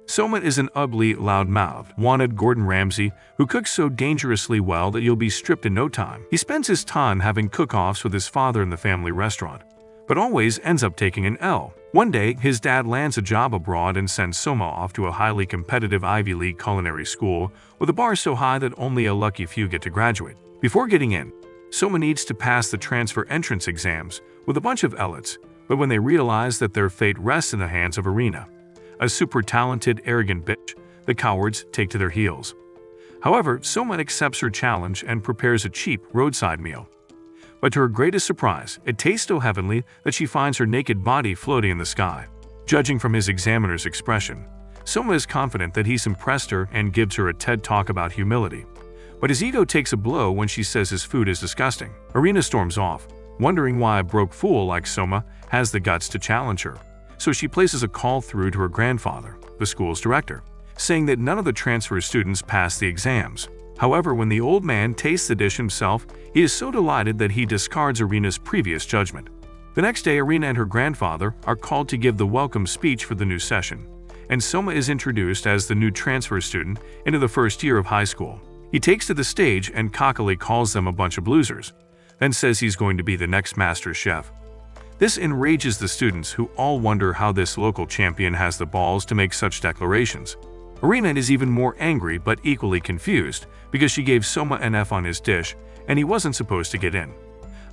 Soma is an ugly, loud-mouthed, wanted Gordon Ramsay who cooks so dangerously well that you'll be stripped in no time. He spends his time having cook-offs with his father in the family restaurant, but always ends up taking an L. One day, his dad lands a job abroad and sends Soma off to a highly competitive Ivy League culinary school with a bar so high that only a lucky few get to graduate. Before getting in, Soma needs to pass the transfer entrance exams with a bunch of elites, but when they realize that their fate rests in the hands of Irina, a super talented, arrogant bitch, the cowards take to their heels. However, Soma accepts her challenge and prepares a cheap roadside meal. But to her greatest surprise, it tastes so heavenly that she finds her naked body floating in the sky. Judging from his examiner's expression, Soma is confident that he's impressed her and gives her a TED talk about humility. But his ego takes a blow when she says his food is disgusting. Irina storms off, wondering why a broke fool like Soma has the guts to challenge her. So she places a call through to her grandfather, the school's director, saying that none of the transfer students passed the exams. However, when the old man tastes the dish himself, he is so delighted that he discards Irina's previous judgment. The next day, Irina and her grandfather are called to give the welcome speech for the new session, and Soma is introduced as the new transfer student into the first year of high school. He takes to the stage and cockily calls them a bunch of losers, then says he's going to be the next master chef. This enrages the students who all wonder how this local champion has the balls to make such declarations. Irina is even more angry but equally confused because she gave Soma an F on his dish and he wasn't supposed to get in.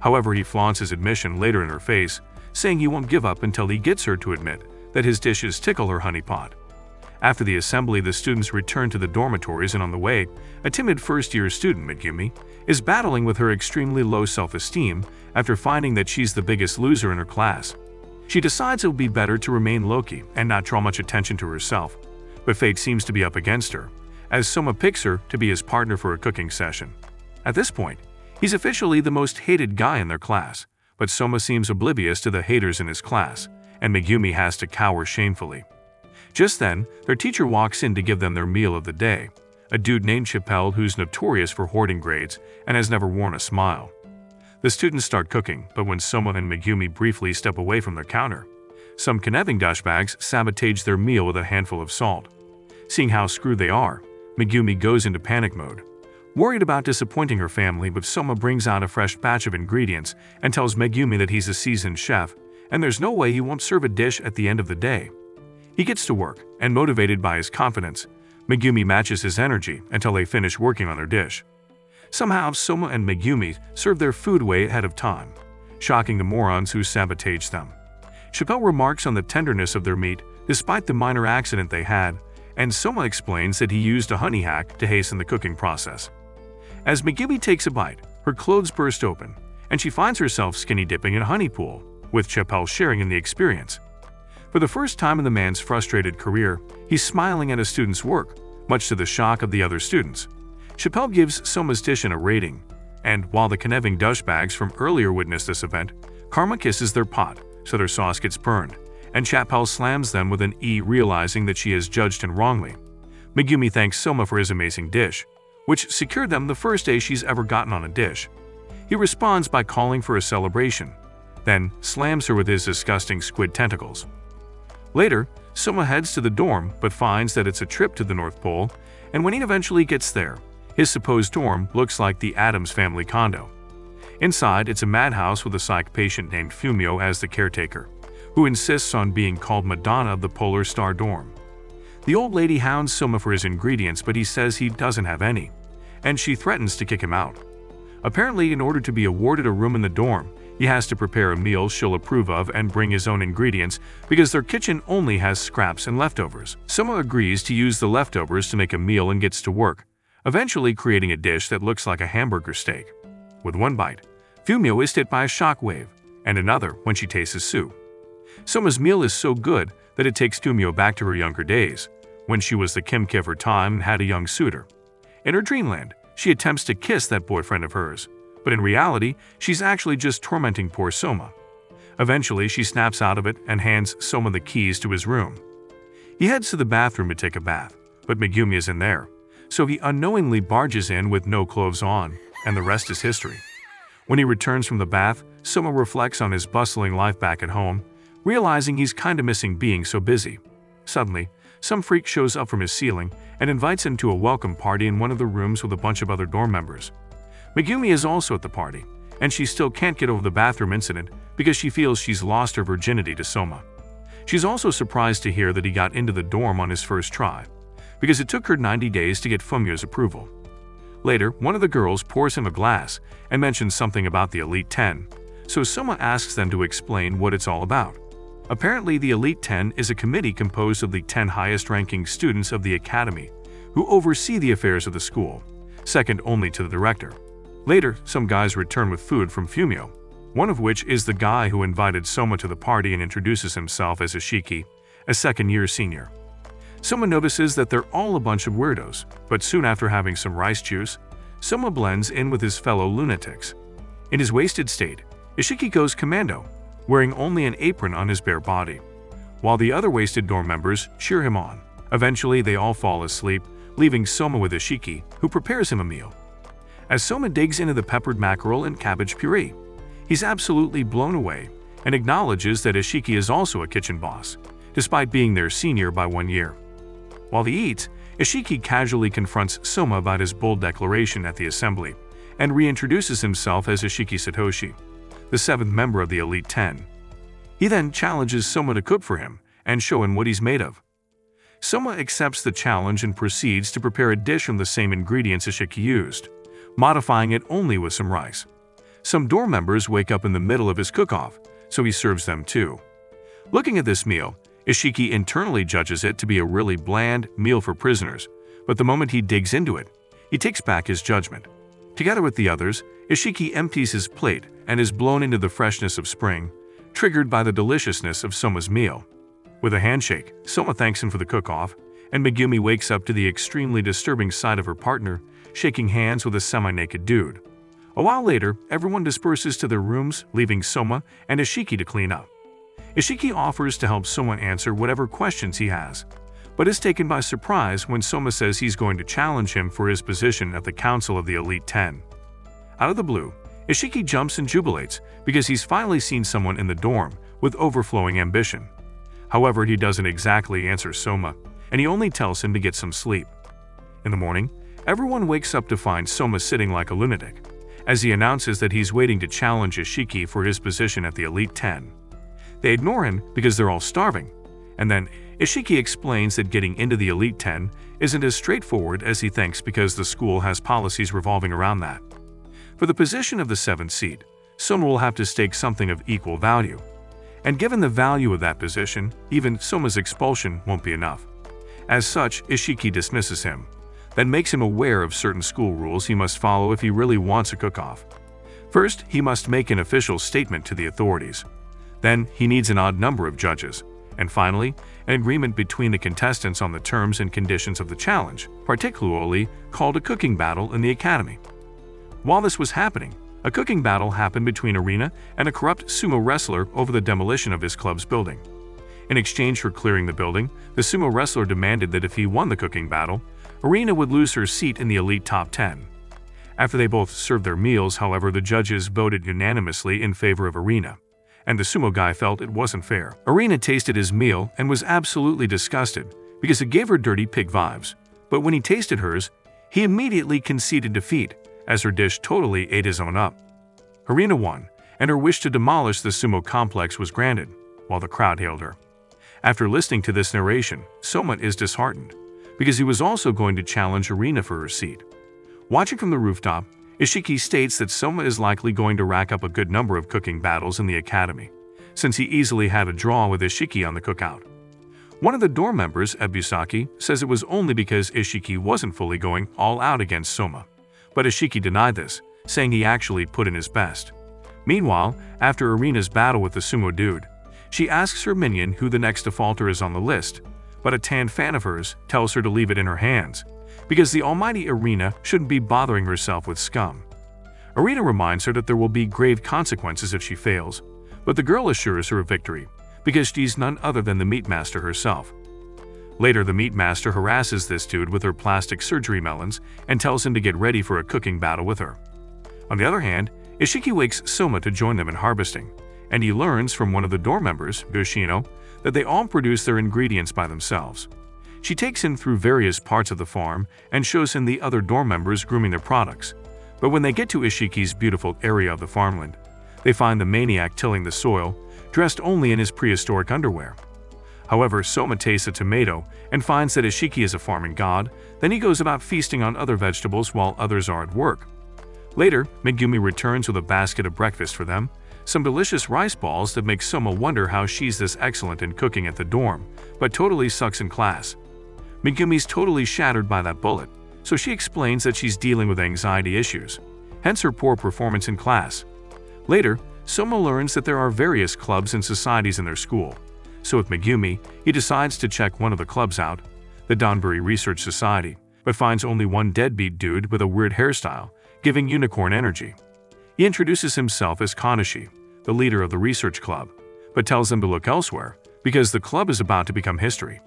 However, he flaunts his admission later in her face, saying he won't give up until he gets her to admit that his dishes tickle her honeypot. After the assembly, the students return to the dormitories, and on the way, a timid first-year student, Megumi, is battling with her extremely low self-esteem after finding that she's the biggest loser in her class. She decides it would be better to remain low-key and not draw much attention to herself, but fate seems to be up against her, as Soma picks her to be his partner for a cooking session. At this point, he's officially the most hated guy in their class, but Soma seems oblivious to the haters in his class, and Megumi has to cower shamefully. Just then, their teacher walks in to give them their meal of the day, a dude named Chappelle who's notorious for hoarding grades and has never worn a smile. The students start cooking, but when Soma and Megumi briefly step away from their counter, some conniving douchebags sabotage their meal with a handful of salt. Seeing how screwed they are, Megumi goes into panic mode. Worried about disappointing her family, but Soma brings out a fresh batch of ingredients and tells Megumi that he's a seasoned chef, and there's no way he won't serve a dish at the end of the day. He gets to work, and motivated by his confidence, Megumi matches his energy until they finish working on their dish. Somehow, Soma and Megumi serve their food way ahead of time, shocking the morons who sabotage them. Chappelle remarks on the tenderness of their meat despite the minor accident they had, and Soma explains that he used a honey hack to hasten the cooking process. As Megumi takes a bite, her clothes burst open, and she finds herself skinny dipping in a honey pool, with Chappelle sharing in the experience. For the first time in the man's frustrated career, he's smiling at a student's work, much to the shock of the other students. Chappelle gives Soma's dish a rating, and while the conniving douchebags from earlier witness this event, karma kisses their pot, so their sauce gets burned, and Chappelle slams them with an E, realizing that she has judged him wrongly. Megumi thanks Soma for his amazing dish, which secured them the first A she's ever gotten on a dish. He responds by calling for a celebration, then slams her with his disgusting squid tentacles. Later, Soma heads to the dorm but finds that it's a trip to the North Pole, and when he eventually gets there, his supposed dorm looks like the Addams family condo. Inside, it's a madhouse with a psych patient named Fumio as the caretaker, who insists on being called Madonna of the Polar Star dorm. The old lady hounds Soma for his ingredients, but he says he doesn't have any, and she threatens to kick him out. Apparently, in order to be awarded a room in the dorm, he has to prepare a meal she'll approve of and bring his own ingredients because their kitchen only has scraps and leftovers. Soma agrees to use the leftovers to make a meal and gets to work, eventually creating a dish that looks like a hamburger steak. With one bite, Fumio is hit by a shockwave, and another when she tastes his soup. Soma's meal is so good that it takes Fumio back to her younger days, when she was the Kim of her time and had a young suitor. In her dreamland, she attempts to kiss that boyfriend of hers, but in reality, she's actually just tormenting poor Soma. Eventually, she snaps out of it and hands Soma the keys to his room. He heads to the bathroom to take a bath, but Megumi is in there, so he unknowingly barges in with no clothes on, and the rest is history. When he returns from the bath, Soma reflects on his bustling life back at home, realizing he's kinda missing being so busy. Suddenly, some freak shows up from his ceiling and invites him to a welcome party in one of the rooms with a bunch of other dorm members. Megumi is also at the party, and she still can't get over the bathroom incident because she feels she's lost her virginity to Soma. She's also surprised to hear that he got into the dorm on his first try, because it took her 90 days to get Fumio's approval. Later, one of the girls pours him a glass and mentions something about the Elite 10, so Soma asks them to explain what it's all about. Apparently, the Elite 10 is a committee composed of the 10 highest-ranking students of the academy who oversee the affairs of the school, second only to the director. Later, some guys return with food from Fumio, one of which is the guy who invited Soma to the party and introduces himself as Ishiki, a second-year senior. Soma notices that they're all a bunch of weirdos, but soon after having some rice juice, Soma blends in with his fellow lunatics. In his wasted state, Ishiki goes commando, wearing only an apron on his bare body, while the other wasted dorm members cheer him on. Eventually, they all fall asleep, leaving Soma with Ishiki, who prepares him a meal. As Soma digs into the peppered mackerel and cabbage puree, he's absolutely blown away and acknowledges that Ishiki is also a kitchen boss, despite being their senior by 1 year. While he eats, Ishiki casually confronts Soma about his bold declaration at the assembly and reintroduces himself as Ishiki Satoshi, the 7th member of the Elite 10. He then challenges Soma to cook for him and show him what he's made of. Soma accepts the challenge and proceeds to prepare a dish from the same ingredients Ishiki used, modifying it only with some rice. Some dorm members wake up in the middle of his cook-off, so he serves them too. Looking at this meal, Ishiki internally judges it to be a really bland meal for prisoners, but the moment he digs into it, he takes back his judgment. Together with the others, Ishiki empties his plate and is blown into the freshness of spring, triggered by the deliciousness of Soma's meal. With a handshake, Soma thanks him for the cook-off, and Megumi wakes up to the extremely disturbing sight of her partner shaking hands with a semi-naked dude. A while later, everyone disperses to their rooms, leaving Soma and Ishiki to clean up. Ishiki offers to help Soma answer whatever questions he has, but is taken by surprise when Soma says he's going to challenge him for his position at the Council of the Elite 10. Out of the blue, Ishiki jumps and jubilates because he's finally seen someone in the dorm with overflowing ambition. However, he doesn't exactly answer Soma, and he only tells him to get some sleep. In the morning, everyone wakes up to find Soma sitting like a lunatic, as he announces that he's waiting to challenge Ishiki for his position at the Elite 10. They ignore him because they're all starving, and then Ishiki explains that getting into the Elite 10 isn't as straightforward as he thinks because the school has policies revolving around that. For the position of the 7th seat, Soma will have to stake something of equal value, and given the value of that position, even Soma's expulsion won't be enough. As such, Ishiki dismisses him, then makes him aware of certain school rules he must follow if he really wants a cook-off. First, he must make an official statement to the authorities. Then, he needs an odd number of judges. And finally, an agreement between the contestants on the terms and conditions of the challenge, particularly called a cooking battle in the academy. While this was happening, a cooking battle happened between Arena and a corrupt sumo wrestler over the demolition of his club's building. In exchange for clearing the building, the sumo wrestler demanded that if he won the cooking battle, Arena would lose her seat in the Elite Top 10. After they both served their meals, however, the judges voted unanimously in favor of Arena, and the sumo guy felt it wasn't fair. Arena tasted his meal and was absolutely disgusted because it gave her dirty pig vibes, but when he tasted hers, he immediately conceded defeat as her dish totally ate his own up. Arena won, and her wish to demolish the sumo complex was granted, while the crowd hailed her. After listening to this narration, Soma is disheartened, because he was also going to challenge Arena for her seat. Watching from the rooftop, Ishiki states that Soma is likely going to rack up a good number of cooking battles in the academy, since he easily had a draw with Ishiki on the cookout. One of the dorm members, Ebusaki, says it was only because Ishiki wasn't fully going all out against Soma, but Ishiki denied this, saying he actually put in his best. Meanwhile, after Arena's battle with the sumo dude, she asks her minion who the next defaulter is on the list, but a tan fan of hers tells her to leave it in her hands, because the almighty Arena shouldn't be bothering herself with scum. Arena reminds her that there will be grave consequences if she fails, but the girl assures her of victory, because she's none other than the meat master herself. Later, the meat master harasses this dude with her plastic surgery melons and tells him to get ready for a cooking battle with her. On the other hand, Ishiki wakes Soma to join them in harvesting, and he learns from one of the dorm members, Yoshino, that they all produce their ingredients by themselves. She takes him through various parts of the farm and shows him the other dorm members grooming their products. But when they get to Ishiki's beautiful area of the farmland, they find the maniac tilling the soil, dressed only in his prehistoric underwear. However, Soma tastes a tomato and finds that Ishiki is a farming god. Then he goes about feasting on other vegetables while others are at work. Later, Megumi returns with a basket of breakfast for them, some delicious rice balls that make Soma wonder how she's this excellent in cooking at the dorm, but totally sucks in class. Megumi's totally shattered by that bullet, so she explains that she's dealing with anxiety issues, hence her poor performance in class. Later, Soma learns that there are various clubs and societies in their school, so with Megumi, he decides to check one of the clubs out, the Donbury Research Society, but finds only one deadbeat dude with a weird hairstyle, giving unicorn energy. He introduces himself as Kanashi, the leader of the research club, but tells them to look elsewhere because the club is about to become history.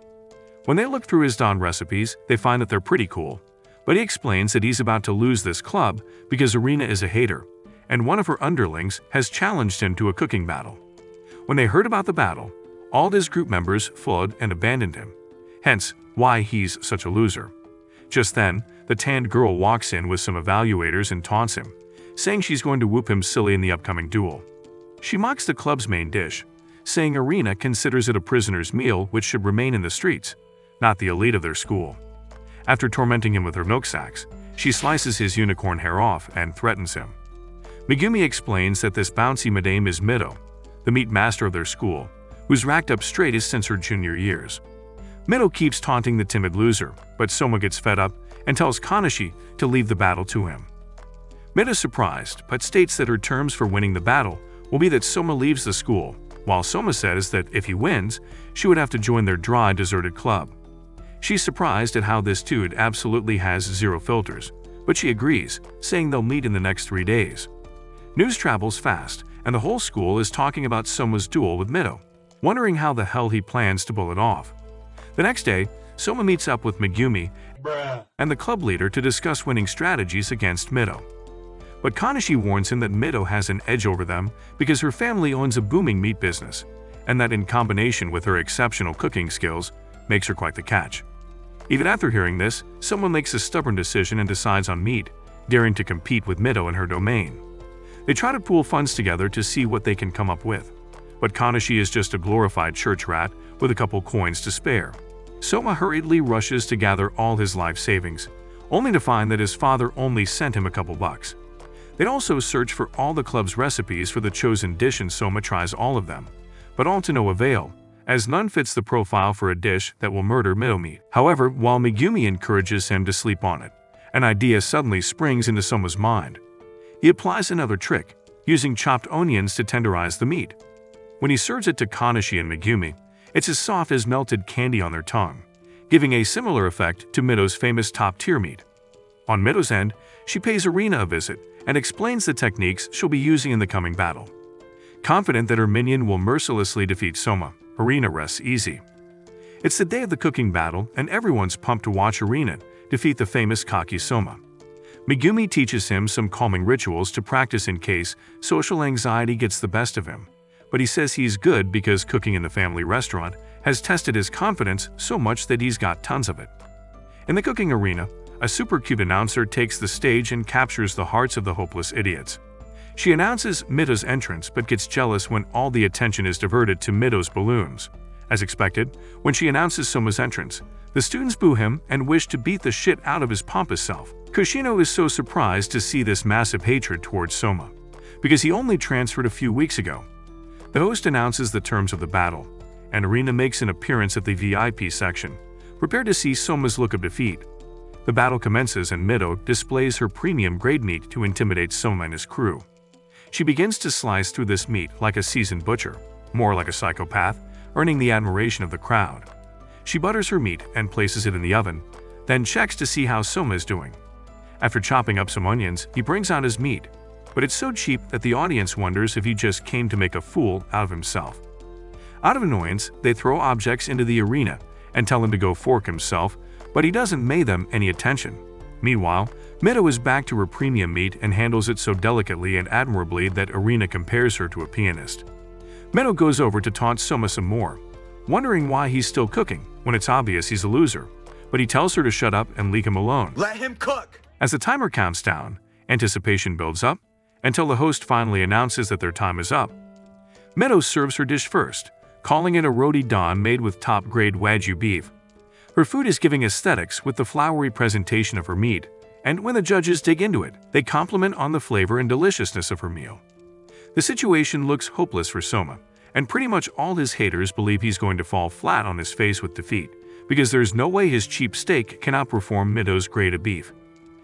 When they look through his don recipes, they find that they're pretty cool, but he explains that he's about to lose this club because Arena is a hater, and one of her underlings has challenged him to a cooking battle. When they heard about the battle, all his group members fled and abandoned him, hence why he's such a loser. Just then, the tanned girl walks in with some evaluators and taunts him, saying she's going to whoop him silly in the upcoming duel. She mocks the club's main dish, saying Arena considers it a prisoner's meal which should remain in the streets, not the elite of their school. After tormenting him with her milk sacks, she slices his unicorn hair off and threatens him. Megumi explains that this bouncy madame is Mido, the meat master of their school, who's racked up straightest since her junior years. Mido keeps taunting the timid loser, but Soma gets fed up and tells Kanashi to leave the battle to him. Mido's surprised, but states that her terms for winning the battle will be that Soma leaves the school, while Soma says that if he wins, she would have to join their dry, deserted club. She's surprised at how this dude absolutely has zero filters, but she agrees, saying they'll meet in the next 3 days. News travels fast, and the whole school is talking about Soma's duel with Mido, wondering how the hell he plans to pull it off. The next day, Soma meets up with Megumi and the club leader to discuss winning strategies against Mido. But Kanashi warns him that Mido has an edge over them because her family owns a booming meat business, and that in combination with her exceptional cooking skills, makes her quite the catch. Even after hearing this, someone makes a stubborn decision and decides on meat, daring to compete with Mido in her domain. They try to pool funds together to see what they can come up with, but Kanashi is just a glorified church rat with a couple coins to spare. Soma hurriedly rushes to gather all his life savings, only to find that his father only sent him a couple bucks. They'd also search for all the club's recipes for the chosen dish and Soma tries all of them, but all to no avail, as none fits the profile for a dish that will murder Mido meat. However, while Megumi encourages him to sleep on it, an idea suddenly springs into Soma's mind. He applies another trick, using chopped onions to tenderize the meat. When he serves it to Kanashi and Megumi, it's as soft as melted candy on their tongue, giving a similar effect to Mido's famous top-tier meat. On Mido's end, she pays Arena a visit and explains the techniques she'll be using in the coming battle. Confident that her minion will mercilessly defeat Soma, Arena rests easy. It's the day of the cooking battle, and everyone's pumped to watch Arena defeat the famous cocky Soma. Megumi teaches him some calming rituals to practice in case social anxiety gets the best of him, but he says he's good because cooking in the family restaurant has tested his confidence so much that he's got tons of it. In the cooking arena, a super cute announcer takes the stage and captures the hearts of the hopeless idiots. She announces Mido's entrance but gets jealous when all the attention is diverted to Mido's balloons. As expected, when she announces Soma's entrance, the students boo him and wish to beat the shit out of his pompous self. Kushino is so surprised to see this massive hatred towards Soma, because he only transferred a few weeks ago. The host announces the terms of the battle, and Arena makes an appearance at the VIP section, prepared to see Soma's look of defeat. The battle commences and Mido displays her premium-grade meat to intimidate Soma and his crew. She begins to slice through this meat like a seasoned butcher, more like a psychopath, earning the admiration of the crowd. She butters her meat and places it in the oven, then checks to see how Soma is doing. After chopping up some onions, he brings out his meat, but it's so cheap that the audience wonders if he just came to make a fool out of himself. Out of annoyance, they throw objects into the arena and tell him to go fork himself, but he doesn't pay them any attention. Meanwhile, Mido is back to her premium meat and handles it so delicately and admirably that Arena compares her to a pianist. Mido goes over to taunt Soma some more, wondering why he's still cooking when it's obvious he's a loser, but he tells her to shut up and leave him alone. Let him cook! As the timer counts down, anticipation builds up until the host finally announces that their time is up. Meadow serves her dish first, calling it a roti don made with top-grade Wagyu beef. Her food is giving aesthetics with the flowery presentation of her meat, and when the judges dig into it, they compliment on the flavor and deliciousness of her meal. The situation looks hopeless for Soma, and pretty much all his haters believe he's going to fall flat on his face with defeat, because there's no way his cheap steak can outperform Meadow's grade of beef.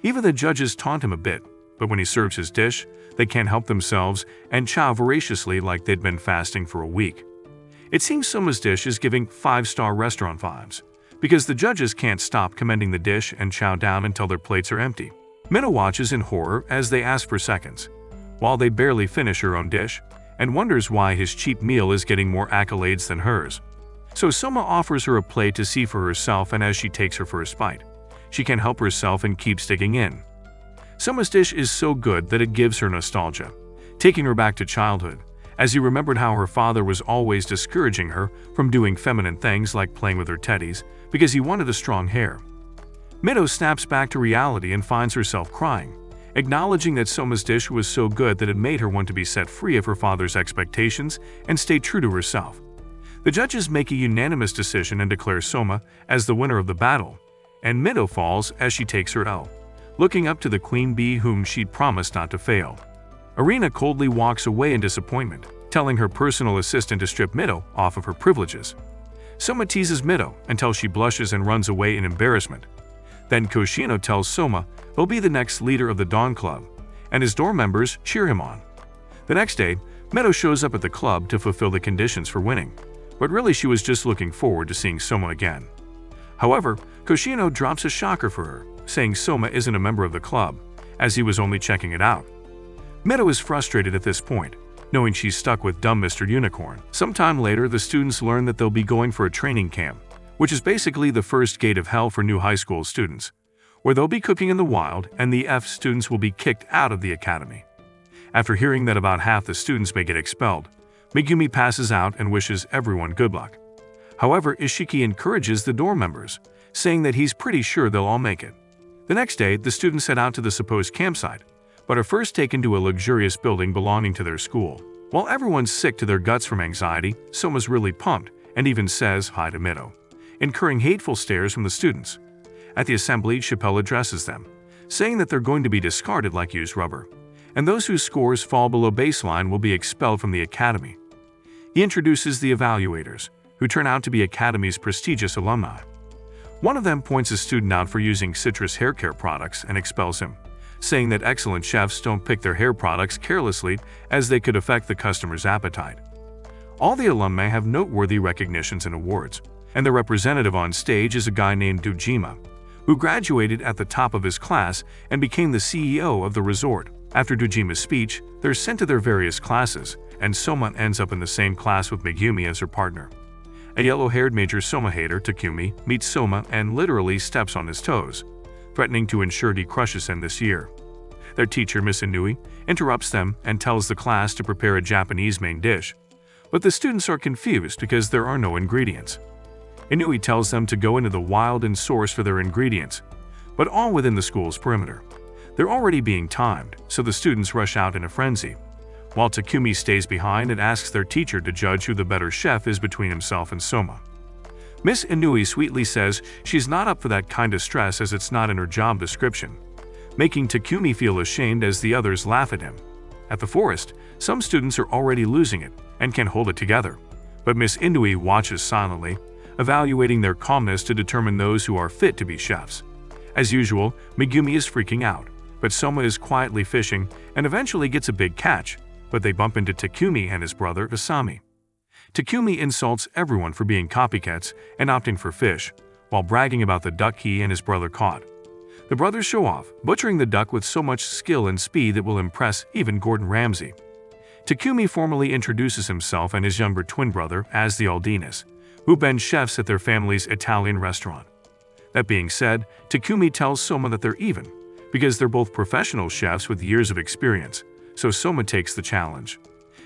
Even the judges taunt him a bit, but when he serves his dish, they can't help themselves and chow voraciously like they'd been fasting for a week. It seems Soma's dish is giving 5-star restaurant vibes, because the judges can't stop commending the dish and chow down until their plates are empty. Meadow watches in horror as they ask for seconds, while they barely finish her own dish, and wonders why his cheap meal is getting more accolades than hers. So Soma offers her a plate to see for herself, and as she takes her first bite, she can't help herself and keeps digging in. Soma's dish is so good that it gives her nostalgia, taking her back to childhood, as he remembered how her father was always discouraging her from doing feminine things like playing with her teddies because he wanted a strong hair. Meadow snaps back to reality and finds herself crying, acknowledging that Soma's dish was so good that it made her want to be set free of her father's expectations and stay true to herself. The judges make a unanimous decision and declare Soma as the winner of the battle, and Meadow falls as she takes her L, looking up to the queen bee whom she'd promised not to fail. Irina coldly walks away in disappointment, telling her personal assistant to strip Meadow off of her privileges. Soma teases Meadow until she blushes and runs away in embarrassment. Then Koshino tells Soma he'll be the next leader of the Dawn Club, and his dorm members cheer him on. The next day, Meadow shows up at the club to fulfill the conditions for winning, but really she was just looking forward to seeing Soma again. However, Koshino drops a shocker for her, saying Soma isn't a member of the club, as he was only checking it out. Meadow is frustrated at this point, knowing she's stuck with dumb Mr. Unicorn. Sometime later, the students learn that they'll be going for a training camp, which is basically the first gate of hell for new high school students, where they'll be cooking in the wild and the F students will be kicked out of the academy. After hearing that about half the students may get expelled, Megumi passes out and wishes everyone good luck. However, Ishiki encourages the dorm members, saying that he's pretty sure they'll all make it. The next day, the students head out to the supposed campsite, but are first taken to a luxurious building belonging to their school. While everyone's sick to their guts from anxiety, Soma's really pumped and even says hi to Meadow, incurring hateful stares from the students. At the assembly, Chappelle addresses them, saying that they're going to be discarded like used rubber, and those whose scores fall below baseline will be expelled from the academy. He introduces the evaluators, who turn out to be Academy's prestigious alumni. One of them points a student out for using citrus hair care products and expels him, saying that excellent chefs don't pick their hair products carelessly as they could affect the customer's appetite. All the alumni have noteworthy recognitions and awards, and the representative on stage is a guy named Dojima, who graduated at the top of his class and became the CEO of the resort. After Dojima's speech, they're sent to their various classes, and Soma ends up in the same class with Megumi as her partner. A yellow-haired major Soma hater, Takumi, meets Soma and literally steps on his toes, threatening to ensure he crushes him this year. Their teacher, Miss Inui, interrupts them and tells the class to prepare a Japanese main dish, but the students are confused because there are no ingredients. Inui tells them to go into the wild and source for their ingredients, but all within the school's perimeter. They're already being timed, so the students rush out in a frenzy, while Takumi stays behind and asks their teacher to judge who the better chef is between himself and Soma. Miss Inui sweetly says she's not up for that kind of stress as it's not in her job description, making Takumi feel ashamed as the others laugh at him. At the forest, some students are already losing it and can't hold it together, but Miss Inui watches silently, evaluating their calmness to determine those who are fit to be chefs. As usual, Megumi is freaking out, but Soma is quietly fishing and eventually gets a big catch, but they bump into Takumi and his brother Asami. Takumi insults everyone for being copycats and opting for fish, while bragging about the duck he and his brother caught. The brothers show off, butchering the duck with so much skill and speed that will impress even Gordon Ramsay. Takumi formally introduces himself and his younger twin brother as the Aldinas, who've been chefs at their family's Italian restaurant. That being said, Takumi tells Soma that they're even, because they're both professional chefs with years of experience, so Soma takes the challenge.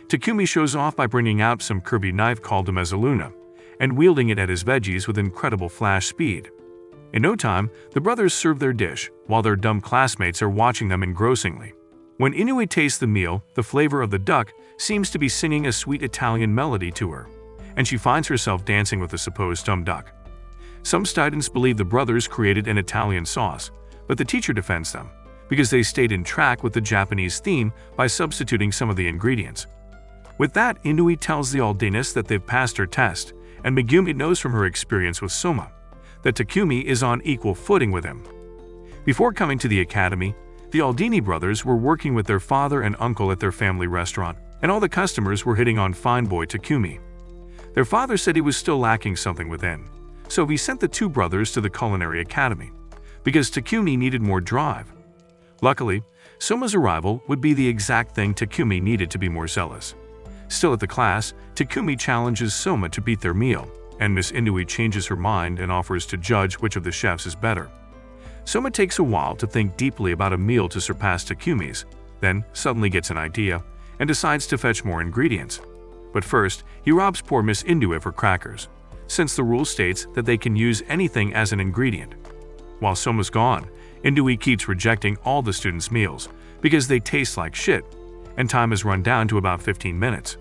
Takumi shows off by bringing out some Kirby knife called a mezzaluna, and wielding it at his veggies with incredible flash speed. In no time, the brothers serve their dish, while their dumb classmates are watching them engrossingly. When Inui tastes the meal, the flavor of the duck seems to be singing a sweet Italian melody to her, and she finds herself dancing with the supposed dumb duck. Some students believe the brothers created an Italian sauce, but the teacher defends them, because they stayed in track with the Japanese theme by substituting some of the ingredients. With that, Inui tells the Aldinas that they've passed her test, and Megumi knows from her experience with Soma that Takumi is on equal footing with him. Before coming to the academy, the Aldini brothers were working with their father and uncle at their family restaurant, and all the customers were hitting on fine boy Takumi. Their father said he was still lacking something within, so he sent the two brothers to the culinary academy, because Takumi needed more drive. Luckily, Soma's arrival would be the exact thing Takumi needed to be more zealous. Still at the class, Takumi challenges Soma to beat their meal, and Miss Inui changes her mind and offers to judge which of the chefs is better. Soma takes a while to think deeply about a meal to surpass Takumi's, then suddenly gets an idea and decides to fetch more ingredients. But first, he robs poor Miss Inui of her crackers, since the rule states that they can use anything as an ingredient. While Soma's gone, Inui keeps rejecting all the students' meals because they taste like shit, and time has run down to about 15 minutes.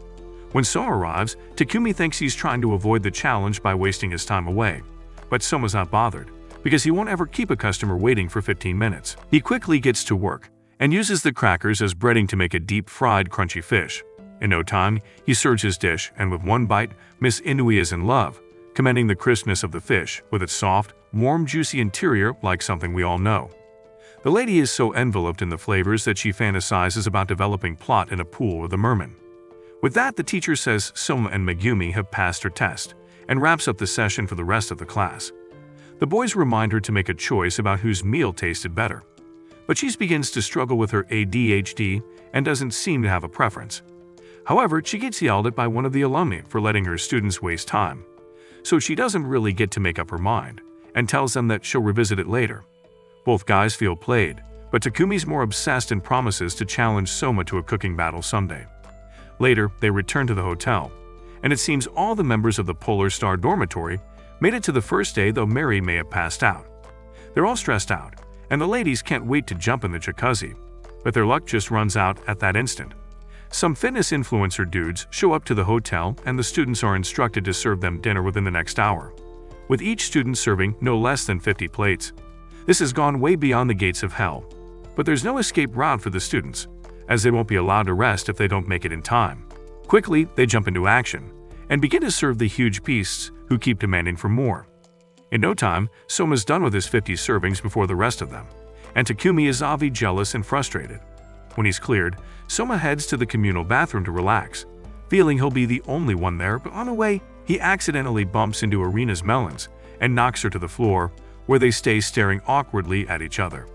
When Soma arrives, Takumi thinks he's trying to avoid the challenge by wasting his time away, but Soma's not bothered, because he won't ever keep a customer waiting for 15 minutes. He quickly gets to work and uses the crackers as breading to make a deep-fried crunchy fish. In no time, he serves his dish, and with one bite, Miss Inui is in love, commending the crispness of the fish, with its soft, warm, juicy interior like something we all know. The lady is so enveloped in the flavors that she fantasizes about developing plot in a pool with a merman. With that, the teacher says Soma and Megumi have passed her test, and wraps up the session for the rest of the class. The boys remind her to make a choice about whose meal tasted better, but she begins to struggle with her ADHD and doesn't seem to have a preference. However, she gets yelled at by one of the alumni for letting her students waste time, so she doesn't really get to make up her mind, and tells them that she'll revisit it later. Both guys feel played, but Takumi's more obsessed and promises to challenge Soma to a cooking battle someday. Later, they return to the hotel, and it seems all the members of the Polar Star dormitory made it to the first day, though Mary may have passed out. They're all stressed out, and the ladies can't wait to jump in the jacuzzi, but their luck just runs out at that instant. Some fitness influencer dudes show up to the hotel, and the students are instructed to serve them dinner within the next hour, with each student serving no less than 50 plates. This has gone way beyond the gates of hell, but there's no escape route for the students, as they won't be allowed to rest if they don't make it in time. Quickly, they jump into action and begin to serve the huge beasts who keep demanding for more. In no time, Soma's done with his 50 servings before the rest of them, and Takumi is obviously jealous and frustrated. When he's cleared, Soma heads to the communal bathroom to relax, feeling he'll be the only one there, but on the way, he accidentally bumps into Irina's melons and knocks her to the floor, where they stay staring awkwardly at each other.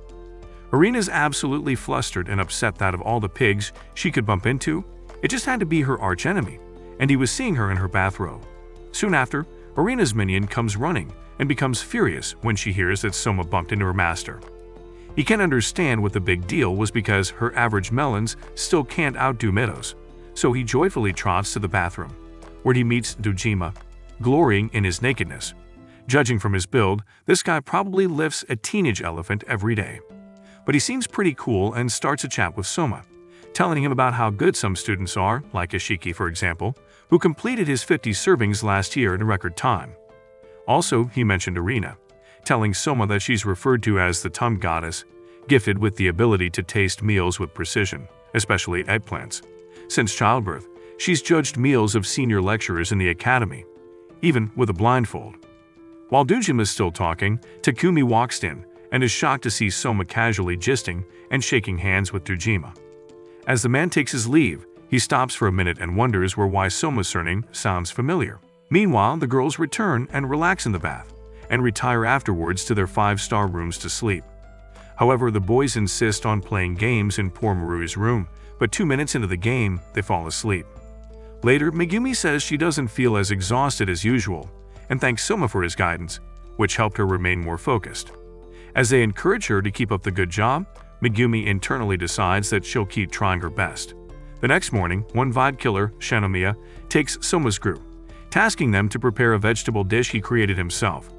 Irina's absolutely flustered and upset that of all the pigs she could bump into, it just had to be her archenemy, and he was seeing her in her bathrobe. Soon after, Irina's minion comes running and becomes furious when she hears that Soma bumped into her master. He can't understand what the big deal was because her average melons still can't outdo Mitos, so he joyfully trots to the bathroom, where he meets Dojima, glorying in his nakedness. Judging from his build, this guy probably lifts a teenage elephant every day. But he seems pretty cool and starts a chat with Soma, telling him about how good some students are, like Ishiki for example, who completed his 50 servings last year in record time. Also, he mentioned Irina, telling Soma that she's referred to as the tongue goddess, gifted with the ability to taste meals with precision, especially eggplants. Since childbirth, she's judged meals of senior lecturers in the academy, even with a blindfold. While Dojima is still talking, Takumi walks in and is shocked to see Soma casually gisting and shaking hands with Dojima. As the man takes his leave, he stops for a minute and wonders why Soma's surname sounds familiar. Meanwhile, the girls return and relax in the bath, and retire afterwards to their 5-star rooms to sleep. However, the boys insist on playing games in poor Marui's room, but 2 minutes into the game, they fall asleep. Later, Megumi says she doesn't feel as exhausted as usual, and thanks Soma for his guidance, which helped her remain more focused. As they encourage her to keep up the good job, Megumi internally decides that she'll keep trying her best. The next morning, one vibe killer, Shanomiya, takes Soma's group, tasking them to prepare a vegetable dish he created himself.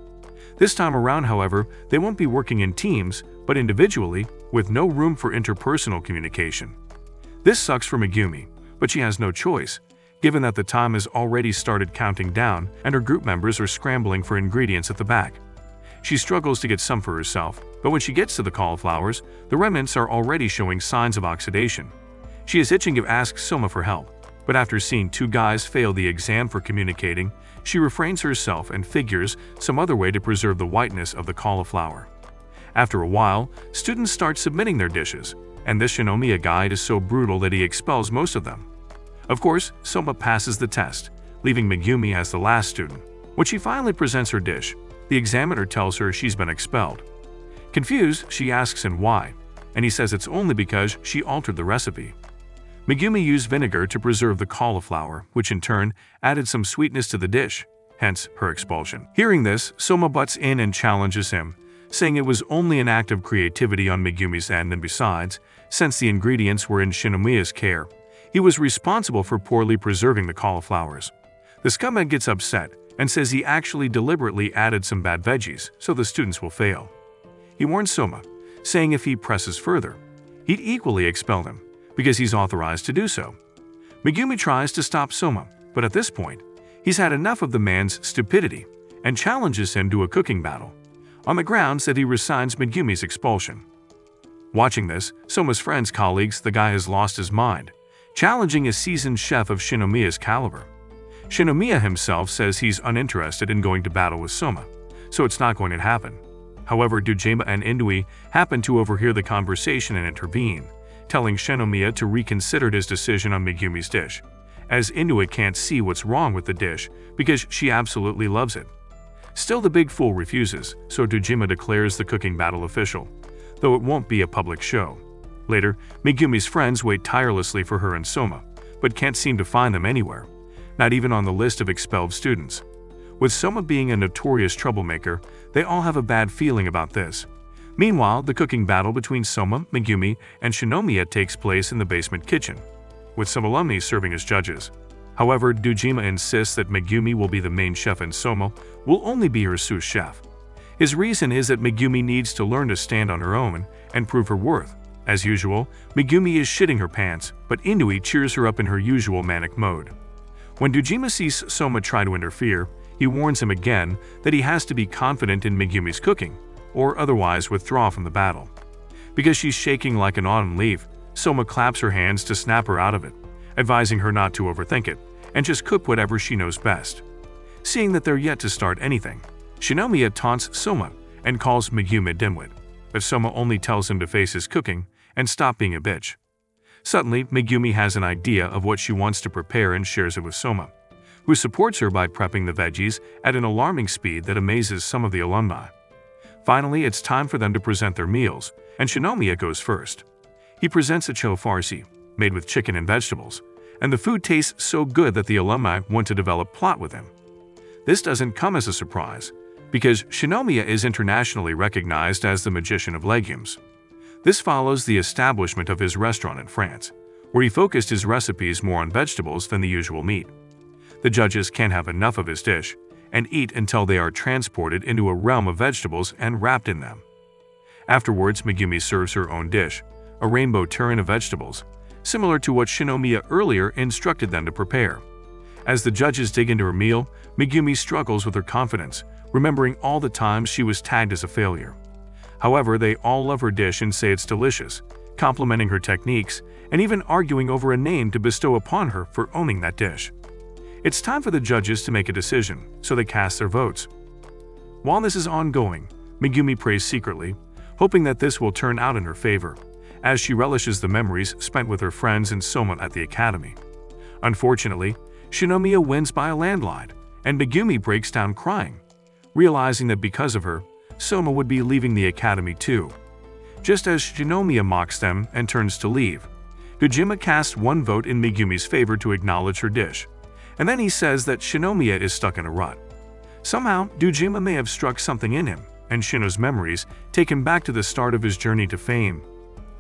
This time around, however, they won't be working in teams, but individually, with no room for interpersonal communication. This sucks for Megumi, but she has no choice, given that the time has already started counting down and her group members are scrambling for ingredients at the back. She struggles to get some for herself, but when she gets to the cauliflowers, the remnants are already showing signs of oxidation. She is itching to ask Soma for help, but after seeing two guys fail the exam for communicating, she refrains herself and figures some other way to preserve the whiteness of the cauliflower. After a while, students start submitting their dishes, and this Shinomiya guide is so brutal that he expels most of them. Of course, Soma passes the test, leaving Megumi as the last student. When she finally presents her dish, the examiner tells her she's been expelled. Confused, she asks him why, and he says it's only because she altered the recipe. Megumi used vinegar to preserve the cauliflower, which in turn added some sweetness to the dish, hence her expulsion. Hearing this, Soma butts in and challenges him, saying it was only an act of creativity on Megumi's end, and besides, since the ingredients were in Shinomiya's care, he was responsible for poorly preserving the cauliflowers. The scumbag gets upset and says he actually deliberately added some bad veggies so the students will fail. He warns Soma, saying if he presses further, he'd equally expel him, because he's authorized to do so. Megumi tries to stop Soma, but at this point, he's had enough of the man's stupidity and challenges him to a cooking battle, on the grounds that he resigns Megumi's expulsion. Watching this, Soma's friends' colleagues, the guy has lost his mind, challenging a seasoned chef of Shinomiya's caliber. Shinomiya himself says he's uninterested in going to battle with Soma, so it's not going to happen. However, Dojima and Indui happen to overhear the conversation and intervene, telling Shinomiya to reconsider his decision on Megumi's dish, as Indui can't see what's wrong with the dish because she absolutely loves it. Still, the big fool refuses, so Dojima declares the cooking battle official, though it won't be a public show. Later, Megumi's friends wait tirelessly for her and Soma, but can't seem to find them anywhere, not even on the list of expelled students. With Soma being a notorious troublemaker, they all have a bad feeling about this. Meanwhile, the cooking battle between Soma, Megumi, and Shinomiya takes place in the basement kitchen, with some alumni serving as judges. However, Dojima insists that Megumi will be the main chef and Soma will only be her sous chef. His reason is that Megumi needs to learn to stand on her own and prove her worth. As usual, Megumi is shitting her pants, but Indui cheers her up in her usual manic mode. When Dojima sees Soma try to interfere, he warns him again that he has to be confident in Megumi's cooking, or otherwise withdraw from the battle. Because she's shaking like an autumn leaf, Soma claps her hands to snap her out of it, advising her not to overthink it, and just cook whatever she knows best. Seeing that they're yet to start anything, Shinomiya taunts Soma and calls Megumi a dimwit, but Soma only tells him to face his cooking and stop being a bitch. Suddenly, Megumi has an idea of what she wants to prepare and shares it with Soma, who supports her by prepping the veggies at an alarming speed that amazes some of the alumni. Finally, it's time for them to present their meals, and Shinomiya goes first. He presents a cho farsi, made with chicken and vegetables, and the food tastes so good that the alumni want to develop plot with him. This doesn't come as a surprise, because Shinomiya is internationally recognized as the magician of legumes. This follows the establishment of his restaurant in France, where he focused his recipes more on vegetables than the usual meat. The judges can't have enough of his dish, and eat until they are transported into a realm of vegetables and wrapped in them. Afterwards, Megumi serves her own dish, a rainbow tureen of vegetables, similar to what Shinomiya earlier instructed them to prepare. As the judges dig into her meal, Megumi struggles with her confidence, remembering all the times she was tagged as a failure. However, they all love her dish and say it's delicious, complimenting her techniques and even arguing over a name to bestow upon her for owning that dish. It's time for the judges to make a decision, so they cast their votes. While this is ongoing, Megumi prays secretly, hoping that this will turn out in her favor, as she relishes the memories spent with her friends and Soma at the academy. Unfortunately, Shinomiya wins by a landslide, and Megumi breaks down crying, realizing that because of her, Soma would be leaving the academy too. Just as Shinomiya mocks them and turns to leave, Dojima casts one vote in Megumi's favor to acknowledge her dish, and then he says that Shinomiya is stuck in a rut. Somehow, Dojima may have struck something in him, and Shino's memories take him back to the start of his journey to fame.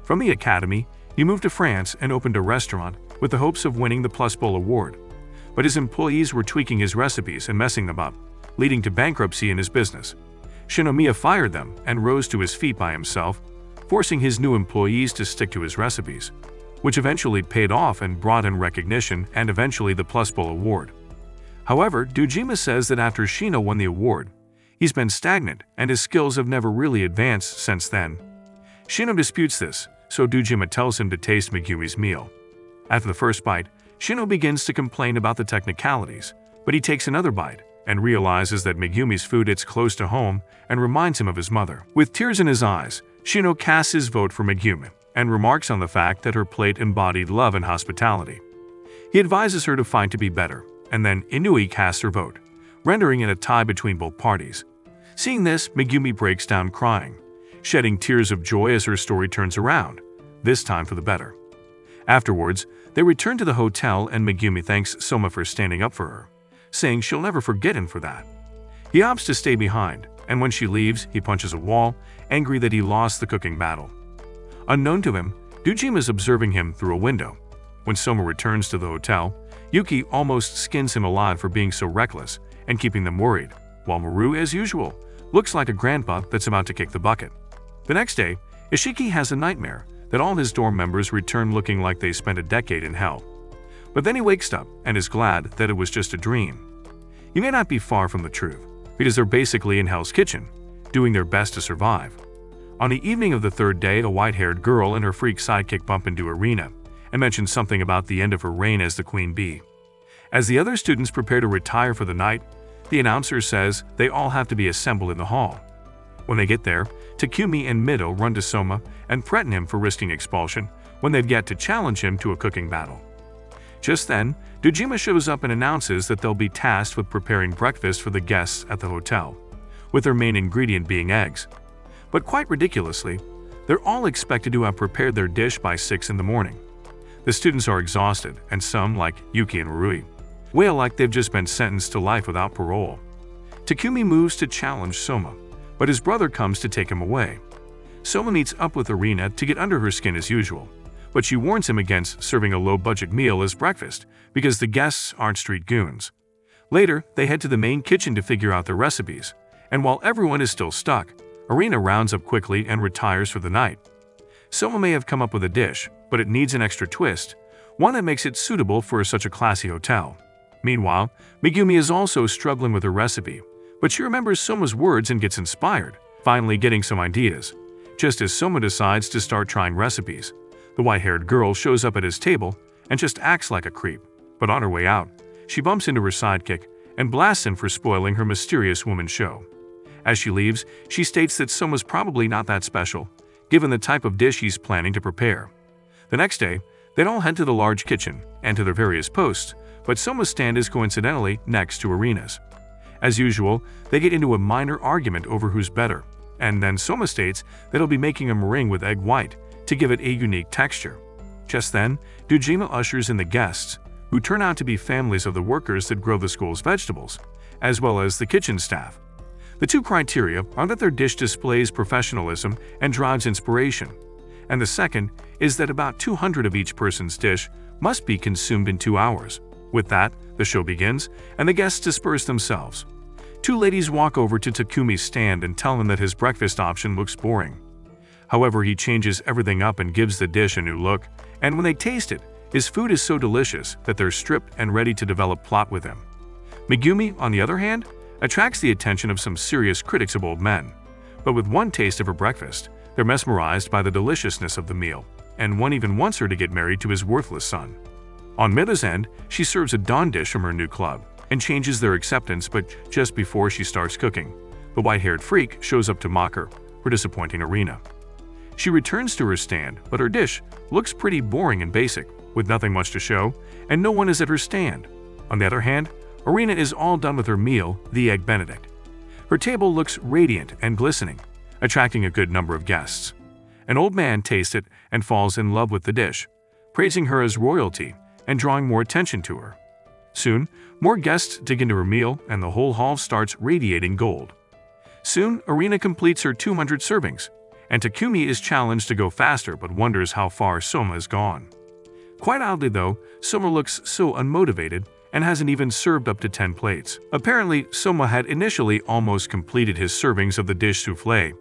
From the academy, he moved to France and opened a restaurant with the hopes of winning the Plus Bowl award. but his employees were tweaking his recipes and messing them up, leading to bankruptcy in his business. Shinomiya fired them and rose to his feet by himself, forcing his new employees to stick to his recipes, which eventually paid off and brought in recognition and eventually the Plus Bowl award. However, Dojima says that after Shino won the award, he's been stagnant and his skills have never really advanced since then. Shino disputes this, so Dojima tells him to taste Megumi's meal. After the first bite, Shino begins to complain about the technicalities, but he takes another bite and realizes that Megumi's food hits close to home and reminds him of his mother. With tears in his eyes, Shino casts his vote for Megumi and remarks on the fact that her plate embodied love and hospitality. He advises her to fight to be better, and then Inui casts her vote, rendering it a tie between both parties. Seeing this, Megumi breaks down crying, shedding tears of joy as her story turns around, this time for the better. Afterwards, they return to the hotel and Megumi thanks Soma for standing up for her, saying she'll never forget him for that. He opts to stay behind, and when she leaves, he punches a wall, angry that he lost the cooking battle. Unknown to him, Dojima is observing him through a window. When Soma returns to the hotel, Yuki almost skins him alive for being so reckless and keeping them worried, while Maru, as usual, looks like a grandpa that's about to kick the bucket. The next day, Ishiki has a nightmare that all his dorm members return looking like they spent a decade in hell. But then he wakes up and is glad that it was just a dream. He may not be far from the truth, because they're basically in Hell's Kitchen, doing their best to survive. On the evening of the third day, a white-haired girl and her freak sidekick bump into Arena and mention something about the end of her reign as the queen bee. As the other students prepare to retire for the night, the announcer says they all have to be assembled in the hall. When they get there, Takumi and Mido run to Soma and threaten him for risking expulsion when they've yet to challenge him to a cooking battle. Just then, Dojima shows up and announces that they'll be tasked with preparing breakfast for the guests at the hotel, with their main ingredient being eggs. But quite ridiculously, they're all expected to have prepared their dish by 6 in the morning. The students are exhausted, and some, like Yuki and Rui, wail like they've just been sentenced to life without parole. Takumi moves to challenge Soma, but his brother comes to take him away. Soma meets up with Arena to get under her skin as usual, but she warns him against serving a low-budget meal as breakfast because the guests aren't street goons. Later, they head to the main kitchen to figure out their recipes, and while everyone is still stuck, Arena rounds up quickly and retires for the night. Soma may have come up with a dish, but it needs an extra twist, one that makes it suitable for such a classy hotel. Meanwhile, Megumi is also struggling with her recipe, but she remembers Soma's words and gets inspired, finally getting some ideas. Just as Soma decides to start trying recipes, the white-haired girl shows up at his table and just acts like a creep. But on her way out, she bumps into her sidekick and blasts him for spoiling her mysterious woman show. As she leaves, she states that Soma's probably not that special, given the type of dish he's planning to prepare. The next day, they'd all head to the large kitchen and to their various posts, but Soma's stand is coincidentally next to Arena's. As usual, they get into a minor argument over who's better, and then Soma states that he'll be making a meringue with egg white to give it a unique texture. Just then, Dojima ushers in the guests, who turn out to be families of the workers that grow the school's vegetables, as well as the kitchen staff. The two criteria are that their dish displays professionalism and drives inspiration, and the second is that about 200 of each person's dish must be consumed in 2 hours. With that, the show begins, and the guests disperse themselves. Two ladies walk over to Takumi's stand and tell him that his breakfast option looks boring. However, he changes everything up and gives the dish a new look, and when they taste it, his food is so delicious that they're stripped and ready to develop plot with him. Megumi, on the other hand, attracts the attention of some serious critics of old men. But with one taste of her breakfast, they're mesmerized by the deliciousness of the meal, and one even wants her to get married to his worthless son. On Mida's end, she serves a dawn dish from her new club and changes their acceptance, but just before she starts cooking, the white-haired freak shows up to mock her for disappointing Arena. She returns to her stand, but her dish looks pretty boring and basic, with nothing much to show, and no one is at her stand. On the other hand, Arena is all done with her meal, the Egg Benedict. Her table looks radiant and glistening, attracting a good number of guests. An old man tastes it and falls in love with the dish, praising her as royalty and drawing more attention to her. Soon, more guests dig into her meal and the whole hall starts radiating gold. Soon, Arena completes her 200 servings, and Takumi is challenged to go faster but wonders how far Soma has gone. Quite oddly though, Soma looks so unmotivated and hasn't even served up to 10 plates. Apparently, Soma had initially almost completed his servings of the dish souffle,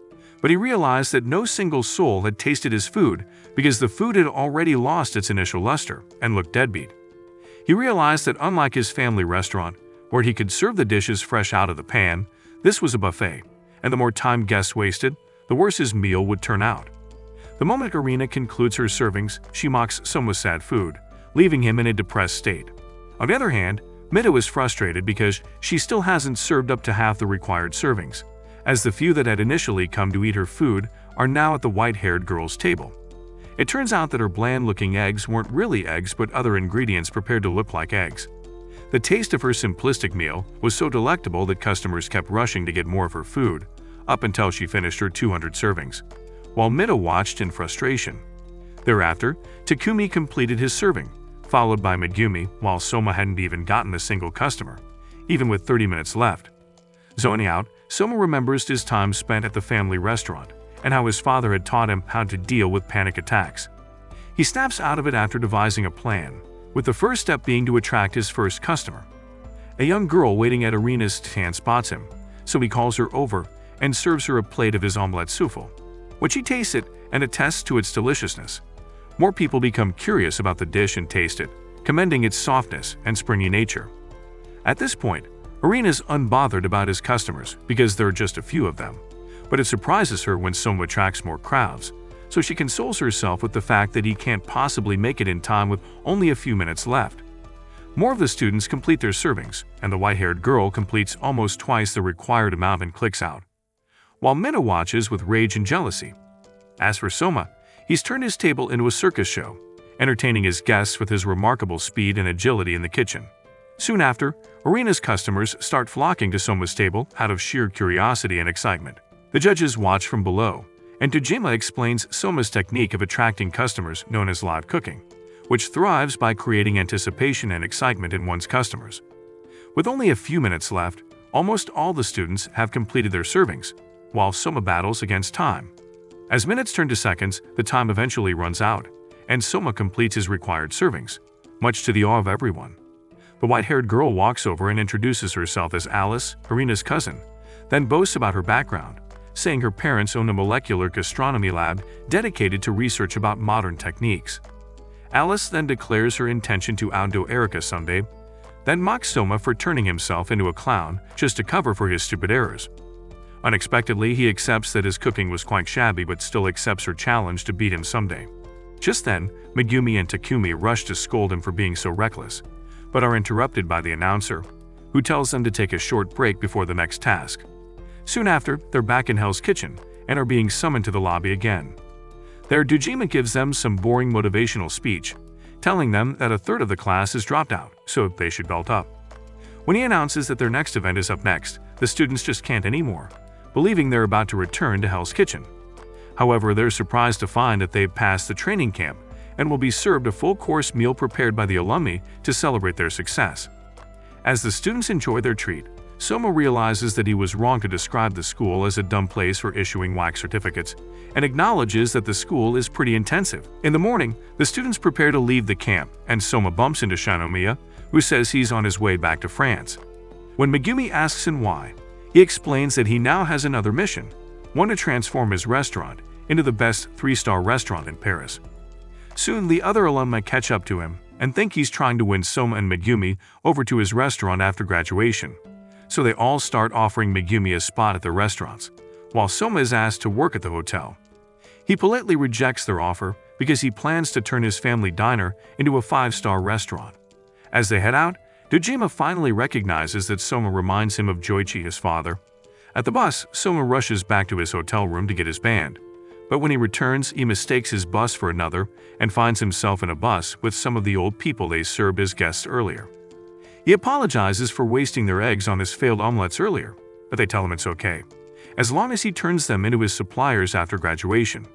but he realized that no single soul had tasted his food because the food had already lost its initial luster and looked deadbeat. He realized that unlike his family restaurant, where he could serve the dishes fresh out of the pan, this was a buffet, and the more time guests wasted, the worse his meal would turn out. The moment Irina concludes her servings, she mocks Soma's sad food, leaving him in a depressed state. On the other hand, Mida is frustrated because she still hasn't served up to half the required servings, as the few that had initially come to eat her food are now at the white-haired girl's table. It turns out that her bland-looking eggs weren't really eggs but other ingredients prepared to look like eggs. The taste of her simplistic meal was so delectable that customers kept rushing to get more of her food, up until she finished her 200 servings, while Mida watched in frustration. Thereafter, Takumi completed his serving, followed by Megumi, while Soma hadn't even gotten a single customer, even with 30 minutes left. Zoning out, Soma remembers his time spent at the family restaurant and how his father had taught him how to deal with panic attacks. He snaps out of it after devising a plan, with the first step being to attract his first customer. A young girl waiting at Irina's stand spots him, so he calls her over and serves her a plate of his omelette souffle, which she tastes it and attests to its deliciousness. More people become curious about the dish and taste it, commending its softness and springy nature. At this point, Irina's unbothered about his customers because there are just a few of them, but it surprises her when Soma attracts more crowds, so she consoles herself with the fact that he can't possibly make it in time with only a few minutes left. More of the students complete their servings, and the white-haired girl completes almost twice the required amount and clicks out, while Mina watches with rage and jealousy. As for Soma, he's turned his table into a circus show, entertaining his guests with his remarkable speed and agility in the kitchen. Soon after, Irina's customers start flocking to Soma's table out of sheer curiosity and excitement. The judges watch from below, and Tajima explains Soma's technique of attracting customers known as live cooking, which thrives by creating anticipation and excitement in one's customers. With only a few minutes left, almost all the students have completed their servings, while Soma battles against time. As minutes turn to seconds, the time eventually runs out, and Soma completes his required servings, much to the awe of everyone. The white-haired girl walks over and introduces herself as Alice, Irina's cousin, then boasts about her background, saying her parents own a molecular gastronomy lab dedicated to research about modern techniques. Alice then declares her intention to outdo Erica someday, then mocks Soma for turning himself into a clown just to cover for his stupid errors. Unexpectedly, he accepts that his cooking was quite shabby but still accepts her challenge to beat him someday. Just then, Megumi and Takumi rush to scold him for being so reckless, but are interrupted by the announcer, who tells them to take a short break before the next task. Soon after, they're back in Hell's Kitchen and are being summoned to the lobby again. There, Dojima gives them some boring motivational speech, telling them that a third of the class has dropped out, so they should belt up. When he announces that their next event is up next, the students just can't anymore, believing they're about to return to Hell's Kitchen. However, they're surprised to find that they've passed the training camp and will be served a full-course meal prepared by the alumni to celebrate their success. As the students enjoy their treat, Soma realizes that he was wrong to describe the school as a dumb place for issuing wax certificates, and acknowledges that the school is pretty intensive. In the morning, the students prepare to leave the camp, and Soma bumps into Shanomiya, who says he's on his way back to France. When Megumi asks him why, he explains that he now has another mission, one to transform his restaurant into the best 3-star restaurant in Paris. Soon, the other alumni catch up to him and think he's trying to win Soma and Megumi over to his restaurant after graduation, so they all start offering Megumi a spot at their restaurants, while Soma is asked to work at the hotel. He politely rejects their offer because he plans to turn his family diner into a 5-star restaurant. As they head out, Dojima finally recognizes that Soma reminds him of Joichi, his father. At the bus, Soma rushes back to his hotel room to get his band, but when he returns, he mistakes his bus for another and finds himself in a bus with some of the old people they served as guests earlier. He apologizes for wasting their eggs on his failed omelettes earlier, but they tell him it's okay, as long as he turns them into his suppliers after graduation.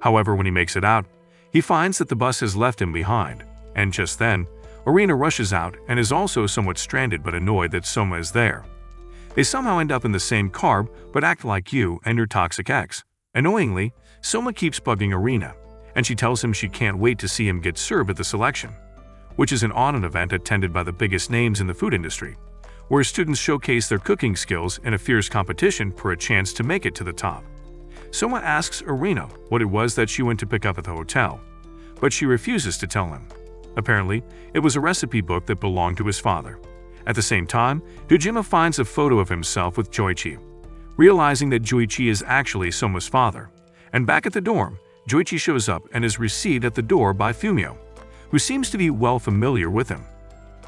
However, when he makes it out, he finds that the bus has left him behind, and just then, Irina rushes out and is also somewhat stranded but annoyed that Soma is there. They somehow end up in the same car but act like you and your toxic ex. Annoyingly, Soma keeps bugging Irina, and she tells him she can't wait to see him get served at the selection. which is an audit event attended by the biggest names in the food industry, where students showcase their cooking skills in a fierce competition for a chance to make it to the top. Soma asks Irina what it was that she went to pick up at the hotel, but she refuses to tell him. Apparently, it was a recipe book that belonged to his father. At the same time, Dojima finds a photo of himself with Joichi, realizing that Joichi is actually Soma's father. And back at the dorm, Joichi shows up and is received at the door by Fumio, who seems to be well familiar with him.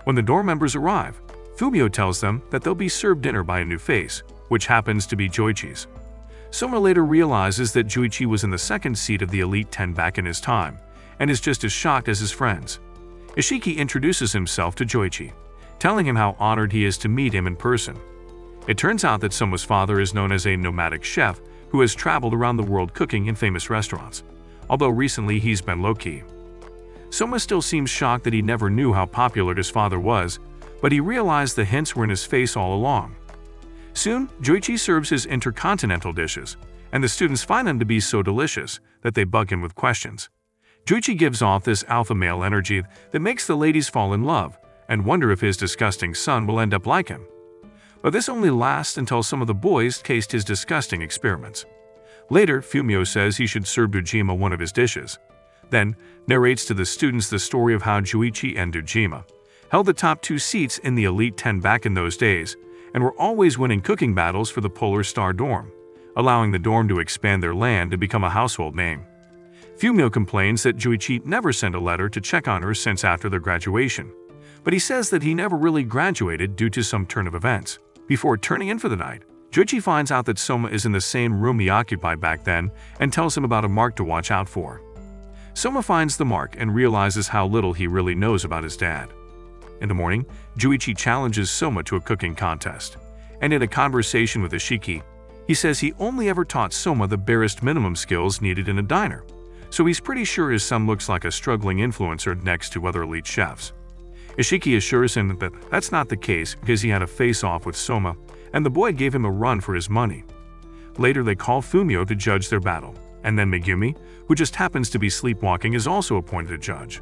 When the dorm members arrive, Fumio tells them that they'll be served dinner by a new face, which happens to be Joichi's. Soma later realizes that Joichi was in the second seat of the Elite 10 back in his time, and is just as shocked as his friends. Ishiki introduces himself to Joichi, telling him how honored he is to meet him in person. It turns out that Soma's father is known as a nomadic chef who has traveled around the world cooking in famous restaurants, although recently he's been low-key. Soma still seems shocked that he never knew how popular his father was, but he realized the hints were in his face all along. Soon, Joichi serves his intercontinental dishes, and the students find them to be so delicious that they bug him with questions. Joichi gives off this alpha male energy that makes the ladies fall in love and wonder if his disgusting son will end up like him. But this only lasts until some of the boys taste his disgusting experiments. Later, Fumio says he should serve Dojima one of his dishes, then narrates to the students the story of how Joichi and Dojima held the top 2 seats in the Elite 10 back in those days and were always winning cooking battles for the Polar Star dorm, allowing the dorm to expand their land and become a household name. Fumio complains that Joichi never sent a letter to check on her since after their graduation, but he says that he never really graduated due to some turn of events. Before turning in for the night, Joichi finds out that Soma is in the same room he occupied back then and tells him about a mark to watch out for. Soma finds the mark and realizes how little he really knows about his dad. In the morning, Joichi challenges Soma to a cooking contest, and in a conversation with Ishiki, he says he only ever taught Soma the barest minimum skills needed in a diner, so he's pretty sure his son looks like a struggling influencer next to other elite chefs. Ishiki assures him that that's not the case because he had a face-off with Soma, and the boy gave him a run for his money. Later, they call Fumio to judge their battle, and then Megumi, who just happens to be sleepwalking, is also appointed a judge.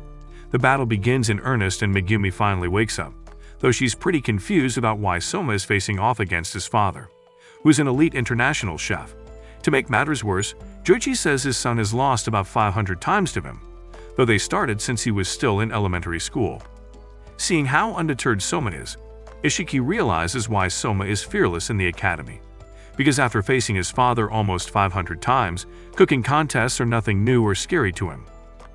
The battle begins in earnest and Megumi finally wakes up, though she's pretty confused about why Soma is facing off against his father, who's an elite international chef. To make matters worse, Joichi says his son has lost about 500 times to him, though they started since he was still in elementary school. Seeing how undeterred Soma is, Ishiki realizes why Soma is fearless in the academy. Because after facing his father almost 500 times, cooking contests are nothing new or scary to him.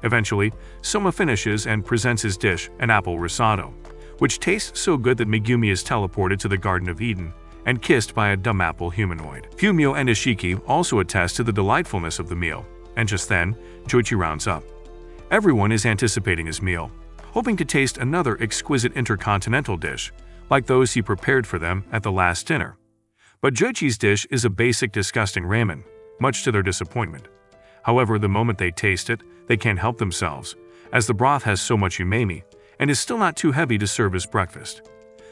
Eventually, Soma finishes and presents his dish, an apple risotto, which tastes so good that Megumi is teleported to the Garden of Eden and kissed by a dumb apple humanoid. Fumio and Ishiki also attest to the delightfulness of the meal, and just then, Joichi rounds up. Everyone is anticipating his meal, hoping to taste another exquisite intercontinental dish, like those he prepared for them at the last dinner. But Joichi's dish is a basic, disgusting ramen, much to their disappointment. However, the moment they taste it, they can't help themselves, as the broth has so much umami and is still not too heavy to serve as breakfast.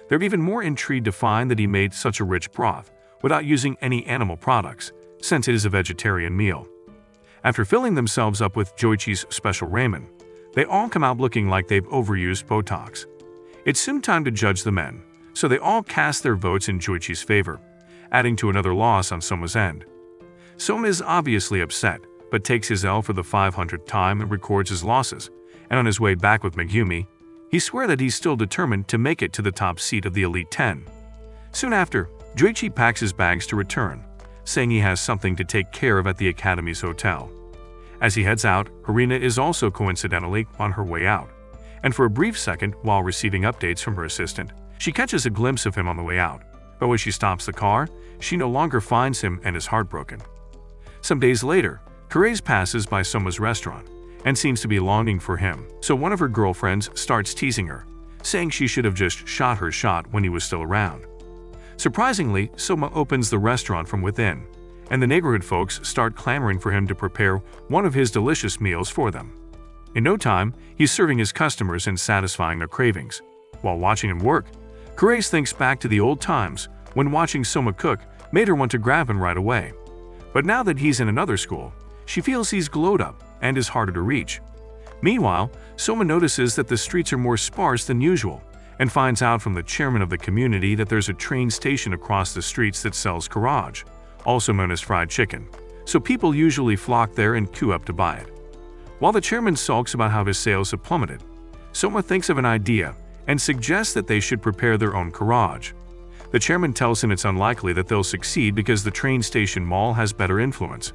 They're even more intrigued to find that he made such a rich broth without using any animal products, since it is a vegetarian meal. After filling themselves up with Joichi's special ramen, they all come out looking like they've overused Botox. It's soon time to judge the men, so they all cast their votes in Joichi's favor, adding to another loss on Soma's end. Soma is obviously upset, but takes his L for the 500th time and records his losses, and on his way back with Megumi, he swears that he's still determined to make it to the top seat of the Elite 10. Soon after, Joichi packs his bags to return, saying he has something to take care of at the Academy's hotel. As he heads out, Harina is also coincidentally on her way out, and for a brief second, while receiving updates from her assistant, she catches a glimpse of him on the way out, but when she stops the car, she no longer finds him and is heartbroken. Some days later, Therese passes by Soma's restaurant and seems to be longing for him, so one of her girlfriends starts teasing her, saying she should have just shot her shot when he was still around. Surprisingly, Soma opens the restaurant from within, and the neighborhood folks start clamoring for him to prepare one of his delicious meals for them. In no time, he's serving his customers and satisfying their cravings. While watching him work, Therese thinks back to the old times when watching Soma cook made her want to grab him right away. But now that he's in another school, she feels he's glowed up and is harder to reach. Meanwhile, Soma notices that the streets are more sparse than usual and finds out from the chairman of the community that there's a train station across the streets that sells kharaj, also known as fried chicken, so people usually flock there and queue up to buy it. While the chairman sulks about how his sales have plummeted, Soma thinks of an idea and suggests that they should prepare their own kharaj. The chairman tells him it's unlikely that they'll succeed because the train station mall has better influence.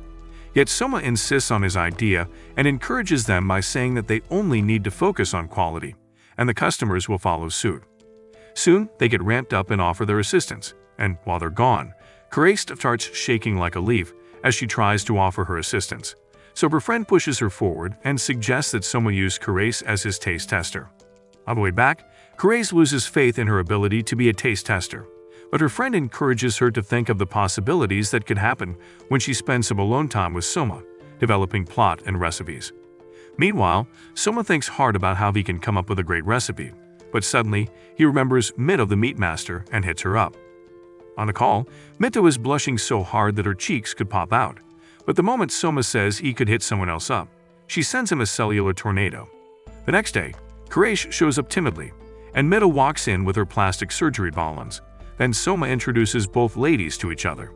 Yet Soma insists on his idea and encourages them by saying that they only need to focus on quality, and the customers will follow suit. Soon, they get ramped up and offer their assistance, and while they're gone, Grace starts shaking like a leaf as she tries to offer her assistance. So her friend pushes her forward and suggests that Soma use Grace as his taste tester. On the way back, Grace loses faith in her ability to be a taste tester, but her friend encourages her to think of the possibilities that could happen when she spends some alone time with Soma, developing plot and recipes. Meanwhile, Soma thinks hard about how he can come up with a great recipe, but suddenly he remembers Mito the meat master and hits her up. On the call, Mito is blushing so hard that her cheeks could pop out, but the moment Soma says he could hit someone else up, she sends him a cellular tornado. The next day, Quraish shows up timidly, and Mito walks in with her plastic surgery balloons. Then Soma introduces both ladies to each other.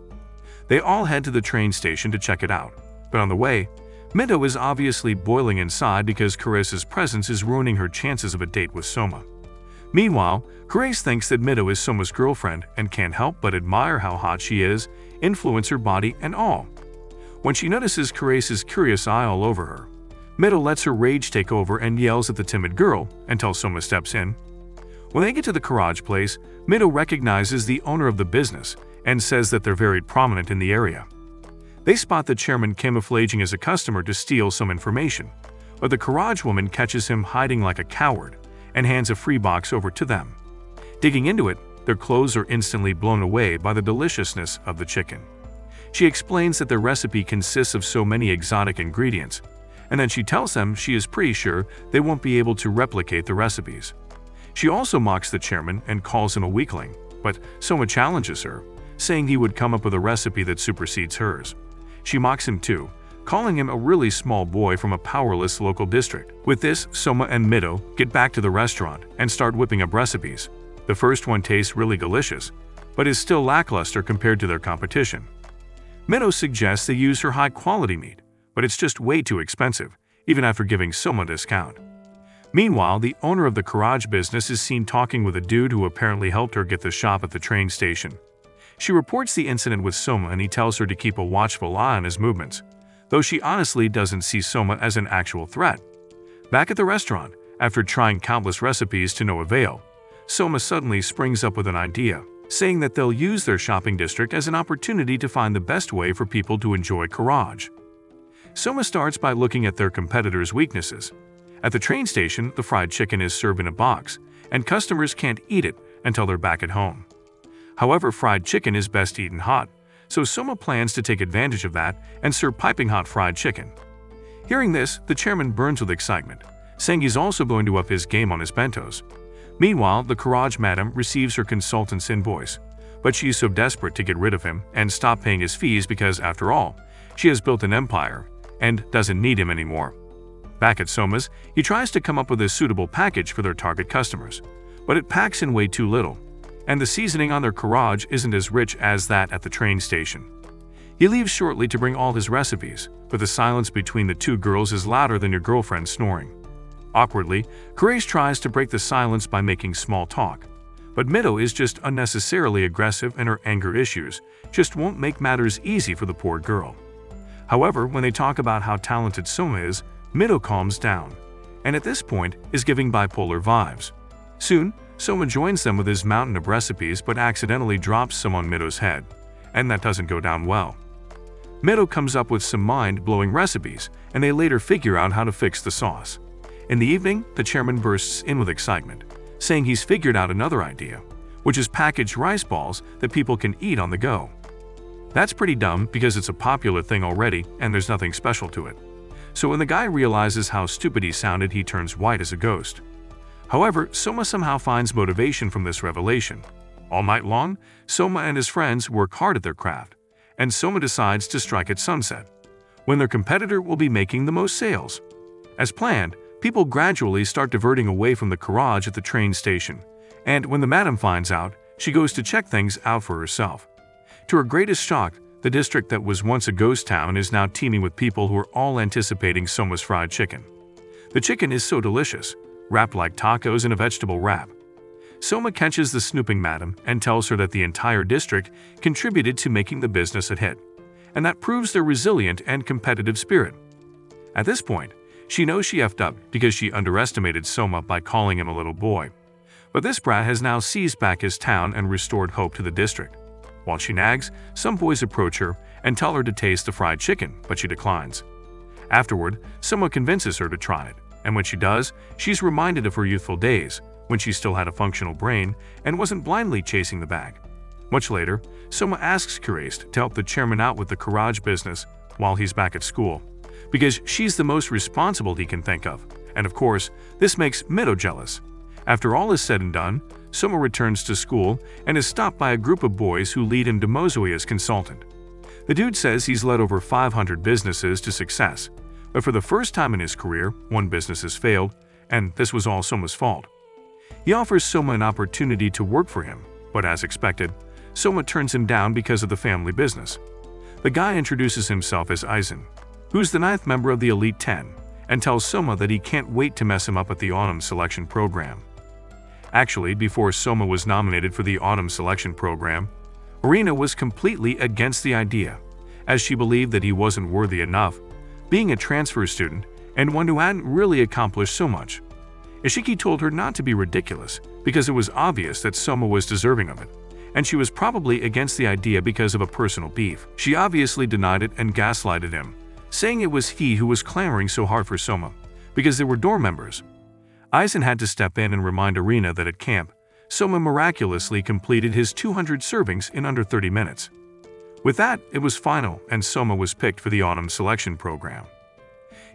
They all head to the train station to check it out, but on the way, Mito is obviously boiling inside because Quraish's presence is ruining her chances of a date with Soma. Meanwhile, Quraish thinks that Mito is Soma's girlfriend and can't help but admire how hot she is, influence her body and all. When she notices Quraish's curious eye all over her, Mito lets her rage take over and yells at the timid girl until Soma steps in. When they get to the kharaj place, Mito recognizes the owner of the business and says that they're very prominent in the area. They spot the chairman camouflaging as a customer to steal some information, but the kharaj woman catches him hiding like a coward and hands a free box over to them. Digging into it, their clothes are instantly blown away by the deliciousness of the chicken. She explains that their recipe consists of so many exotic ingredients, and then she tells them she is pretty sure they won't be able to replicate the recipes. She also mocks the chairman and calls him a weakling, but Soma challenges her, saying he would come up with a recipe that supersedes hers. She mocks him too, calling him a really small boy from a powerless local district. With this, Soma and Mito get back to the restaurant and start whipping up recipes. The first one tastes really delicious, but is still lackluster compared to their competition. Mito suggests they use her high-quality meat, but it's just way too expensive, even after giving Soma a discount. Meanwhile, the owner of the kharaj business is seen talking with a dude who apparently helped her get the shop at the train station. She reports the incident with Soma and he tells her to keep a watchful eye on his movements, though she honestly doesn't see Soma as an actual threat. Back at the restaurant, after trying countless recipes to no avail, Soma suddenly springs up with an idea, saying that they'll use their shopping district as an opportunity to find the best way for people to enjoy kharaj. Soma starts by looking at their competitors' weaknesses. At the train station, the fried chicken is served in a box, and customers can't eat it until they're back at home. However, fried chicken is best eaten hot, so Soma plans to take advantage of that and serve piping hot fried chicken. Hearing this, the chairman burns with excitement, saying he's also going to up his game on his bentos. Meanwhile, the kharaj madam receives her consultant's invoice, but she's so desperate to get rid of him and stop paying his fees because, after all, she has built an empire and doesn't need him anymore. Back at Soma's, he tries to come up with a suitable package for their target customers, but it packs in way too little, and the seasoning on their kharaj isn't as rich as that at the train station. He leaves shortly to bring all his recipes, but the silence between the two girls is louder than your girlfriend snoring. Awkwardly, Quraish tries to break the silence by making small talk, but Mito is just unnecessarily aggressive and her anger issues just won't make matters easy for the poor girl. However, when they talk about how talented Soma is, Mito calms down, and at this point is giving bipolar vibes. Soon, Soma joins them with his mountain of recipes but accidentally drops some on Mito's head, and that doesn't go down well. Mito comes up with some mind-blowing recipes, and they later figure out how to fix the sauce. In the evening, the chairman bursts in with excitement, saying he's figured out another idea, which is packaged rice balls that people can eat on the go. That's pretty dumb because it's a popular thing already and there's nothing special to it. So when the guy realizes how stupid he sounded, he turns white as a ghost. However, Soma somehow finds motivation from this revelation. All night long, Soma and his friends work hard at their craft, and Soma decides to strike at sunset, when their competitor will be making the most sales. As planned, People gradually start diverting away from the garage at the train station, and when the madam finds out, she goes to check things out for herself. To her greatest shock, the district that was once a ghost town is now teeming with people who are all anticipating Soma's fried chicken. The chicken is so delicious, wrapped like tacos in a vegetable wrap. Soma catches the snooping madam and tells her that the entire district contributed to making the business a hit, and that proves their resilient and competitive spirit. At this point, she knows she effed up because she underestimated Soma by calling him a little boy. But this brat has now seized back his town and restored hope to the district. While she nags, some boys approach her and tell her to taste the fried chicken, but she declines. Afterward, Soma convinces her to try it, and when she does, she's reminded of her youthful days, when she still had a functional brain and wasn't blindly chasing the bag. Much later, Soma asks Kurest to help the chairman out with the garage business while he's back at school, because she's the most responsible he can think of, and of course, this makes Mido jealous. After all is said and done, Soma returns to school and is stopped by a group of boys who lead him to Mozui as consultant. The dude says he's led over 500 businesses to success, but for the first time in his career, one business has failed, and this was all Soma's fault. He offers Soma an opportunity to work for him, but as expected, Soma turns him down because of the family business. The guy introduces himself as Aizen, who's the 9th member of the Elite 10, and tells Soma that he can't wait to mess him up at the autumn selection program. Actually, before Soma was nominated for the autumn selection program, Arina was completely against the idea, as she believed that he wasn't worthy enough, being a transfer student and one who hadn't really accomplished so much. Ishiki told her not to be ridiculous because it was obvious that Soma was deserving of it, and she was probably against the idea because of a personal beef. She obviously denied it and gaslighted him, saying it was he who was clamoring so hard for Soma, because they were dorm members. Aizen had to step in and remind Arina that at camp, Soma miraculously completed his 200 servings in under 30 minutes. With that, it was final and Soma was picked for the autumn selection program.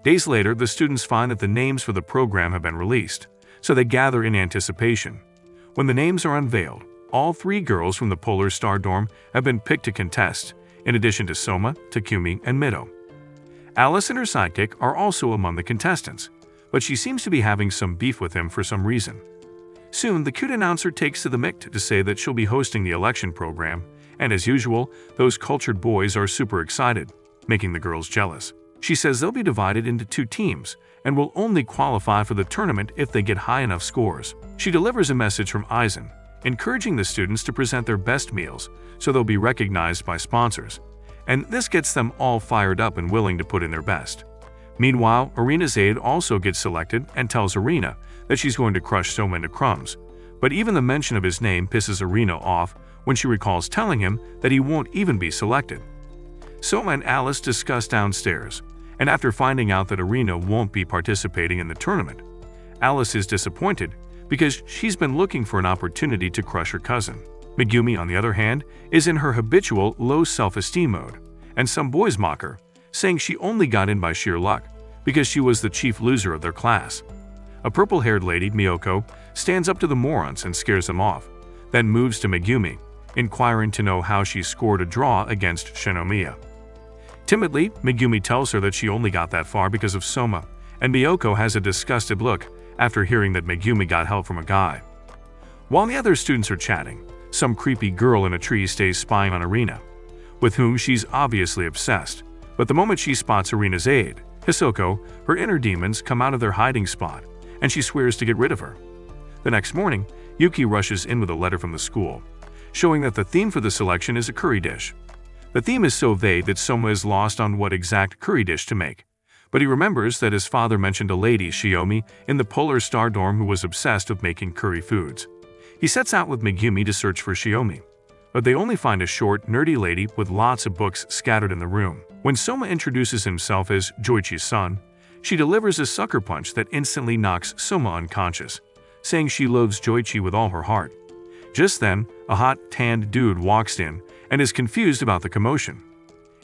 Days later, the students find that the names for the program have been released, so they gather in anticipation. When the names are unveiled, all 3 girls from the Polar Star dorm have been picked to contest, in addition to Soma, Takumi, and Mido. Alice and her sidekick are also among the contestants, but she seems to be having some beef with him for some reason. Soon, the cute announcer takes to the mic to say that she'll be hosting the election program, and as usual, those cultured boys are super excited, making the girls jealous. She says they'll be divided into 2 teams and will only qualify for the tournament if they get high enough scores. She delivers a message from Aizen, encouraging the students to present their best meals so they'll be recognized by sponsors, and this gets them all fired up and willing to put in their best. Meanwhile, Arina's aide also gets selected and tells Arina that she's going to crush Soma into crumbs, but even the mention of his name pisses Arina off when she recalls telling him that he won't even be selected. Soma and Alice discuss downstairs, and after finding out that Arina won't be participating in the tournament, Alice is disappointed because she's been looking for an opportunity to crush her cousin. Megumi, on the other hand, is in her habitual low self-esteem mode, and some boys mock her, saying she only got in by sheer luck because she was the chief loser of their class. A purple-haired lady, Miyoko, stands up to the morons and scares them off, then moves to Megumi, inquiring to know how she scored a draw against Shinomiya. Timidly, Megumi tells her that she only got that far because of Soma, and Miyoko has a disgusted look after hearing that Megumi got help from a guy. While the other students are chatting, some creepy girl in a tree stays spying on Arina, with whom she's obviously obsessed, but the moment she spots Arina's aide, Hisoko, her inner demons come out of their hiding spot, and she swears to get rid of her. The next morning, Yuki rushes in with a letter from the school, showing that the theme for the selection is a curry dish. The theme is so vague that Soma is lost on what exact curry dish to make, but he remembers that his father mentioned a lady, Shiomi, in the Polar Star dorm who was obsessed with making curry foods. He sets out with Megumi to search for Shiomi, but they only find a short, nerdy lady with lots of books scattered in the room. When Soma introduces himself as Joichi's son, she delivers a sucker punch that instantly knocks Soma unconscious, saying she loves Joichi with all her heart. Just then, a hot, tanned dude walks in and is confused about the commotion.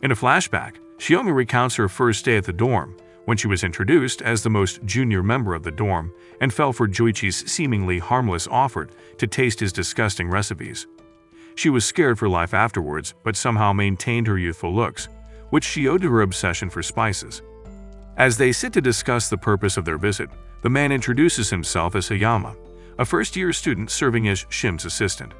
In a flashback, Shiomi recounts her first day at the dorm, when she was introduced as the most junior member of the dorm and fell for Joichi's seemingly harmless offer to taste his disgusting recipes. She was scared for life afterwards, but somehow maintained her youthful looks, which she owed to her obsession for spices. As they sit to discuss the purpose of their visit, The man introduces himself as Hayama, a first-year student serving as Shim's assistant.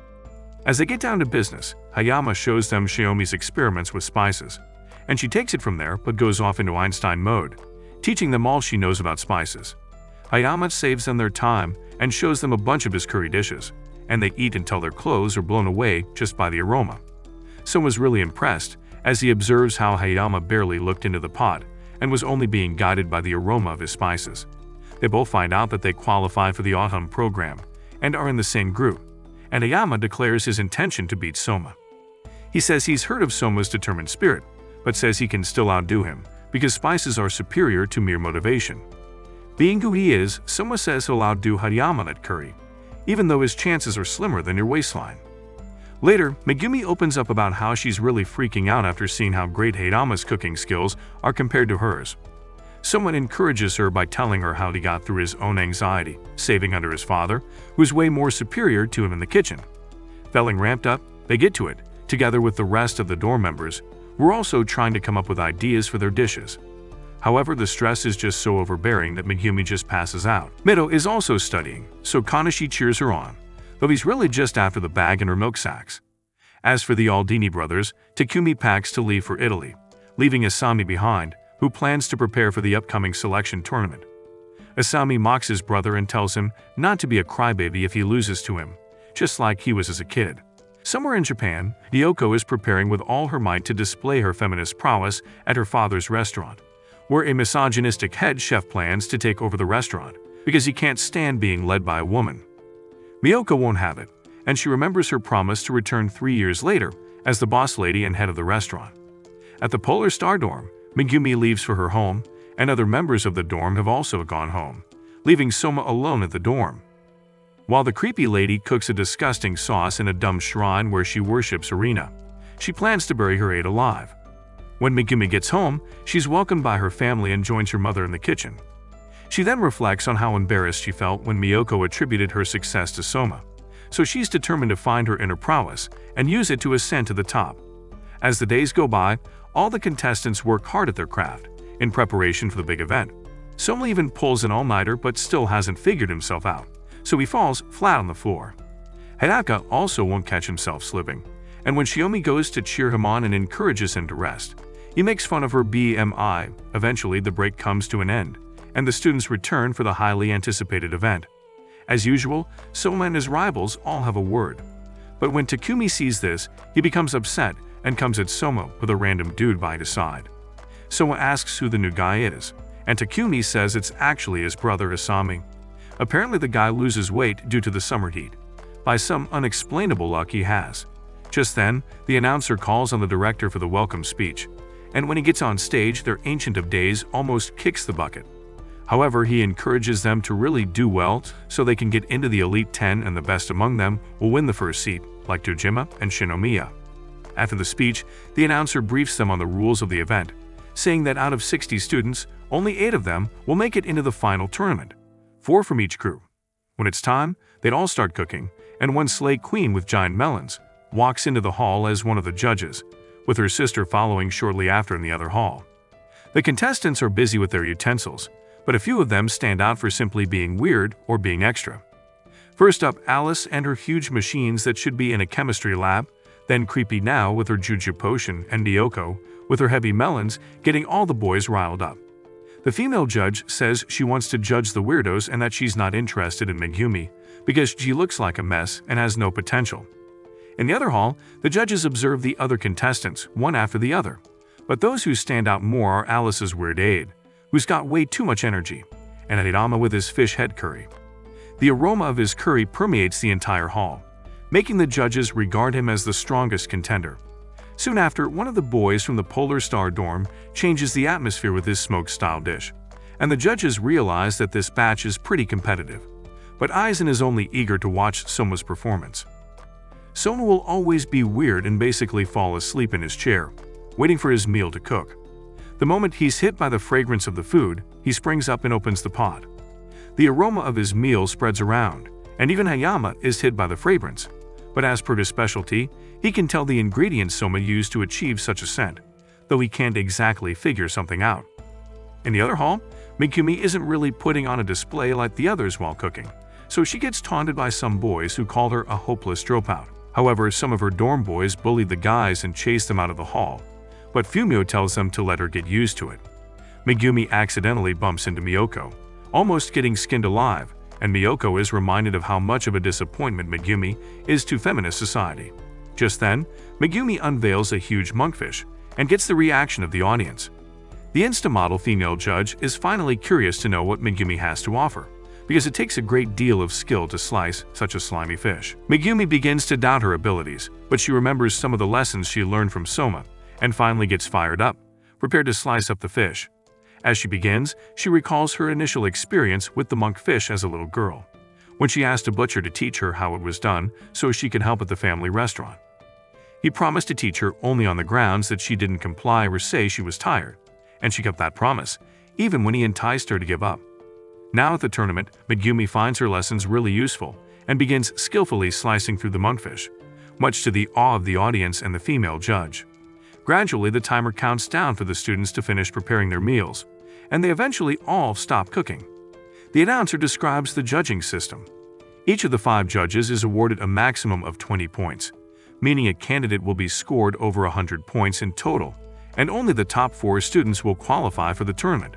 As they get down to business, Hayama shows them Xiaomi's experiments with spices, and she takes it from there but goes off into Einstein mode, teaching them all she knows about spices. Hayama saves them their time and shows them a bunch of his curry dishes, and they eat until their clothes are blown away just by the aroma. Soma's really impressed as he observes how Hayama barely looked into the pot and was only being guided by the aroma of his spices. They both find out that they qualify for the autumn program and are in the same group, and Hayama declares his intention to beat Soma. He says he's heard of Soma's determined spirit, but says he can still outdo him because spices are superior to mere motivation. Being who he is, Soma says he'll outdo Hayama at curry, even though his chances are slimmer than your waistline. Later, Megumi opens up about how she's really freaking out after seeing how great Hayama's cooking skills are compared to hers. Someone encourages her by telling her how he got through his own anxiety, saving under his father, who's way more superior to him in the kitchen. Feeling ramped up, they get to it, together with the rest of the dorm members, who are also trying to come up with ideas for their dishes. However, the stress is just so overbearing that Megumi just passes out. Mido is also studying, so Kanashi cheers her on, though he's really just after the bag and her milk sacks. As for the Aldini brothers, Takumi packs to leave for Italy, leaving Asami behind, who plans to prepare for the upcoming selection tournament. Asami mocks his brother and tells him not to be a crybaby if he loses to him, just like he was as a kid. Somewhere in Japan, Ryoko is preparing with all her might to display her feminist prowess at her father's restaurant, where a misogynistic head chef plans to take over the restaurant because he can't stand being led by a woman. Miyoko won't have it, and she remembers her promise to return 3 years later as the boss lady and head of the restaurant. At the Polar Star dorm, Megumi leaves for her home, and other members of the dorm have also gone home, leaving Soma alone at the dorm. While the creepy lady cooks a disgusting sauce in a dumb shrine where she worships Arena, she plans to bury her aide alive. When Megumi gets home, she's welcomed by her family and joins her mother in the kitchen. She then reflects on how embarrassed she felt when Miyoko attributed her success to Soma, so she's determined to find her inner prowess and use it to ascend to the top. As the days go by, all the contestants work hard at their craft, in preparation for the big event. Soma even pulls an all-nighter but still hasn't figured himself out, so he falls flat on the floor. Hidaka also won't catch himself slipping, and when Shiomi goes to cheer him on and encourages him to rest, he makes fun of her BMI. Eventually, the break comes to an end, and the students return for the highly anticipated event. As usual, Soma and his rivals all have a word. But when Takumi sees this, he becomes upset and comes at Soma with a random dude by his side. Soma asks who the new guy is, and Takumi says it's actually his brother Asami. Apparently the guy loses weight due to the summer heat, by some unexplainable luck he has. Just then, the announcer calls on the director for the welcome speech, and when he gets on stage, their Ancient of Days almost kicks the bucket. However, he encourages them to really do well so they can get into the Elite 10 and the best among them will win the first seat, like Dojima and Shinomiya. After the speech, the announcer briefs them on the rules of the event, saying that out of 60 students, only 8 of them will make it into the final tournament, 4 from each group. When it's time, they'd all start cooking, and one Slay Queen with giant melons walks into the hall as one of the judges, with her sister following shortly after in the other hall. The contestants are busy with their utensils, but a few of them stand out for simply being weird or being extra. First up, Alice and her huge machines that should be in a chemistry lab, then Creepy Now with her Juju potion, and Ryoko with her heavy melons getting all the boys riled up. The female judge says she wants to judge the weirdos and that she's not interested in Megumi because she looks like a mess and has no potential. In the other hall, the judges observe the other contestants, one after the other. But those who stand out more are Alice's weird aide, who's got way too much energy, and Hirama with his fish head curry. The aroma of his curry permeates the entire hall, making the judges regard him as the strongest contender. Soon after, one of the boys from the Polar Star dorm changes the atmosphere with his smoked-style dish, and the judges realize that this batch is pretty competitive. But Aizen is only eager to watch Soma's performance. Soma will always be weird and basically fall asleep in his chair, waiting for his meal to cook. The moment he's hit by the fragrance of the food, he springs up and opens the pot. The aroma of his meal spreads around, and even Hayama is hit by the fragrance. But as per his specialty, he can tell the ingredients Soma used to achieve such a scent, though he can't exactly figure something out. In the other hall, Megumi isn't really putting on a display like the others while cooking, so she gets taunted by some boys who call her a hopeless dropout. However, some of her dorm boys bully the guys and chase them out of the hall, but Fumio tells them to let her get used to it. Megumi accidentally bumps into Miyoko, almost getting skinned alive, and Miyoko is reminded of how much of a disappointment Megumi is to feminist society. Just then, Megumi unveils a huge monkfish and gets the reaction of the audience. The Insta-model female judge is finally curious to know what Megumi has to offer, because it takes a great deal of skill to slice such a slimy fish. Megumi begins to doubt her abilities, but she remembers some of the lessons she learned from Soma and finally gets fired up, prepared to slice up the fish. As she begins, she recalls her initial experience with the monkfish as a little girl, when she asked a butcher to teach her how it was done so she could help at the family restaurant. He promised to teach her only on the grounds that she didn't comply or say she was tired, and she kept that promise, even when he enticed her to give up. Now at the tournament, Megumi finds her lessons really useful and begins skillfully slicing through the monkfish, much to the awe of the audience and the female judge. Gradually, the timer counts down for the students to finish preparing their meals, and they eventually all stop cooking. The announcer describes the judging system. Each of the 5 judges is awarded a maximum of 20 points, meaning a candidate will be scored over 100 points in total, and only the top 4 students will qualify for the tournament.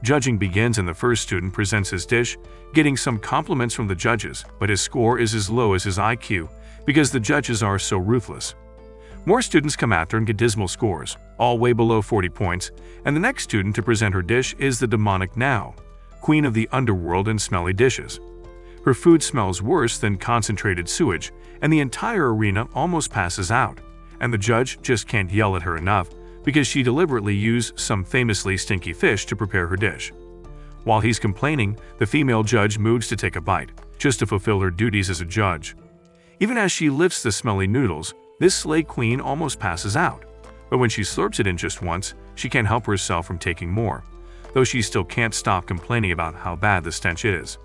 Judging begins and the first student presents his dish, getting some compliments from the judges, but his score is as low as his IQ because the judges are so ruthless. More students come after and get dismal scores, all way below 40 points, and the next student to present her dish is the demonic Nao, queen of the underworld and smelly dishes. Her food smells worse than concentrated sewage, and the entire arena almost passes out, and the judge just can't yell at her enough because she deliberately used some famously stinky fish to prepare her dish. While he's complaining, the female judge moves to take a bite, just to fulfill her duties as a judge. Even as she lifts the smelly noodles, this slay queen almost passes out, but when she slurps it in just once, she can't help herself from taking more, though she still can't stop complaining about how bad the stench is.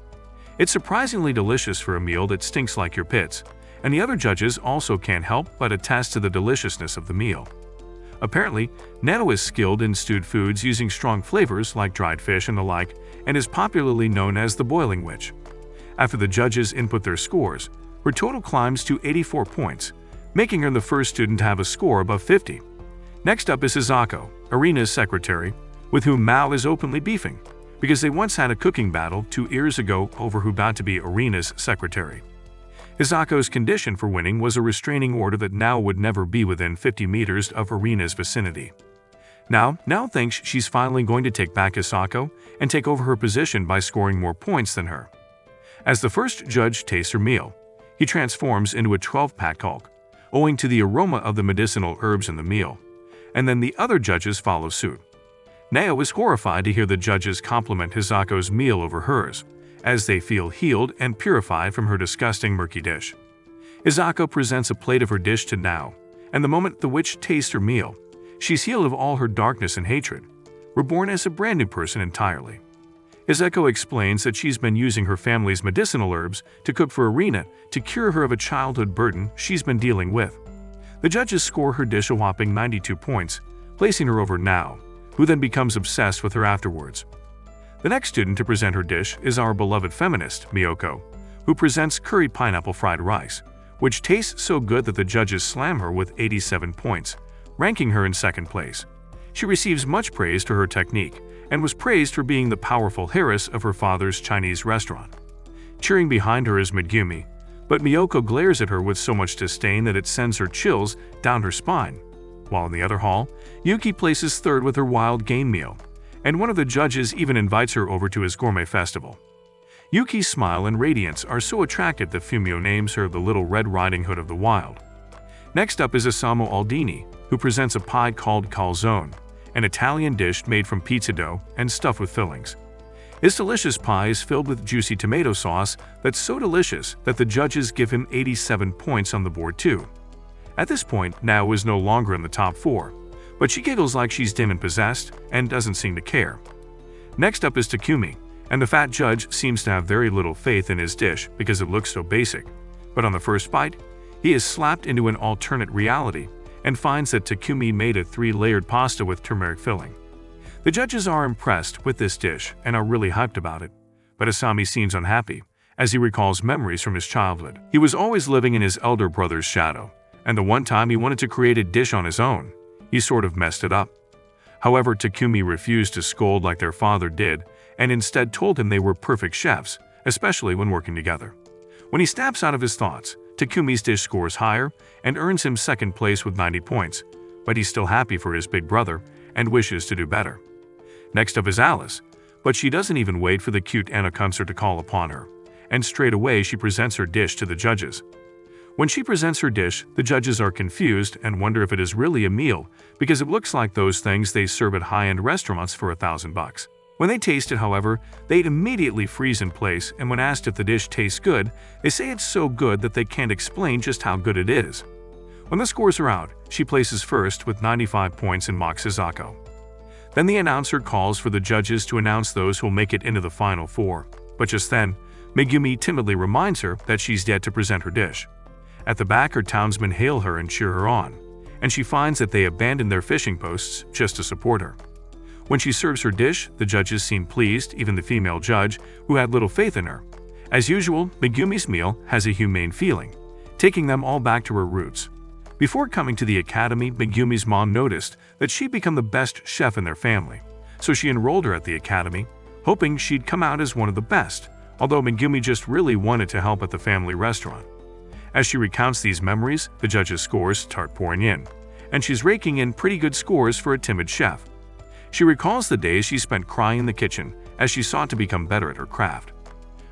It's surprisingly delicious for a meal that stinks like your pits, and the other judges also can't help but attest to the deliciousness of the meal. Apparently, Neto is skilled in stewed foods using strong flavors like dried fish and the like, and is popularly known as the boiling witch. After the judges input their scores, her total climbs to 84 points, making her the first student to have a score above 50. Next up is Hisako, Arena's secretary, with whom Mao is openly beefing, because they once had a cooking battle 2 years ago over who about to be Arena's secretary. Hisako's condition for winning was a restraining order that Nao would never be within 50 meters of Arena's vicinity. Now thinks she's finally going to take back Hisako and take over her position by scoring more points than her. As the first judge tastes her meal, he transforms into a 12-pack Hulk, owing to the aroma of the medicinal herbs in the meal, and then the other judges follow suit. Nao is horrified to hear the judges compliment Hisako's meal over hers, as they feel healed and purified from her disgusting murky dish. Hisako presents a plate of her dish to Nao, and the moment the witch tastes her meal, she's healed of all her darkness and hatred, reborn as a brand new person entirely. Hisako explains that she's been using her family's medicinal herbs to cook for Arena to cure her of a childhood burden she's been dealing with. The judges score her dish a whopping 92 points, placing her over Nao, who then becomes obsessed with her afterwards. The next student to present her dish is our beloved feminist, Miyoko, who presents curry pineapple fried rice, which tastes so good that the judges slam her with 87 points, ranking her in second place. She receives much praise for her technique, and was praised for being the powerful heiress of her father's Chinese restaurant. Cheering behind her is Megumi, but Miyoko glares at her with so much disdain that it sends her chills down her spine. While in the other hall, Yuki places third with her wild game meal, and one of the judges even invites her over to his gourmet festival. Yuki's smile and radiance are so attractive that Fumio names her the Little Red Riding Hood of the Wild. Next up is Isamu Aldini, who presents a pie called calzone, an Italian dish made from pizza dough and stuffed with fillings. His delicious pie is filled with juicy tomato sauce that's so delicious that the judges give him 87 points on the board too. At this point, Nao is no longer in the top 4, but she giggles like she's demon-possessed and doesn't seem to care. Next up is Takumi, and the fat judge seems to have very little faith in his dish because it looks so basic. But on the first bite, he is slapped into an alternate reality and finds that Takumi made a 3-layered pasta with turmeric filling. The judges are impressed with this dish and are really hyped about it, but Asami seems unhappy as he recalls memories from his childhood. He was always living in his elder brother's shadow, and the one time he wanted to create a dish on his own, he sort of messed it up. However, Takumi refused to scold like their father did and instead told him they were perfect chefs, especially when working together. When he snaps out of his thoughts, Takumi's dish scores higher and earns him second place with 90 points, but he's still happy for his big brother and wishes to do better. Next up is Alice, but she doesn't even wait for the cute aniplot to call upon her, and straight away she presents her dish to the judges. When she presents her dish, the judges are confused and wonder if it is really a meal because it looks like those things they serve at high-end restaurants for $1,000. When they taste it, however, they immediately freeze in place, and when asked if the dish tastes good, they say it's so good that they can't explain just how good it is. When the scores are out, she places first with 95 points and mocks Sazako. Then the announcer calls for the judges to announce those who'll make it into the final four, but just then, Megumi timidly reminds her that she's yet to present her dish. At the back, her townsmen hail her and cheer her on, and she finds that they abandoned their fishing posts just to support her. When she serves her dish, the judges seem pleased, even the female judge, who had little faith in her. As usual, Megumi's meal has a humane feeling, taking them all back to her roots. Before coming to the academy, Megumi's mom noticed that she'd become the best chef in their family, so she enrolled her at the academy, hoping she'd come out as one of the best, although Megumi just really wanted to help at the family restaurant. As she recounts these memories, the judges' scores start pouring in, and she's raking in pretty good scores for a timid chef. She recalls the days she spent crying in the kitchen as she sought to become better at her craft.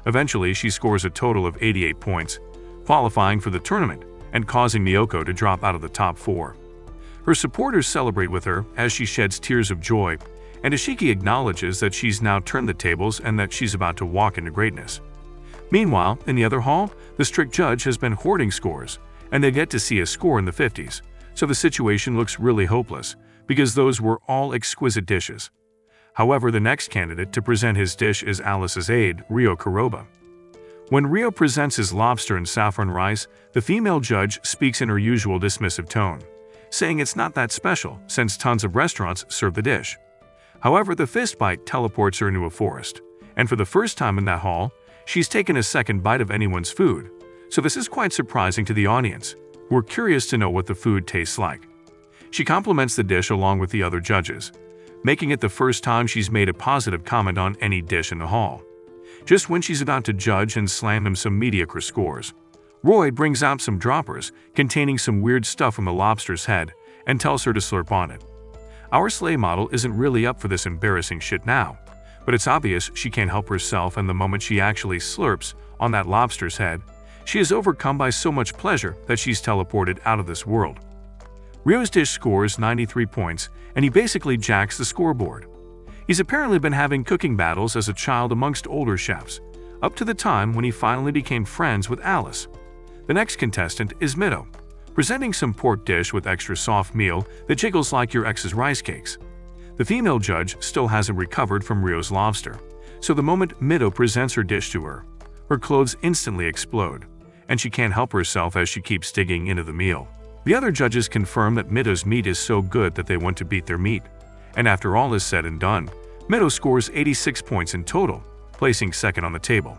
Eventually, she scores a total of 88 points, qualifying for the tournament and causing Miyoko to drop out of the top 4. Her supporters celebrate with her as she sheds tears of joy, and Ashiki acknowledges that she's now turned the tables and that she's about to walk into greatness. Meanwhile, in the other hall, the strict judge has been hoarding scores, and they get to see a score in the 50s, so the situation looks really hopeless, because those were all exquisite dishes. However, the next candidate to present his dish is Alice's aide, Ryo Kuroba. When Ryo presents his lobster and saffron rice, the female judge speaks in her usual dismissive tone, saying it's not that special since tons of restaurants serve the dish. However, the fist bite teleports her into a forest, and for the first time in that hall, she's taken a second bite of anyone's food, so this is quite surprising to the audience, who are curious to know what the food tastes like. She compliments the dish along with the other judges, making it the first time she's made a positive comment on any dish in the hall. Just when she's about to judge and slam him some mediocre scores, Roy brings out some droppers containing some weird stuff from the lobster's head and tells her to slurp on it. Our sleigh model isn't really up for this embarrassing shit now, but it's obvious she can't help herself, and the moment she actually slurps on that lobster's head, she is overcome by so much pleasure that she's teleported out of this world. Ryo's dish scores 93 points, and he basically jacks the scoreboard. He's apparently been having cooking battles as a child amongst older chefs, up to the time when he finally became friends with Alice. The next contestant is Mito, presenting some pork dish with extra soft meal that jiggles like your ex's rice cakes. The female judge still hasn't recovered from Ryo's lobster, so the moment Mito presents her dish to her, her clothes instantly explode, and she can't help herself as she keeps digging into the meal. The other judges confirm that Mito's meat is so good that they want to beat their meat, and after all is said and done, Mito scores 86 points in total, placing second on the table.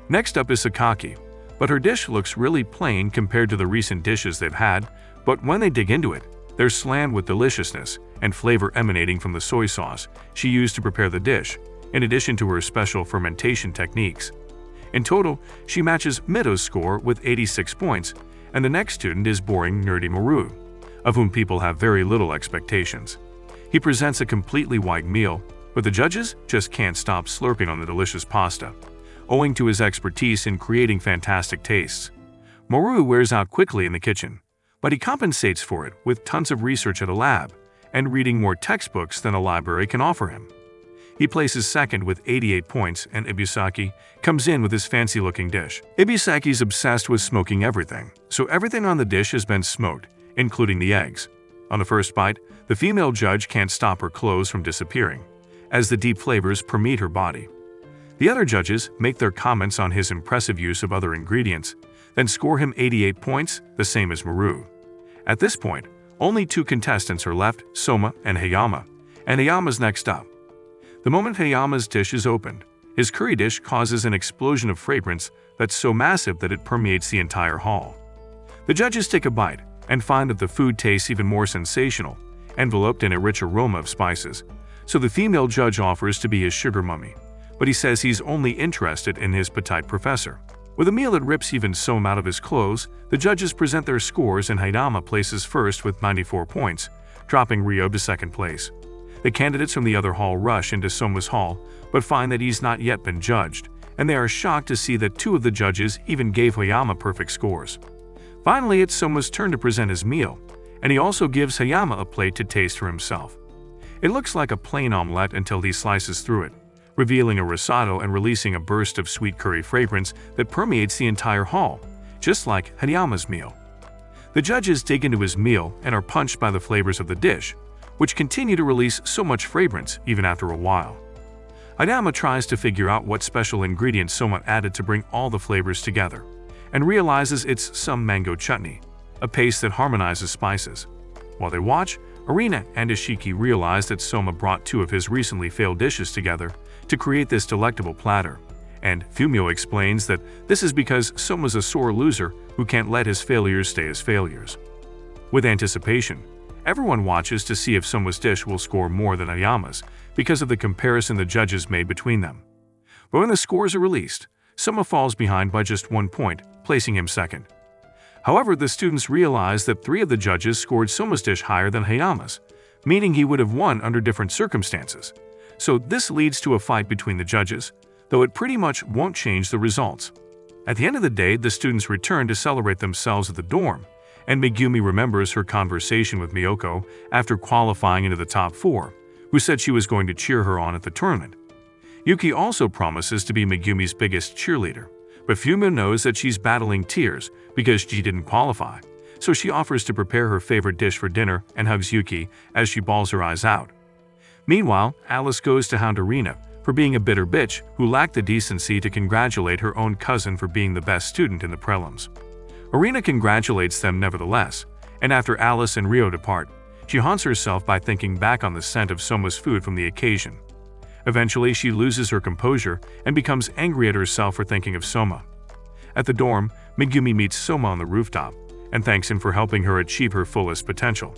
Next up is Sakaki, but her dish looks really plain compared to the recent dishes they've had, but when they dig into it, they're slammed with deliciousness and flavor emanating from the soy sauce she used to prepare the dish, in addition to her special fermentation techniques. In total, she matches Mito's score with 86 points, and the next student is boring nerdy Maru, of whom people have very little expectations. He presents a completely white meal, but the judges just can't stop slurping on the delicious pasta, owing to his expertise in creating fantastic tastes. Maru wears out quickly in the kitchen, but he compensates for it with tons of research at a lab and reading more textbooks than a library can offer him. He places second with 88 points, and Ibusaki comes in with his fancy-looking dish. Ibusaki's obsessed with smoking everything, so everything on the dish has been smoked, including the eggs. On the first bite, the female judge can't stop her clothes from disappearing, as the deep flavors permeate her body. The other judges make their comments on his impressive use of other ingredients, then score him 88 points, the same as Maru. At this point, only two contestants are left, Soma and Hayama, and Hayama's next up. The moment Hayama's dish is opened, his curry dish causes an explosion of fragrance that's so massive that it permeates the entire hall. The judges take a bite and find that the food tastes even more sensational, enveloped in a rich aroma of spices. So the female judge offers to be his sugar mummy, but he says he's only interested in his petite professor. With a meal that rips even Soma out of his clothes, the judges present their scores and Hayama places first with 94 points, dropping Ryo to second place. The candidates from the other hall rush into Soma's hall, but find that he's not yet been judged, and they are shocked to see that 2 of the judges even gave Hayama perfect scores. Finally, it's Soma's turn to present his meal, and he also gives Hayama a plate to taste for himself. It looks like a plain omelette until he slices through it, revealing a risotto and releasing a burst of sweet curry fragrance that permeates the entire hall, just like Hayama's meal. The judges dig into his meal and are punched by the flavors of the dish, which continue to release so much fragrance even after a while. Hayama tries to figure out what special ingredients Soma added to bring all the flavors together, and realizes it's some mango chutney, a paste that harmonizes spices. While they watch, Arina and Ishiki realize that Soma brought 2 of his recently failed dishes together to create this delectable platter, and Fumio explains that this is because Soma's a sore loser who can't let his failures stay as failures. With anticipation, everyone watches to see if Soma's dish will score more than Hayama's because of the comparison the judges made between them. But when the scores are released, Soma falls behind by just 1 point, placing him second. However, the students realize that 3 of the judges scored Soma's dish higher than Hayama's, meaning he would have won under different circumstances. So this leads to a fight between the judges, though it pretty much won't change the results. At the end of the day, the students return to celebrate themselves at the dorm, and Megumi remembers her conversation with Miyoko after qualifying into the top 4, who said she was going to cheer her on at the tournament. Yuki also promises to be Megumi's biggest cheerleader, but Fumio knows that she's battling tears because she didn't qualify, so she offers to prepare her favorite dish for dinner and hugs Yuki as she bawls her eyes out. Meanwhile, Alice goes to hound Arina for being a bitter bitch who lacked the decency to congratulate her own cousin for being the best student in the prelims. Arina congratulates them nevertheless, and after Alice and Ryo depart, she haunts herself by thinking back on the scent of Soma's food from the occasion. Eventually, she loses her composure and becomes angry at herself for thinking of Soma. At the dorm, Megumi meets Soma on the rooftop and thanks him for helping her achieve her fullest potential.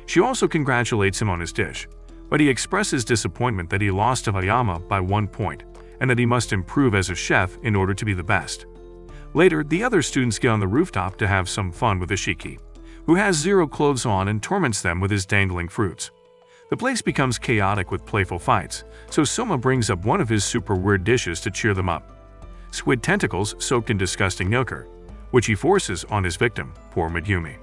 She also congratulates him on his dish, but he expresses disappointment that he lost to Hayama by 1 point and that he must improve as a chef in order to be the best. Later, the other students get on the rooftop to have some fun with Ishiki, who has 0 clothes on and torments them with his dangling fruits. The place becomes chaotic with playful fights, so Soma brings up one of his super weird dishes to cheer them up: squid tentacles soaked in disgusting ochre, which he forces on his victim, poor Megumi.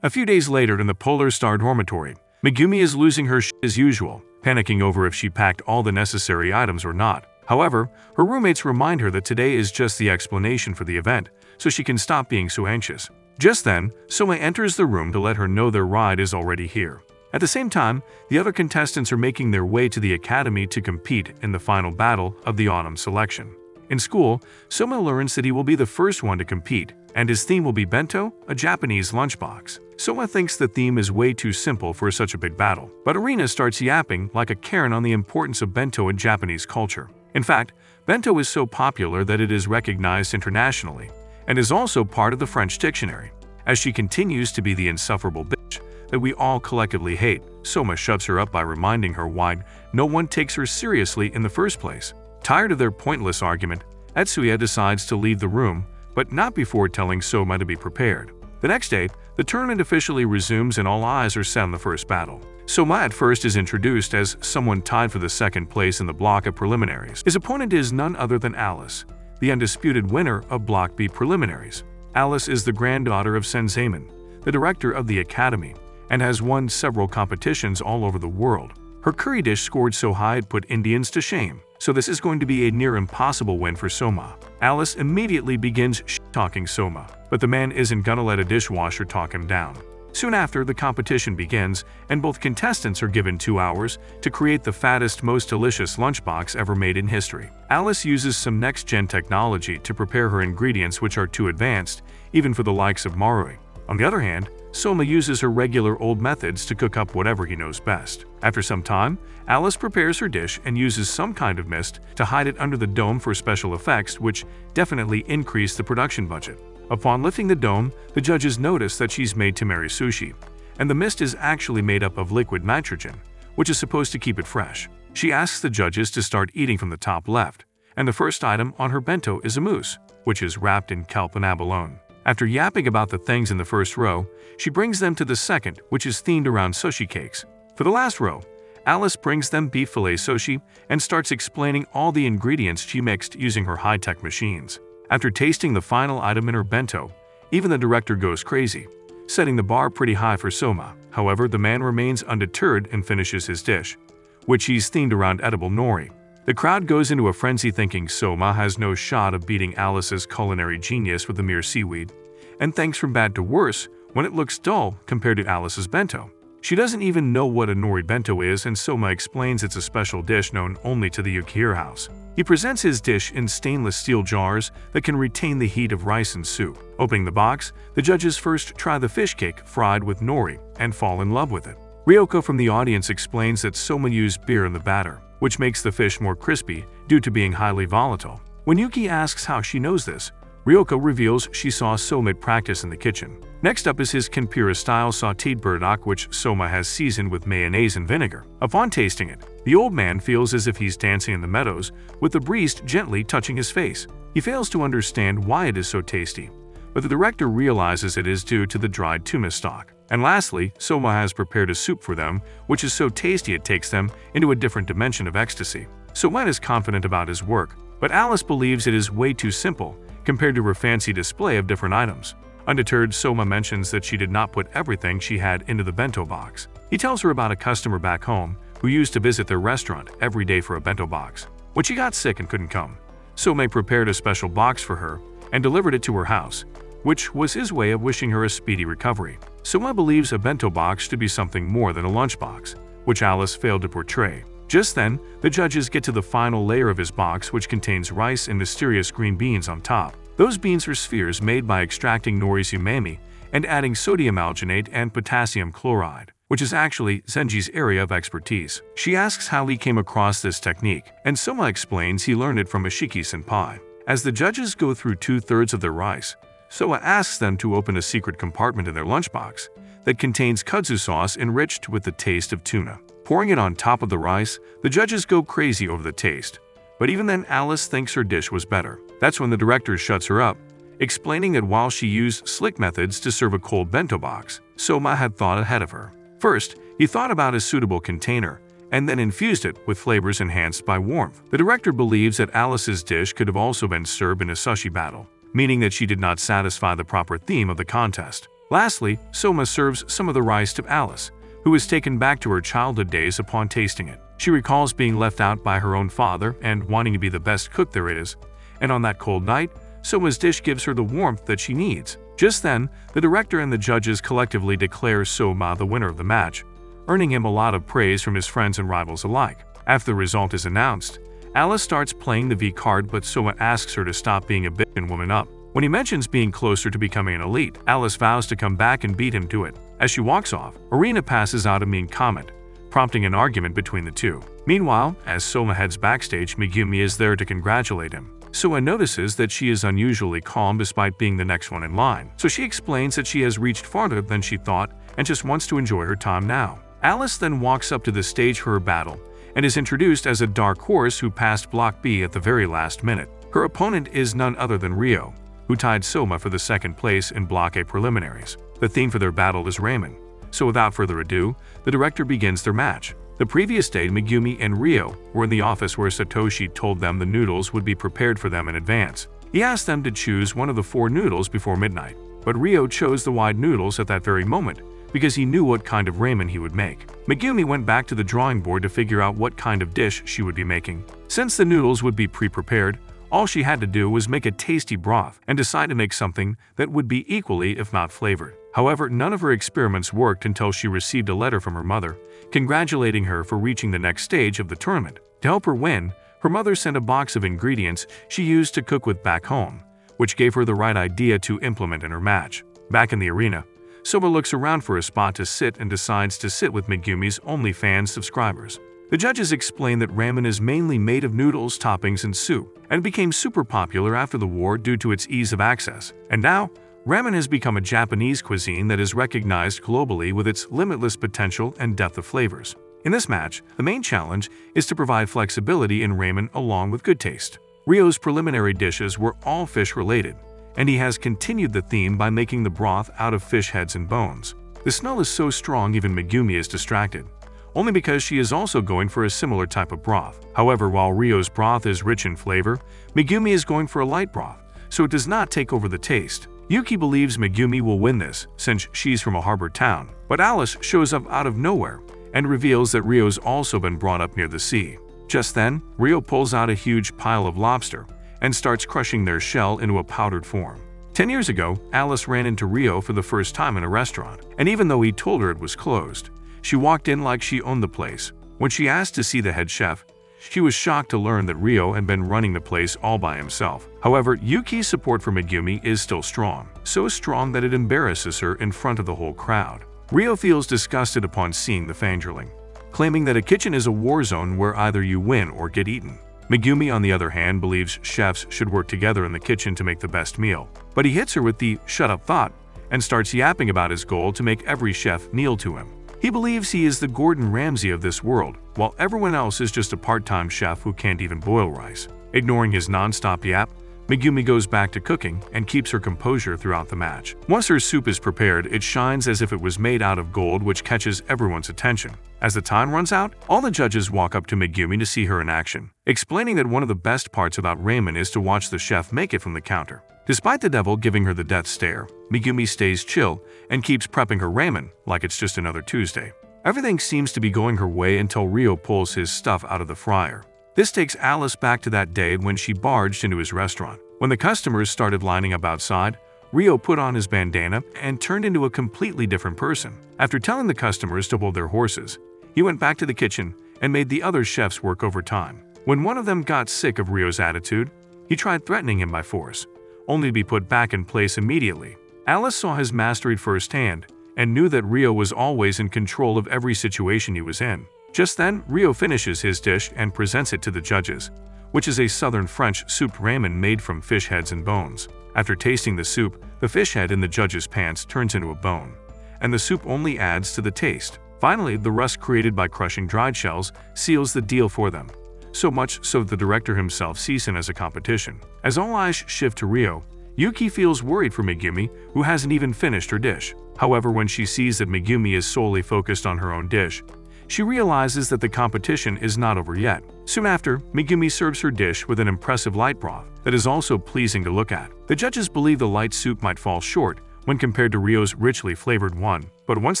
A few days later in the Polar Star dormitory, Megumi is losing her shit as usual, panicking over if she packed all the necessary items or not. However, her roommates remind her that today is just the explanation for the event, so she can stop being so anxious. Just then, Soma enters the room to let her know their ride is already here. At the same time, the other contestants are making their way to the academy to compete in the final battle of the autumn selection. In school, Soma learns that he will be the first one to compete, and his theme will be bento, a Japanese lunchbox. Soma thinks the theme is way too simple for such a big battle, but Arina starts yapping like a Karen on the importance of bento in Japanese culture. In fact, bento is so popular that it is recognized internationally, and is also part of the French dictionary. As she continues to be the insufferable bitch that we all collectively hate, Soma shuts her up by reminding her why no one takes her seriously in the first place. Tired of their pointless argument, Etsuya decides to leave the room, but not before telling Soma to be prepared. The next day, the tournament officially resumes and all eyes are set on the first battle. Soma at first is introduced as someone tied for the second place in the block of preliminaries. His opponent is none other than Alice, the undisputed winner of Block B preliminaries. Alice is the granddaughter of Senseiman, the director of the academy, and has won several competitions all over the world. Her curry dish scored so high it put Indians to shame, so this is going to be a near impossible win for Soma. Alice immediately begins talking Soma, but the man isn't gonna let a dishwasher talk him down. Soon after, the competition begins, and both contestants are given 2 hours to create the fattest, most delicious lunchbox ever made in history. Alice uses some next-gen technology to prepare her ingredients which are too advanced, even for the likes of Marui. On the other hand, Soma uses her regular old methods to cook up whatever he knows best. After some time, Alice prepares her dish and uses some kind of mist to hide it under the dome for special effects, which definitely increase the production budget. Upon lifting the dome, the judges notice that she's made temari sushi, and the mist is actually made up of liquid nitrogen, which is supposed to keep it fresh. She asks the judges to start eating from the top left, and the first item on her bento is a mousse, which is wrapped in kelp and abalone. After yapping about the things in the first row, she brings them to the second, which is themed around sushi cakes. For the last row, Alice brings them beef fillet sushi and starts explaining all the ingredients she mixed using her high-tech machines. After tasting the final item in her bento, even the director goes crazy, setting the bar pretty high for Soma. However, the man remains undeterred and finishes his dish, which he's themed around edible nori. The crowd goes into a frenzy thinking Soma has no shot of beating Alice's culinary genius with the mere seaweed, and thinks from bad to worse when it looks dull compared to Alice's bento. She doesn't even know what a nori bento is, and Soma explains it's a special dish known only to the Yukihira house. He presents his dish in stainless steel jars that can retain the heat of rice and soup. Opening the box, the judges first try the fish cake fried with nori and fall in love with it. Ryoko from the audience explains that Soma used beer in the batter, which makes the fish more crispy due to being highly volatile. When Yuki asks how she knows this, Ryoko reveals she saw Soma practice in the kitchen. Next up is his Kenpura-style sautéed burdock, which Soma has seasoned with mayonnaise and vinegar. Upon tasting it, the old man feels as if he's dancing in the meadows, with the breeze gently touching his face. He fails to understand why it is so tasty, but the director realizes it is due to the dried tuna stock. And lastly, Soma has prepared a soup for them, which is so tasty it takes them into a different dimension of ecstasy. Soma is confident about his work, but Alice believes it is way too simple compared to her fancy display of different items. Undeterred, Soma mentions that she did not put everything she had into the bento box. He tells her about a customer back home who used to visit their restaurant every day for a bento box. When she got sick and couldn't come, Soma prepared a special box for her and delivered it to her house, which was his way of wishing her a speedy recovery. Soma believes a bento box to be something more than a lunchbox, which Alice failed to portray. Just then, the judges get to the final layer of his box, which contains rice and mysterious green beans on top. Those beans are spheres made by extracting nori's umami and adding sodium alginate and potassium chloride, which is actually Zenji's area of expertise. She asks how he came across this technique, and Soma explains he learned it from Ashiki-senpai. As the judges go through 2/3 of their rice, Soma asks them to open a secret compartment in their lunchbox that contains kudzu sauce enriched with the taste of tuna. Pouring it on top of the rice, the judges go crazy over the taste. But even then, Alice thinks her dish was better. That's when the director shuts her up, explaining that while she used slick methods to serve a cold bento box, Soma had thought ahead of her. First, he thought about a suitable container, and then infused it with flavors enhanced by warmth. The director believes that Alice's dish could have also been served in a sushi battle, meaning that she did not satisfy the proper theme of the contest. Lastly, Soma serves some of the rice to Alice, who is taken back to her childhood days upon tasting it. She recalls being left out by her own father and wanting to be the best cook there is, and on that cold night, Soma's dish gives her the warmth that she needs. Just then, the director and the judges collectively declare Soma the winner of the match, earning him a lot of praise from his friends and rivals alike. After the result is announced, Alice starts playing the V card, but Soma asks her to stop being a bitch and woman up. When he mentions being closer to becoming an elite, Alice vows to come back and beat him to it. As she walks off, Arena passes out a mean comment, prompting an argument between the two. Meanwhile, as Soma heads backstage, Megumi is there to congratulate him. Soma notices that she is unusually calm despite being the next one in line, so she explains that she has reached farther than she thought and just wants to enjoy her time now. Alice then walks up to the stage for her battle and is introduced as a dark horse who passed Block B at the very last minute. Her opponent is none other than Ryo, who tied Soma for the second place in Block A preliminaries. The theme for their battle is ramen, so without further ado, the director begins their match. The previous day, Megumi and Ryo were in the office where Satoshi told them the noodles would be prepared for them in advance. He asked them to choose one of the 4 noodles before midnight, but Ryo chose the wide noodles at that very moment because he knew what kind of ramen he would make. Megumi went back to the drawing board to figure out what kind of dish she would be making. Since the noodles would be pre-prepared, all she had to do was make a tasty broth and decide to make something that would be equally, if not flavored. However, none of her experiments worked until she received a letter from her mother, congratulating her for reaching the next stage of the tournament. To help her win, her mother sent a box of ingredients she used to cook with back home, which gave her the right idea to implement in her match. Back in the arena, Soba looks around for a spot to sit and decides to sit with Megumi's OnlyFans subscribers. The judges explain that ramen is mainly made of noodles, toppings, and soup, and became super popular after the war due to its ease of access. And now, ramen has become a Japanese cuisine that is recognized globally with its limitless potential and depth of flavors. In this match, the main challenge is to provide flexibility in ramen along with good taste. Ryo's preliminary dishes were all fish-related, and he has continued the theme by making the broth out of fish heads and bones. The smell is so strong even Megumi is distracted, only because she is also going for a similar type of broth. However, while Ryo's broth is rich in flavor, Megumi is going for a light broth, so it does not take over the taste. Yuki believes Megumi will win this since she's from a harbor town, but Alice shows up out of nowhere and reveals that Ryo's also been brought up near the sea. Just then, Ryo pulls out a huge pile of lobster and starts crushing their shell into a powdered form. 10 years ago, Alice ran into Ryo for the first time in a restaurant, and even though he told her it was closed, she walked in like she owned the place. When she asked to see the head chef, she was shocked to learn that Ryo had been running the place all by himself. However, Yuki's support for Megumi is still strong, so strong that it embarrasses her in front of the whole crowd. Ryo feels disgusted upon seeing the fangerling, claiming that a kitchen is a war zone where either you win or get eaten. Megumi, on the other hand, believes chefs should work together in the kitchen to make the best meal. But he hits her with the "shut up" thought and starts yapping about his goal to make every chef kneel to him. He believes he is the Gordon Ramsay of this world, while everyone else is just a part-time chef who can't even boil rice. Ignoring his non-stop yap, Megumi goes back to cooking and keeps her composure throughout the match. Once her soup is prepared, it shines as if it was made out of gold, which catches everyone's attention. As the time runs out, all the judges walk up to Megumi to see her in action, explaining that one of the best parts about ramen is to watch the chef make it from the counter. Despite the devil giving her the death stare, Megumi stays chill and keeps prepping her ramen like it's just another Tuesday. Everything seems to be going her way until Ryo pulls his stuff out of the fryer. This takes Alice back to that day when she barged into his restaurant. When the customers started lining up outside, Ryo put on his bandana and turned into a completely different person. After telling the customers to hold their horses, he went back to the kitchen and made the other chefs work overtime. When one of them got sick of Ryo's attitude, he tried threatening him by force, only to be put back in place immediately. Alice saw his mastery firsthand and knew that Ryo was always in control of every situation he was in. Just then, Ryo finishes his dish and presents it to the judges, which is a southern French souped ramen made from fish heads and bones. After tasting the soup, the fish head in the judge's pants turns into a bone, and the soup only adds to the taste. Finally, the rust created by crushing dried shells seals the deal for them, so much so that the director himself sees him as a competition. As all eyes shift to Ryo, Yuki feels worried for Megumi, who hasn't even finished her dish. However, when she sees that Megumi is solely focused on her own dish, she realizes that the competition is not over yet. Soon after, Megumi serves her dish with an impressive light broth that is also pleasing to look at. The judges believe the light soup might fall short when compared to Ryo's richly flavored one, but once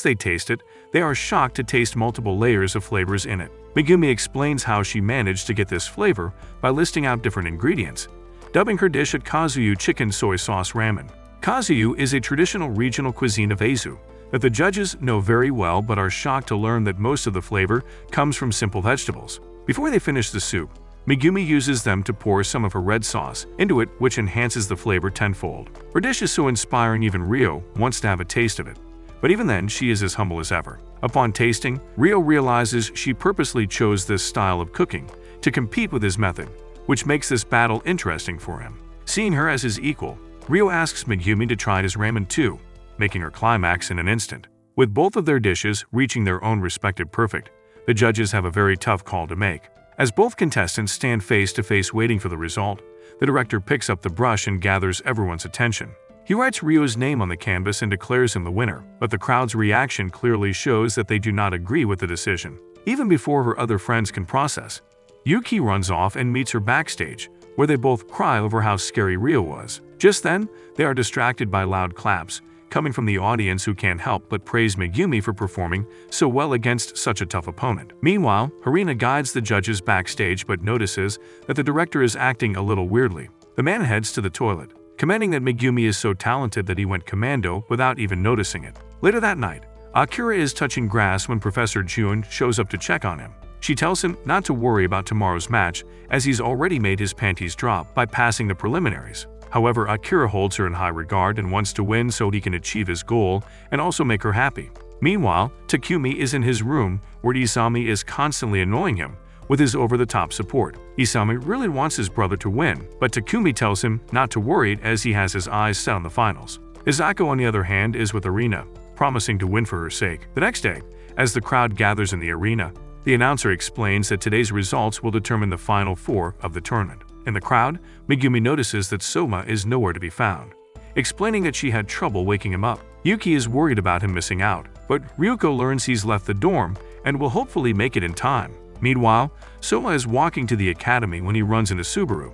they taste it, they are shocked to taste multiple layers of flavors in it. Megumi explains how she managed to get this flavor by listing out different ingredients, dubbing her dish at Kazuyu chicken soy sauce ramen. Kazuyu is a traditional regional cuisine of Aizu that the judges know very well but are shocked to learn that most of the flavor comes from simple vegetables. Before they finish the soup, Megumi uses them to pour some of her red sauce into it, which enhances the flavor tenfold. Her dish is so inspiring even Ryo wants to have a taste of it, but even then she is as humble as ever. Upon tasting, Ryo realizes she purposely chose this style of cooking to compete with his method, which makes this battle interesting for him. Seeing her as his equal, Ryo asks Megumi to try his ramen too, making her climax in an instant. With both of their dishes reaching their own respective perfect, the judges have a very tough call to make. As both contestants stand face to face waiting for the result, the director picks up the brush and gathers everyone's attention. He writes Ryo's name on the canvas and declares him the winner, but the crowd's reaction clearly shows that they do not agree with the decision. Even before her other friends can process, Yuki runs off and meets her backstage, where they both cry over how scary Ryo was. Just then, they are distracted by loud claps coming from the audience, who can't help but praise Megumi for performing so well against such a tough opponent. Meanwhile, Harina guides the judges backstage but notices that the director is acting a little weirdly. The man heads to the toilet, commenting that Megumi is so talented that he went commando without even noticing it. Later that night, Akira is touching grass when Professor Jun shows up to check on him. She tells him not to worry about tomorrow's match as he's already made his panties drop by passing the preliminaries. However, Akira holds her in high regard and wants to win so he can achieve his goal and also make her happy. Meanwhile, Takumi is in his room where Isami is constantly annoying him with his over-the-top support. Isami really wants his brother to win, but Takumi tells him not to worry as he has his eyes set on the finals. Izako, on the other hand, is with Arina, promising to win for her sake. The next day, as the crowd gathers in the arena, the announcer explains that today's results will determine the final four of the tournament. In the crowd, Megumi notices that Soma is nowhere to be found, explaining that she had trouble waking him up. Yuki is worried about him missing out, but Ryuko learns he's left the dorm and will hopefully make it in time. Meanwhile, Soma is walking to the academy when he runs into Subaru,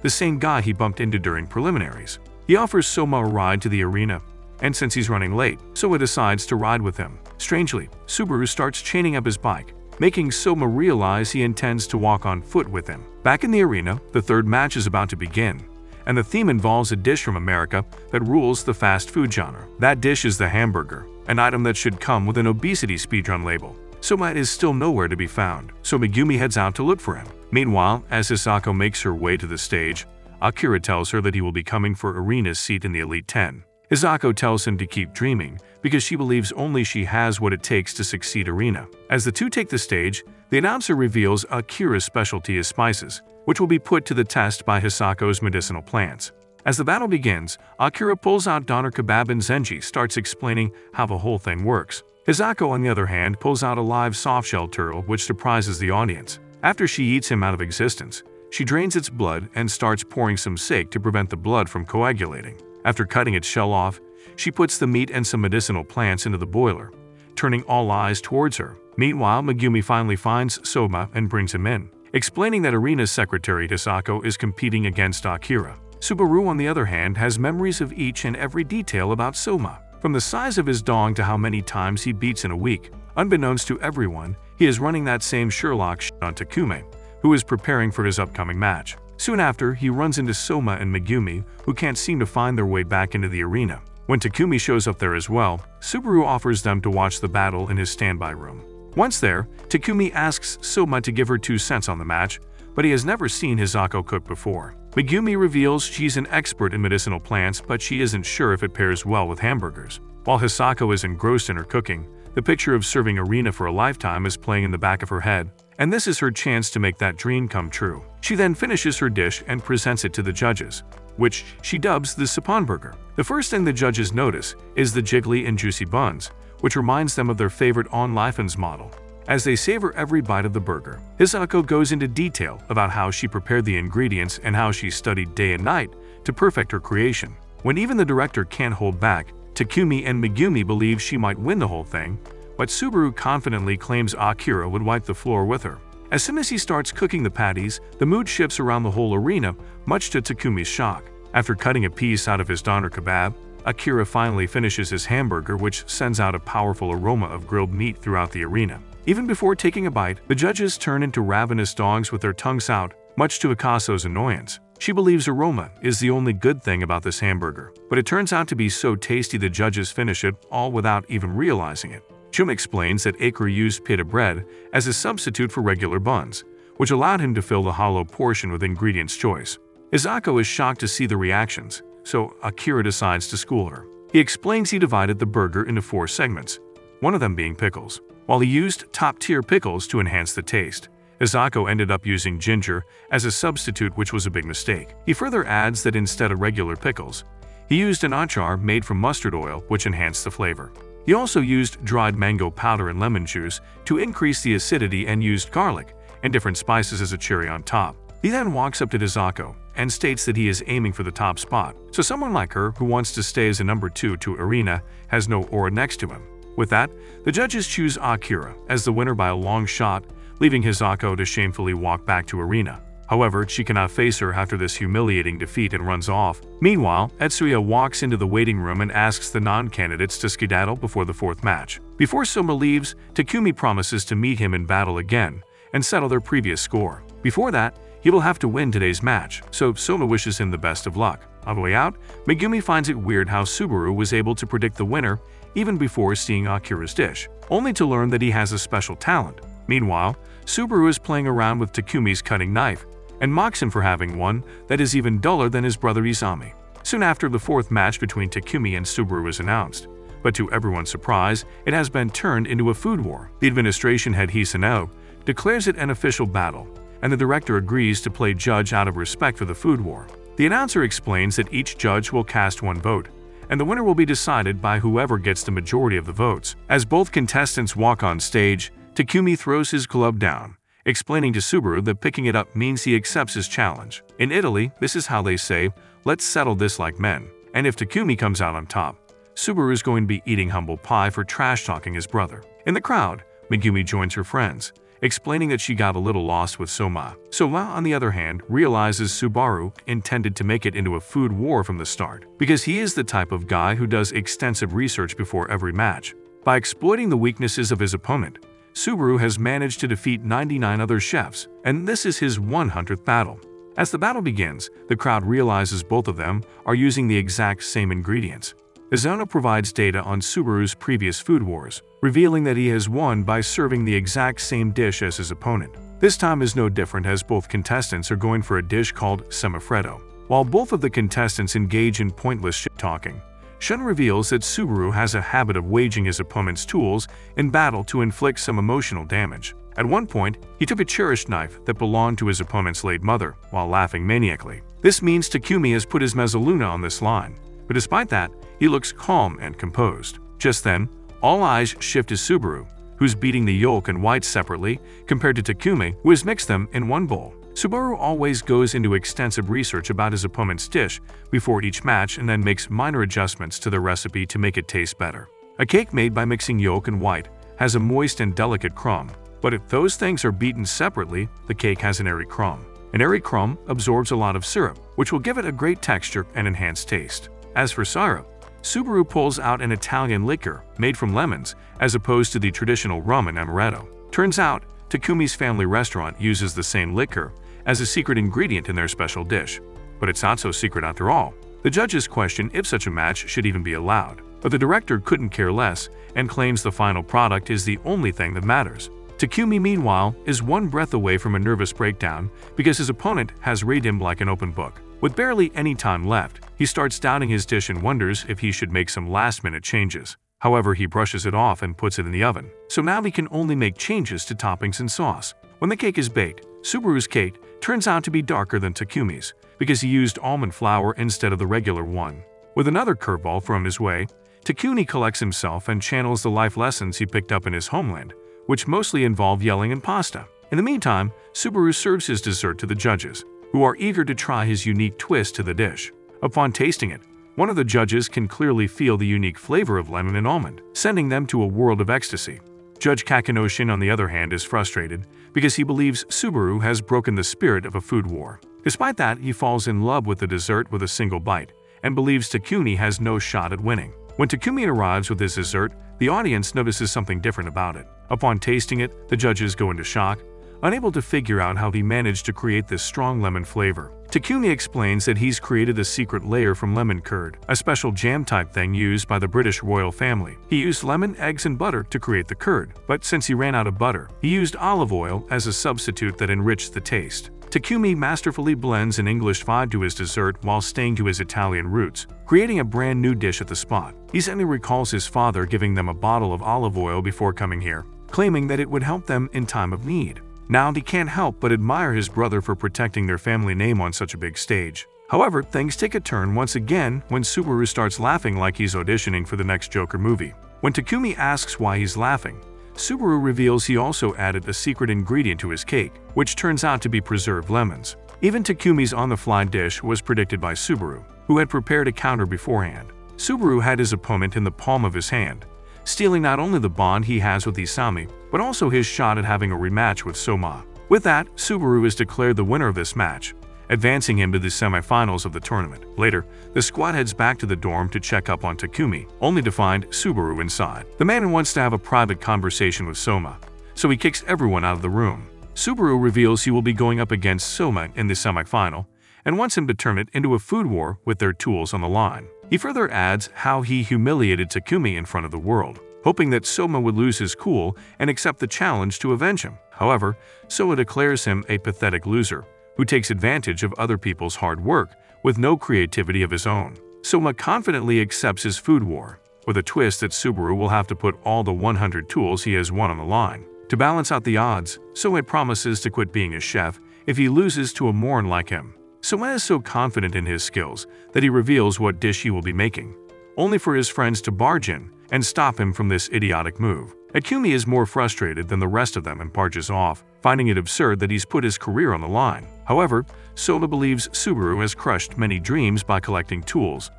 the same guy he bumped into during preliminaries. He offers Soma a ride to the arena, and since he's running late, Soma decides to ride with him. Strangely, Subaru starts chaining up his bike, making Soma realize he intends to walk on foot with him. Back in the arena, the third match is about to begin, and the theme involves a dish from America that rules the fast food genre. That dish is the hamburger, an item that should come with an obesity speedrun label. Soma is still nowhere to be found, so Megumi heads out to look for him. Meanwhile, as Hisako makes her way to the stage, Akira tells her that he will be coming for Arina's seat in the Elite 10. Hisako tells him to keep dreaming because she believes only she has what it takes to succeed Arina. As the two take the stage, the announcer reveals Akira's specialty is spices, which will be put to the test by Hisako's medicinal plants. As the battle begins, Akira pulls out doner kebab and Zenji starts explaining how the whole thing works. Hisako, on the other hand, pulls out a live soft-shell turtle which surprises the audience. After she eats him out of existence, she drains its blood and starts pouring some sake to prevent the blood from coagulating. After cutting its shell off, she puts the meat and some medicinal plants into the boiler, turning all eyes towards her. Meanwhile, Megumi finally finds Soma and brings him in, explaining that Arina's secretary Hisako is competing against Akira. Subaru, on the other hand, has memories of each and every detail about Soma, from the size of his dong to how many times he beats in a week. Unbeknownst to everyone, he is running that same Sherlock shit on Takumi, who is preparing for his upcoming match. Soon after, he runs into Soma and Megumi, who can't seem to find their way back into the arena. When Takumi shows up there as well, Subaru offers them to watch the battle in his standby room. Once there, Takumi asks Soma to give her 2 cents on the match, but he has never seen Hisako cook before. Megumi reveals she's an expert in medicinal plants, but she isn't sure if it pairs well with hamburgers. While Hisako is engrossed in her cooking, the picture of serving Arina for a lifetime is playing in the back of her head, and this is her chance to make that dream come true. She then finishes her dish and presents it to the judges, which she dubs the Sappan burger. The first thing the judges notice is the jiggly and juicy buns, which reminds them of their favorite On Leifen's model. As they savor every bite of the burger, Hisako goes into detail about how she prepared the ingredients and how she studied day and night to perfect her creation. When even the director can't hold back, Takumi and Megumi believe she might win the whole thing, but Subaru confidently claims Akira would wipe the floor with her. As soon as he starts cooking the patties, the mood shifts around the whole arena, much to Takumi's shock. After cutting a piece out of his doner kebab, Akira finally finishes his hamburger, which sends out a powerful aroma of grilled meat throughout the arena. Even before taking a bite, the judges turn into ravenous dogs with their tongues out, much to Akaso's annoyance. She believes aroma is the only good thing about this hamburger, but it turns out to be so tasty the judges finish it all without even realizing it. Chum explains that Akira used pita bread as a substitute for regular buns, which allowed him to fill the hollow portion with ingredients choice. Hisako is shocked to see the reactions, so Akira decides to school her. He explains he divided the burger into 4 segments, one of them being pickles. While he used top-tier pickles to enhance the taste, Hisako ended up using ginger as a substitute, which was a big mistake. He further adds that instead of regular pickles, he used an achar made from mustard oil, which enhanced the flavor. He also used dried mango powder and lemon juice to increase the acidity and used garlic and different spices as a cherry on top. He then walks up to Hisako and states that he is aiming for the top spot, so someone like her who wants to stay as a number 2 to Arina has no aura next to him. With that, the judges choose Akira as the winner by a long shot, leaving Hisako to shamefully walk back to Arina. However, she cannot face her after this humiliating defeat and runs off. Meanwhile, Etsuya walks into the waiting room and asks the non-candidates to skedaddle before the 4th match. Before Soma leaves, Takumi promises to meet him in battle again and settle their previous score. Before that, he will have to win today's match, so Soma wishes him the best of luck. On the way out, Megumi finds it weird how Subaru was able to predict the winner even before seeing Akira's dish, only to learn that he has a special talent. Meanwhile, Subaru is playing around with Takumi's cutting knife and mocks him for having one that is even duller than his brother Izami. Soon after, the fourth match between Takumi and Subaru is announced, but to everyone's surprise, it has been turned into a food war. The administration head Hisanao declares it an official battle, and the director agrees to play judge out of respect for the food war. The announcer explains that each judge will cast one vote, and the winner will be decided by whoever gets the majority of the votes. As both contestants walk on stage, Takumi throws his glove down, explaining to Subaru that picking it up means he accepts his challenge. In Italy, this is how they say, "Let's settle this like men." And if Takumi comes out on top, Subaru is going to be eating humble pie for trash-talking his brother. In the crowd, Megumi joins her friends, explaining that she got a little lost with Soma. Soma, on the other hand, realizes Subaru intended to make it into a food war from the start, because he is the type of guy who does extensive research before every match. By exploiting the weaknesses of his opponent, Subaru has managed to defeat 99 other chefs, and this is his 100th battle. As the battle begins, the crowd realizes both of them are using the exact same ingredients. Izono provides data on Subaru's previous food wars, revealing that he has won by serving the exact same dish as his opponent. This time is no different, as both contestants are going for a dish called semifreddo. While both of the contestants engage in pointless shit-talking, Shun reveals that Subaru has a habit of waging his opponent's tools in battle to inflict some emotional damage. At one point, he took a cherished knife that belonged to his opponent's late mother, while laughing maniacally. This means Takumi has put his mezzaluna on this line, but despite that, he looks calm and composed. Just then, all eyes shift to Subaru, who's beating the yolk and whites separately, compared to Takumi, who has mixed them in one bowl. Subaru always goes into extensive research about his opponent's dish before each match and then makes minor adjustments to the recipe to make it taste better. A cake made by mixing yolk and white has a moist and delicate crumb, but if those things are beaten separately, the cake has an airy crumb. An airy crumb absorbs a lot of syrup, which will give it a great texture and enhanced taste. As for syrup, Subaru pulls out an Italian liquor made from lemons as opposed to the traditional rum and amaretto. Turns out, Takumi's family restaurant uses the same liquor as a secret ingredient in their special dish. But it's not so secret after all. The judges question if such a match should even be allowed, but the director couldn't care less and claims the final product is the only thing that matters. Takumi, meanwhile, is one breath away from a nervous breakdown because his opponent has read him like an open book. With barely any time left, he starts doubting his dish and wonders if he should make some last-minute changes. However, he brushes it off and puts it in the oven, so now he can only make changes to toppings and sauce. When the cake is baked, Subaru's cake turns out to be darker than Takumi's because he used almond flour instead of the regular one. With another curveball thrown his way, Takumi collects himself and channels the life lessons he picked up in his homeland, which mostly involve yelling and pasta. In the meantime, Subaru serves his dessert to the judges, who are eager to try his unique twist to the dish. Upon tasting it, one of the judges can clearly feel the unique flavor of lemon and almond, sending them to a world of ecstasy. Judge Kakinoshin, on the other hand, is frustrated because he believes Subaru has broken the spirit of a food war. Despite that, he falls in love with the dessert with a single bite and believes Takumi has no shot at winning. When Takumi arrives with his dessert, the audience notices something different about it. Upon tasting it, the judges go into shock, unable to figure out how he managed to create this strong lemon flavor. Takumi explains that he's created a secret layer from lemon curd, a special jam-type thing used by the British royal family. He used lemon, eggs, and butter to create the curd, but since he ran out of butter, he used olive oil as a substitute that enriched the taste. Takumi masterfully blends an English vibe to his dessert while staying to his Italian roots, creating a brand new dish at the spot. He suddenly recalls his father giving them a bottle of olive oil before coming here, claiming that it would help them in time of need. Now he can't help but admire his brother for protecting their family name on such a big stage. However, things take a turn once again when Subaru starts laughing like he's auditioning for the next Joker movie. When Takumi asks why he's laughing, Subaru reveals he also added a secret ingredient to his cake, which turns out to be preserved lemons. Even Takumi's on-the-fly dish was predicted by Subaru, who had prepared a counter beforehand. Subaru had his opponent in the palm of his hand, stealing not only the bond he has with Isami, but also his shot at having a rematch with Soma. With that, Subaru is declared the winner of this match, advancing him to the semifinals of the tournament. Later, the squad heads back to the dorm to check up on Takumi, only to find Subaru inside. The man wants to have a private conversation with Soma, so he kicks everyone out of the room. Subaru reveals he will be going up against Soma in the semifinal, and wants him to turn it into a food war with their tools on the line. He further adds how he humiliated Takumi in front of the world, hoping that Soma would lose his cool and accept the challenge to avenge him. However, Soma declares him a pathetic loser, who takes advantage of other people's hard work with no creativity of his own. Soma confidently accepts his food war, with a twist that Subaru will have to put all the 100 tools he has won on the line. To balance out the odds, Soma promises to quit being a chef if he loses to a moron like him. Soma is so confident in his skills that he reveals what dish he will be making, only for his friends to barge in and stop him from this idiotic move. Akumi is more frustrated than the rest of them and barges off, finding it absurd that he's put his career on the line. However, Soma believes Subaru has crushed many dreams by collecting tools,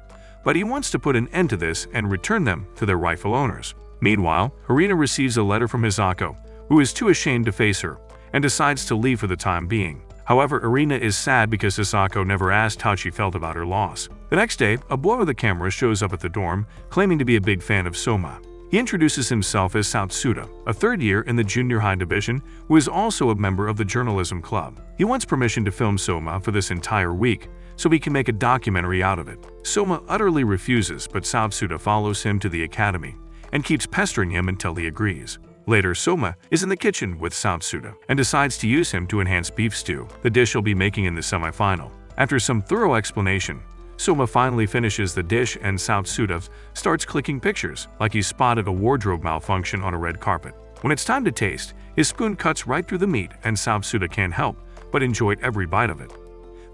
but he wants to put an end to this and return them to their rightful owners. Meanwhile, Harina receives a letter from Hisako, who is too ashamed to face her, and decides to leave for the time being. However, Harina is sad because Hisako never asked how she felt about her loss. The next day, a boy with a camera shows up at the dorm, claiming to be a big fan of Soma. He introduces himself as Satsuda, a third year in the junior high division who is also a member of the journalism club. He wants permission to film Soma for this entire week, so he can make a documentary out of it. Soma utterly refuses, but Satsuda follows him to the academy and keeps pestering him until he agrees. Later, Soma is in the kitchen with Satsuda and decides to use him to enhance beef stew, the dish he'll be making in the semifinal. After some thorough explanation, Soma finally finishes the dish and Satsuda starts clicking pictures, like he spotted a wardrobe malfunction on a red carpet. When it's time to taste, his spoon cuts right through the meat and Satsuda can't help but enjoy every bite of it.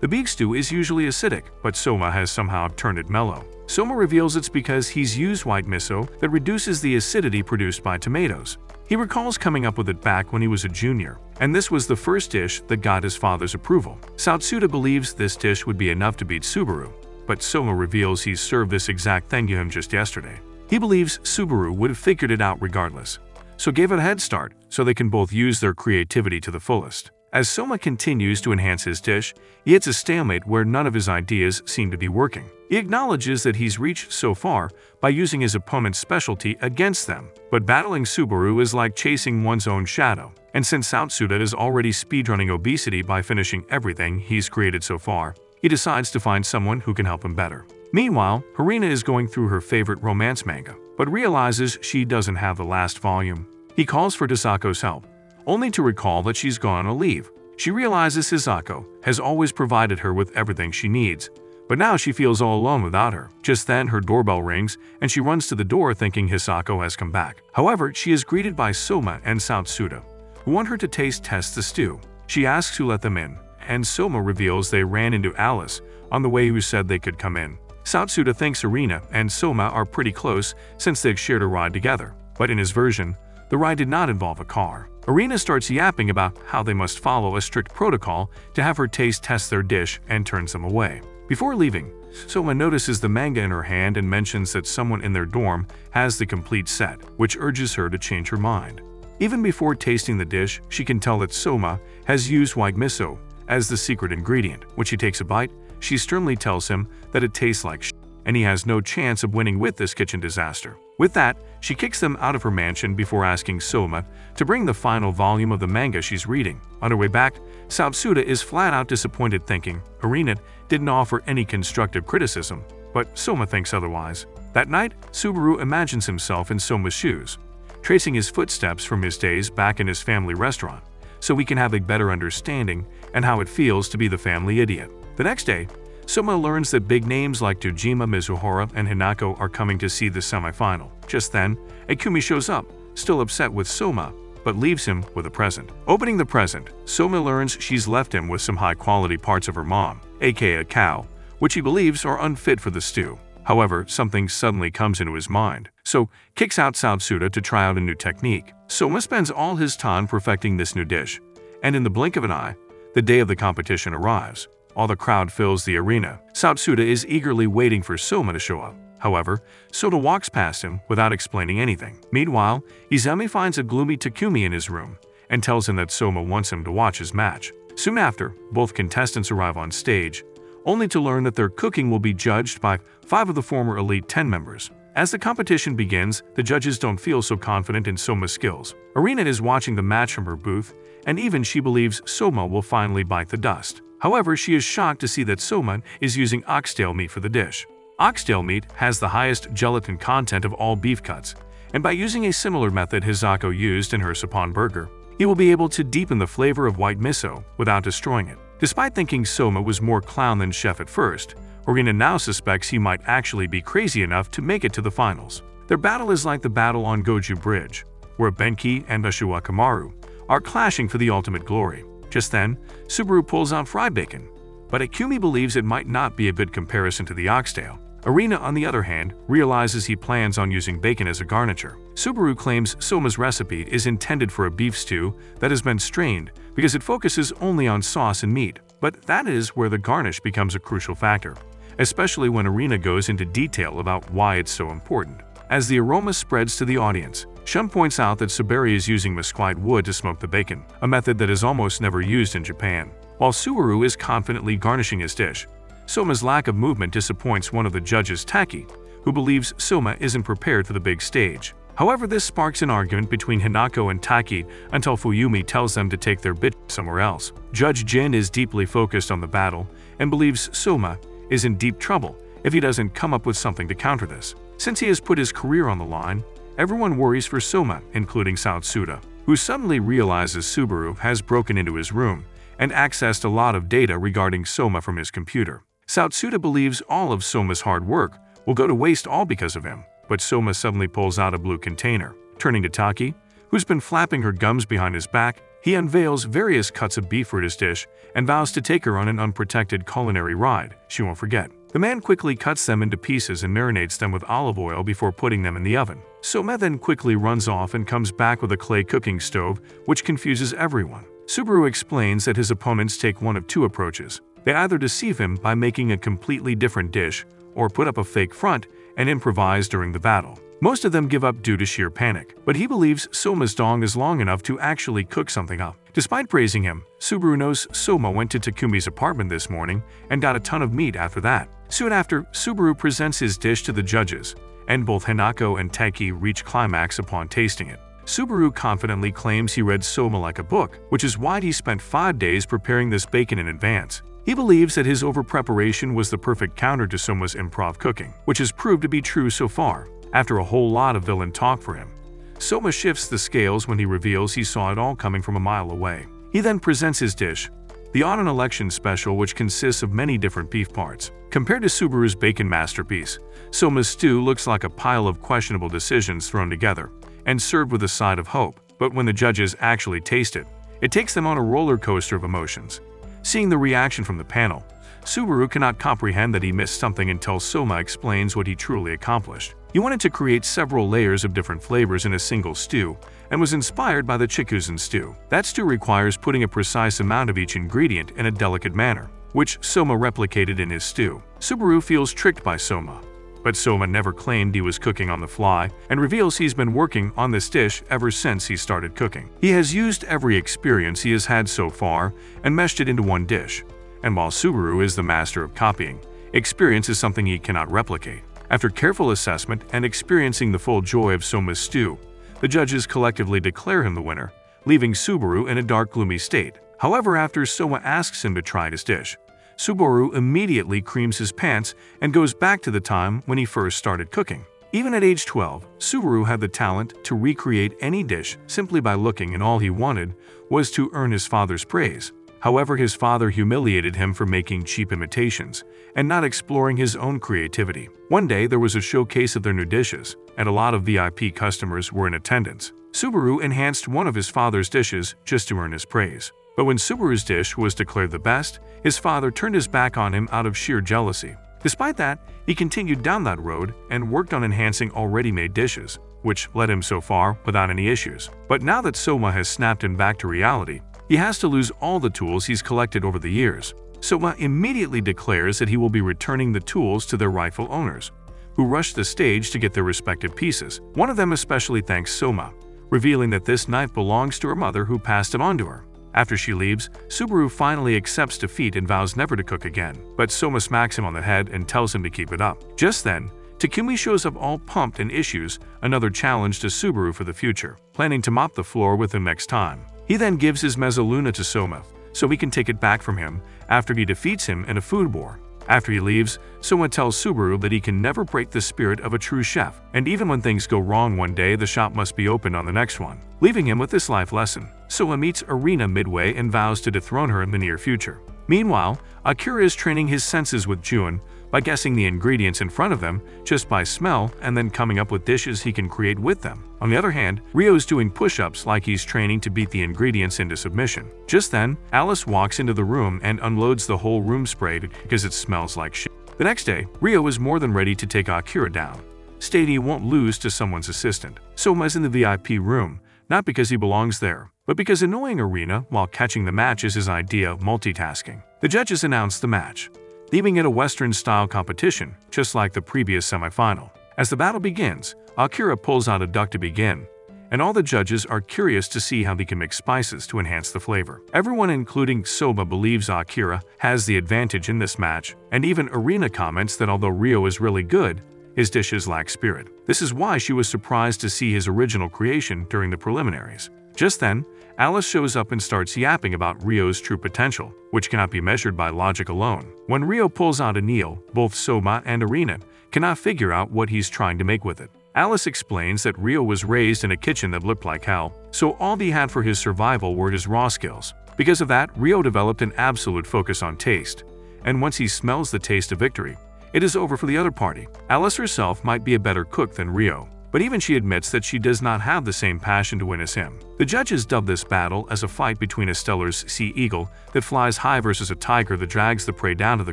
The beef stew is usually acidic, but Soma has somehow turned it mellow. Soma reveals it's because he's used white miso that reduces the acidity produced by tomatoes. He recalls coming up with it back when he was a junior, and this was the first dish that got his father's approval. Satsuda believes this dish would be enough to beat Subaru, but Soma reveals he's served this exact thing to him just yesterday. He believes Subaru would have figured it out regardless, so gave it a head start so they can both use their creativity to the fullest. As Soma continues to enhance his dish, he hits a stalemate where none of his ideas seem to be working. He acknowledges that he's reached so far by using his opponent's specialty against them, but battling Subaru is like chasing one's own shadow. And since Satsuda is already speedrunning obesity by finishing everything he's created so far, he decides to find someone who can help him better. Meanwhile, Harina is going through her favorite romance manga, but realizes she doesn't have the last volume. He calls for Hisako's help, only to recall that she's gone on a leave. She realizes Hisako has always provided her with everything she needs, but now she feels all alone without her. Just then, her doorbell rings, and she runs to the door thinking Hisako has come back. However, she is greeted by Soma and Satsuda, who want her to test the stew. She asks who let them in, and Soma reveals they ran into Alice on the way who said they could come in. Satsuda thinks Harina and Soma are pretty close since they've shared a ride together, but in his version, the ride did not involve a car. Harina starts yapping about how they must follow a strict protocol to have her test their dish and turns them away. Before leaving, Soma notices the manga in her hand and mentions that someone in their dorm has the complete set, which urges her to change her mind. Even before tasting the dish, she can tell that Soma has used white miso as the secret ingredient. When she takes a bite, she sternly tells him that it tastes like shit, and he has no chance of winning with this kitchen disaster. With that, she kicks them out of her mansion before asking Soma to bring the final volume of the manga she's reading. On her way back, Satsuda is flat out disappointed, thinking Harina didn't offer any constructive criticism, but Soma thinks otherwise. That night, Subaru imagines himself in Soma's shoes, tracing his footsteps from his days back in his family restaurant, so we can have a better understanding and how it feels to be the family idiot. The next day, Soma learns that big names like Tojima Mizuhara and Hinako are coming to see the semifinal. Just then, Akumi shows up, still upset with Soma, but leaves him with a present. Opening the present, Soma learns she's left him with some high-quality parts of her mom, aka a cow, which he believes are unfit for the stew. However, something suddenly comes into his mind, so kicks out Satsuda to try out a new technique. Soma spends all his time perfecting this new dish, and in the blink of an eye, the day of the competition arrives. All the crowd fills the arena. Satsuda is eagerly waiting for Soma to show up. However, Sota walks past him without explaining anything. Meanwhile, Izumi finds a gloomy Takumi in his room and tells him that Soma wants him to watch his match. Soon after, both contestants arrive on stage, only to learn that their cooking will be judged by 5 of the former Elite 10 members. As the competition begins, the judges don't feel so confident in Soma's skills. Arina is watching the match from her booth, and even she believes Soma will finally bite the dust. However, she is shocked to see that Soma is using oxtail meat for the dish. Oxtail meat has the highest gelatin content of all beef cuts, and by using a similar method Hisako used in her Sapon burger, he will be able to deepen the flavor of white miso without destroying it. Despite thinking Soma was more clown than chef at first, Arina now suspects he might actually be crazy enough to make it to the finals. Their battle is like the battle on Goju Bridge, where Benki and Ashiwakamaru are clashing for the ultimate glory. Just then, Subaru pulls out fried bacon, but Akumi believes it might not be a good comparison to the oxtail. Arina, on the other hand, realizes he plans on using bacon as a garniture. Subaru claims Soma's recipe is intended for a beef stew that has been strained because it focuses only on sauce and meat, but that is where the garnish becomes a crucial factor, especially when Arina goes into detail about why it's so important. As the aroma spreads to the audience, Shun points out that Subari is using mesquite wood to smoke the bacon, a method that is almost never used in Japan. While Subaru is confidently garnishing his dish, Soma's lack of movement disappoints one of the judges, Taki, who believes Soma isn't prepared for the big stage. However, this sparks an argument between Hinako and Taki until Fuyumi tells them to take their bit somewhere else. Judge Jin is deeply focused on the battle and believes Soma is in deep trouble if he doesn't come up with something to counter this. Since he has put his career on the line, everyone worries for Soma, including Saotsuda, who suddenly realizes Subaru has broken into his room and accessed a lot of data regarding Soma from his computer. Saotsuda believes all of Soma's hard work will go to waste all because of him, but Soma suddenly pulls out a blue container. Turning to Taki, who's been flapping her gums behind his back, he unveils various cuts of beef for his dish and vows to take her on an unprotected culinary ride she won't forget. The man quickly cuts them into pieces and marinates them with olive oil before putting them in the oven. Soma then quickly runs off and comes back with a clay cooking stove, which confuses everyone. Subaru explains that his opponents take one of two approaches. They either deceive him by making a completely different dish or put up a fake front and improvise during the battle. Most of them give up due to sheer panic, but he believes Soma's dong is long enough to actually cook something up. Despite praising him, Subaru knows Soma went to Takumi's apartment this morning and got a ton of meat after that. Soon after, Subaru presents his dish to the judges, and both Hinako and Taki reach climax upon tasting it. Subaru confidently claims he read Soma like a book, which is why he spent 5 days preparing this bacon in advance. He believes that his over-preparation was the perfect counter to Soma's improv cooking, which has proved to be true so far. After a whole lot of villain talk for him, Soma shifts the scales when he reveals he saw it all coming from a mile away. He then presents his dish, the Autumn Election Special, which consists of many different beef parts. Compared to Subaru's bacon masterpiece, Soma's stew looks like a pile of questionable decisions thrown together and served with a side of hope. But when the judges actually taste it, it takes them on a roller coaster of emotions. Seeing the reaction from the panel, Subaru cannot comprehend that he missed something until Soma explains what he truly accomplished. He wanted to create several layers of different flavors in a single stew and was inspired by the Chikuzen stew. That stew requires putting a precise amount of each ingredient in a delicate manner, which Soma replicated in his stew. Subaru feels tricked by Soma, but Soma never claimed he was cooking on the fly and reveals he's been working on this dish ever since he started cooking. He has used every experience he has had so far and meshed it into one dish. And while Subaru is the master of copying, experience is something he cannot replicate. After careful assessment and experiencing the full joy of Soma's stew, the judges collectively declare him the winner, leaving Subaru in a dark, gloomy state. However, after Soma asks him to try his dish, Subaru immediately creams his pants and goes back to the time when he first started cooking. Even at age 12, Subaru had the talent to recreate any dish simply by looking, and all he wanted was to earn his father's praise. However, his father humiliated him for making cheap imitations and not exploring his own creativity. One day, there was a showcase of their new dishes, and a lot of VIP customers were in attendance. Subaru enhanced one of his father's dishes just to earn his praise. But when Subaru's dish was declared the best, his father turned his back on him out of sheer jealousy. Despite that, he continued down that road and worked on enhancing already made dishes, which led him so far without any issues. But now that Soma has snapped him back to reality, he has to lose all the tools he's collected over the years. Soma immediately declares that he will be returning the tools to their rightful owners, who rush the stage to get their respective pieces. One of them especially thanks Soma, revealing that this knife belongs to her mother, who passed it on to her. After she leaves, Subaru finally accepts defeat and vows never to cook again, but Soma smacks him on the head and tells him to keep it up. Just then, Takumi shows up all pumped and issues another challenge to Subaru for the future, planning to mop the floor with him next time. He then gives his mezzaluna to Soma, so he can take it back from him after he defeats him in a food war. After he leaves, Soma tells Subaru that he can never break the spirit of a true chef, and even when things go wrong one day, the shop must be opened on the next one. Leaving him with this life lesson, Soma meets Arina midway and vows to dethrone her in the near future. Meanwhile, Akira is training his senses with Jun by guessing the ingredients in front of them just by smell and then coming up with dishes he can create with them. On the other hand, Ryo's doing push-ups like he's training to beat the ingredients into submission. Just then, Alice walks into the room and unloads the whole room spray because it smells like shit. The next day, Ryo is more than ready to take Akira down, stating he won't lose to someone's assistant. Soma's in the VIP room, not because he belongs there, but because annoying Arena while catching the match is his idea of multitasking. The judges announce the match, leaving it a Western-style competition, just like the previous semifinal. As the battle begins, Akira pulls out a duck to begin, and all the judges are curious to see how they can mix spices to enhance the flavor. Everyone, including Soma, believes Akira has the advantage in this match, and even Arena comments that although Ryo is really good, his dishes lack spirit. This is why she was surprised to see his original creation during the preliminaries. Just then, Alice shows up and starts yapping about Ryo's true potential, which cannot be measured by logic alone. When Ryo pulls out a Neil, both Soma and Arena cannot figure out what he's trying to make with it. Alice explains that Ryo was raised in a kitchen that looked like hell, so all he had for his survival were his raw skills. Because of that, Ryo developed an absolute focus on taste, and once he smells the taste of victory, it is over for the other party. Alice herself might be a better cook than Ryo, but even she admits that she does not have the same passion to win as him. The judges dub this battle as a fight between a Stellar's sea eagle that flies high versus a tiger that drags the prey down to the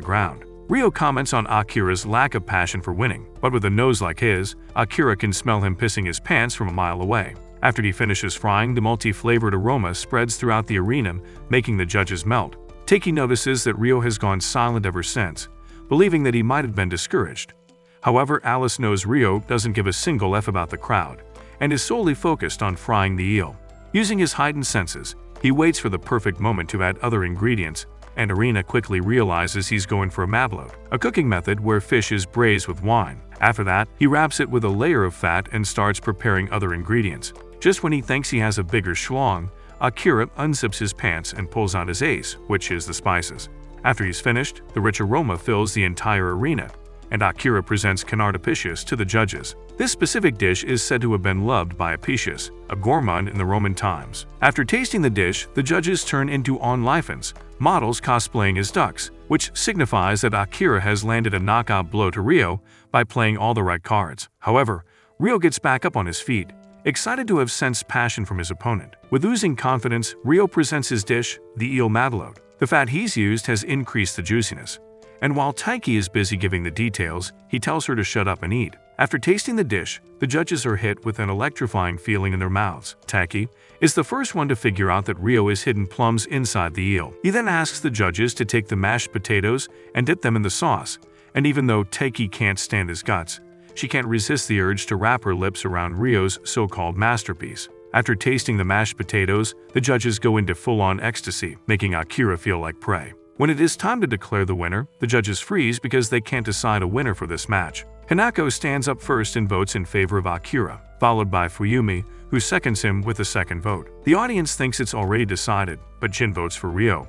ground. Ryo comments on Akira's lack of passion for winning, but with a nose like his, Akira can smell him pissing his pants from a mile away. After he finishes frying, the multi-flavored aroma spreads throughout the arena, making the judges melt. Taki notices that Ryo has gone silent ever since, believing that he might have been discouraged. However, Alice knows Ryo doesn't give a single F about the crowd, and is solely focused on frying the eel. Using his heightened senses, he waits for the perfect moment to add other ingredients, and Arena quickly realizes he's going for a maplot, a cooking method where fish is braised with wine. After that, he wraps it with a layer of fat and starts preparing other ingredients. Just when he thinks he has a bigger schlong, Akira unzips his pants and pulls out his ace, which is the spices. After he's finished, the rich aroma fills the entire arena, and Akira presents canard apicius to the judges. This specific dish is said to have been loved by Apicius, a gourmand in the Roman times. After tasting the dish, the judges turn into onlifens, models cosplaying as ducks, which signifies that Akira has landed a knockout blow to Ryo by playing all the right cards. However, Ryo gets back up on his feet, excited to have sensed passion from his opponent. With oozing confidence, Ryo presents his dish, the eel maplot. The fat he's used has increased the juiciness, and while Taki is busy giving the details, he tells her to shut up and eat. After tasting the dish, the judges are hit with an electrifying feeling in their mouths. Taki is the first one to figure out that Ryo is hidden plums inside the eel. He then asks the judges to take the mashed potatoes and dip them in the sauce, and even though Taki can't stand his guts, she can't resist the urge to wrap her lips around Ryo's so-called masterpiece. After tasting the mashed potatoes, the judges go into full-on ecstasy, making Akira feel like prey. When it is time to declare the winner, the judges freeze because they can't decide a winner for this match. Hanako stands up first and votes in favor of Akira, followed by Fuyumi, who seconds him with a second vote. The audience thinks it's already decided, but Jin votes for Ryo,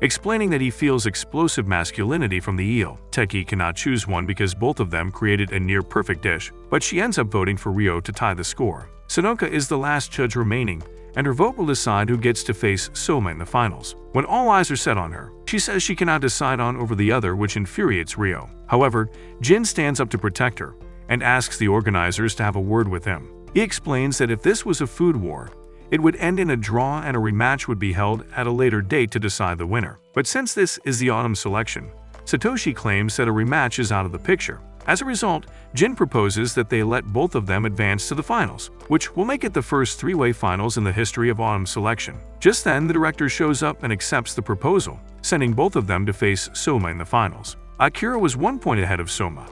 explaining that he feels explosive masculinity from the eel. Teki cannot choose one because both of them created a near-perfect dish, but she ends up voting for Ryo to tie the score. Sanoka is the last judge remaining, and her vote will decide who gets to face Soma in the finals. When all eyes are set on her, she says she cannot decide on over the other, which infuriates Ryo. However, Jin stands up to protect her and asks the organizers to have a word with him. He explains that if this was a food war, it would end in a draw and a rematch would be held at a later date to decide the winner. But since this is the autumn selection, Satoshi claims that a rematch is out of the picture. As a result, Jin proposes that they let both of them advance to the finals, which will make it the first three-way finals in the history of autumn selection. Just then, the director shows up and accepts the proposal, sending both of them to face Soma in the finals. Akira was 1 point ahead of Soma,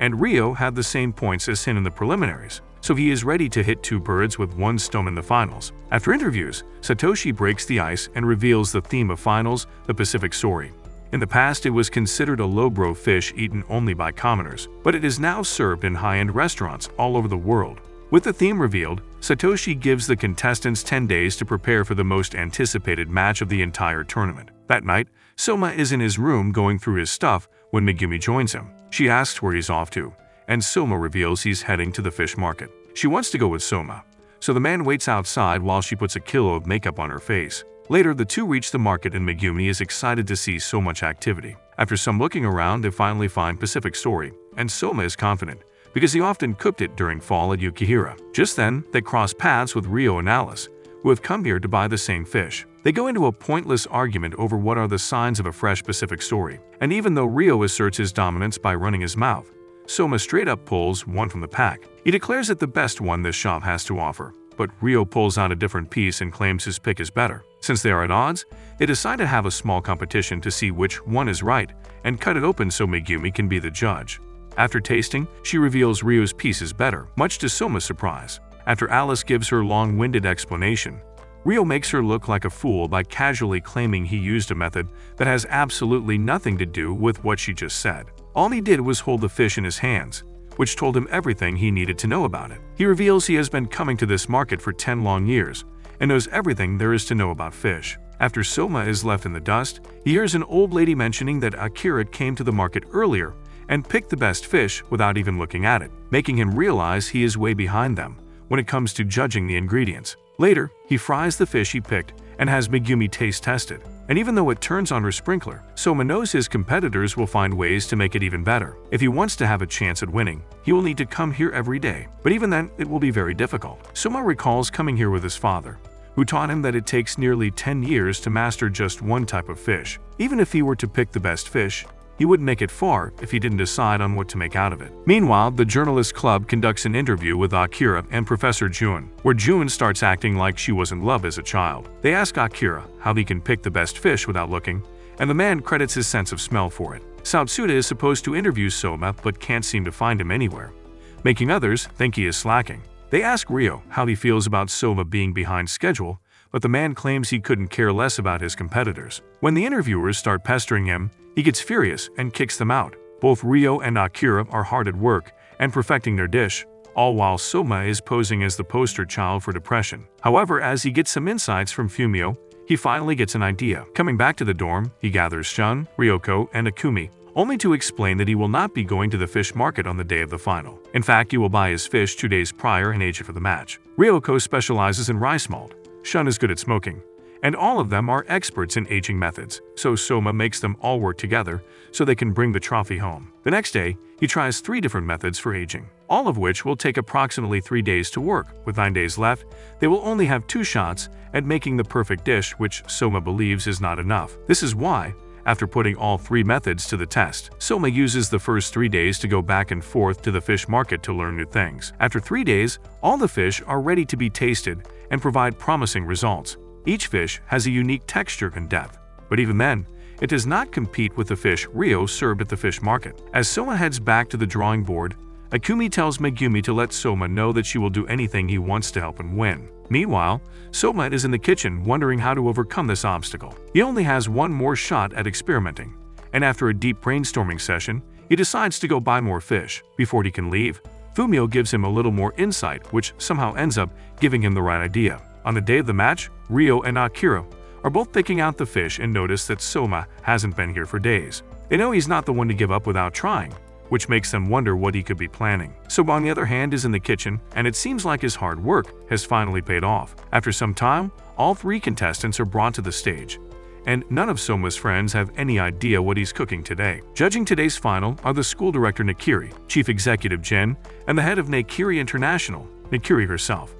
and Ryo had the same points as him in the preliminaries, so he is ready to hit two birds with one stone in the finals. After interviews, Satoshi breaks the ice and reveals the theme of finals, the Pacific Sori. In the past, it was considered a lowbrow fish eaten only by commoners, but it is now served in high-end restaurants all over the world. With the theme revealed, Satoshi gives the contestants 10 days to prepare for the most anticipated match of the entire tournament. That night, Soma is in his room going through his stuff when Megumi joins him. She asks where he's off to, and Soma reveals he's heading to the fish market. She wants to go with Soma, so the man waits outside while she puts a kilo of makeup on her face. Later, the two reach the market and Megumi is excited to see so much activity. After some looking around, they finally find Pacific Story, and Soma is confident, because he often cooked it during fall at Yukihira. Just then, they cross paths with Rio and Alice, who have come here to buy the same fish. They go into a pointless argument over what are the signs of a fresh Pacific Story, and even though Rio asserts his dominance by running his mouth, Soma straight up pulls one from the pack. He declares it the best one this shop has to offer, but Rio pulls out a different piece and claims his pick is better. Since they are at odds, they decide to have a small competition to see which one is right and cut it open so Megumi can be the judge. After tasting, she reveals Rio's piece is better, much to Soma's surprise. After Alice gives her long-winded explanation, Rio makes her look like a fool by casually claiming he used a method that has absolutely nothing to do with what she just said. All he did was hold the fish in his hands, which told him everything he needed to know about it. He reveals he has been coming to this market for 10 long years and knows everything there is to know about fish. After Soma is left in the dust, he hears an old lady mentioning that Akira came to the market earlier and picked the best fish without even looking at it, making him realize he is way behind them when it comes to judging the ingredients. Later, he fries the fish he picked and has Megumi taste tested. And even though it turns on her sprinkler, Soma knows his competitors will find ways to make it even better. If he wants to have a chance at winning, he will need to come here every day. But even then, it will be very difficult. Soma recalls coming here with his father, who taught him that it takes nearly 10 years to master just one type of fish. Even if he were to pick the best fish, he wouldn't make it far if he didn't decide on what to make out of it. Meanwhile, the Journalist Club conducts an interview with Akira and Professor Jun, where Jun starts acting like she was in love as a child. They ask Akira how he can pick the best fish without looking, and the man credits his sense of smell for it. Saotsuda is supposed to interview Soma but can't seem to find him anywhere, making others think he is slacking. They ask Rio how he feels about Soma being behind schedule, but the man claims he couldn't care less about his competitors. When the interviewers start pestering him, he gets furious and kicks them out. Both Rio and Akira are hard at work and perfecting their dish, all while Soma is posing as the poster child for depression. However, as he gets some insights from Fumio, he finally gets an idea. Coming back to the dorm, he gathers Shun, Ryoko, and Akumi, only to explain that he will not be going to the fish market on the day of the final. In fact, he will buy his fish 2 days prior and age it for the match. Ryoko specializes in rice malt, Shun is good at smoking, and all of them are experts in aging methods, so Soma makes them all work together so they can bring the trophy home. The next day, he tries 3 different methods for aging, all of which will take approximately 3 days to work. With 9 days left, they will only have 2 shots at making the perfect dish, which Soma believes is not enough. This is why, after putting all 3 methods to the test, Soma uses the first 3 days to go back and forth to the fish market to learn new things. After 3 days, all the fish are ready to be tasted and provide promising results. Each fish has a unique texture and depth, but even then, it does not compete with the fish Rio served at the fish market. As Soma heads back to the drawing board, Akumi tells Megumi to let Soma know that she will do anything he wants to help him win. Meanwhile, Soma is in the kitchen wondering how to overcome this obstacle. He only has one more shot at experimenting, and after a deep brainstorming session, he decides to go buy more fish. Before he can leave, Fumio gives him a little more insight, which somehow ends up giving him the right idea. On the day of the match, Rio and Akira are both picking out the fish and notice that Soma hasn't been here for days. They know he's not the one to give up without trying, which makes them wonder what he could be planning. Soma, on the other hand, is in the kitchen, and it seems like his hard work has finally paid off. After some time, all 3 contestants are brought to the stage, and none of Soma's friends have any idea what he's cooking today. Judging today's final are the school director Nakiri, chief executive Jen, and the head of Nakiri International, Nakiri herself.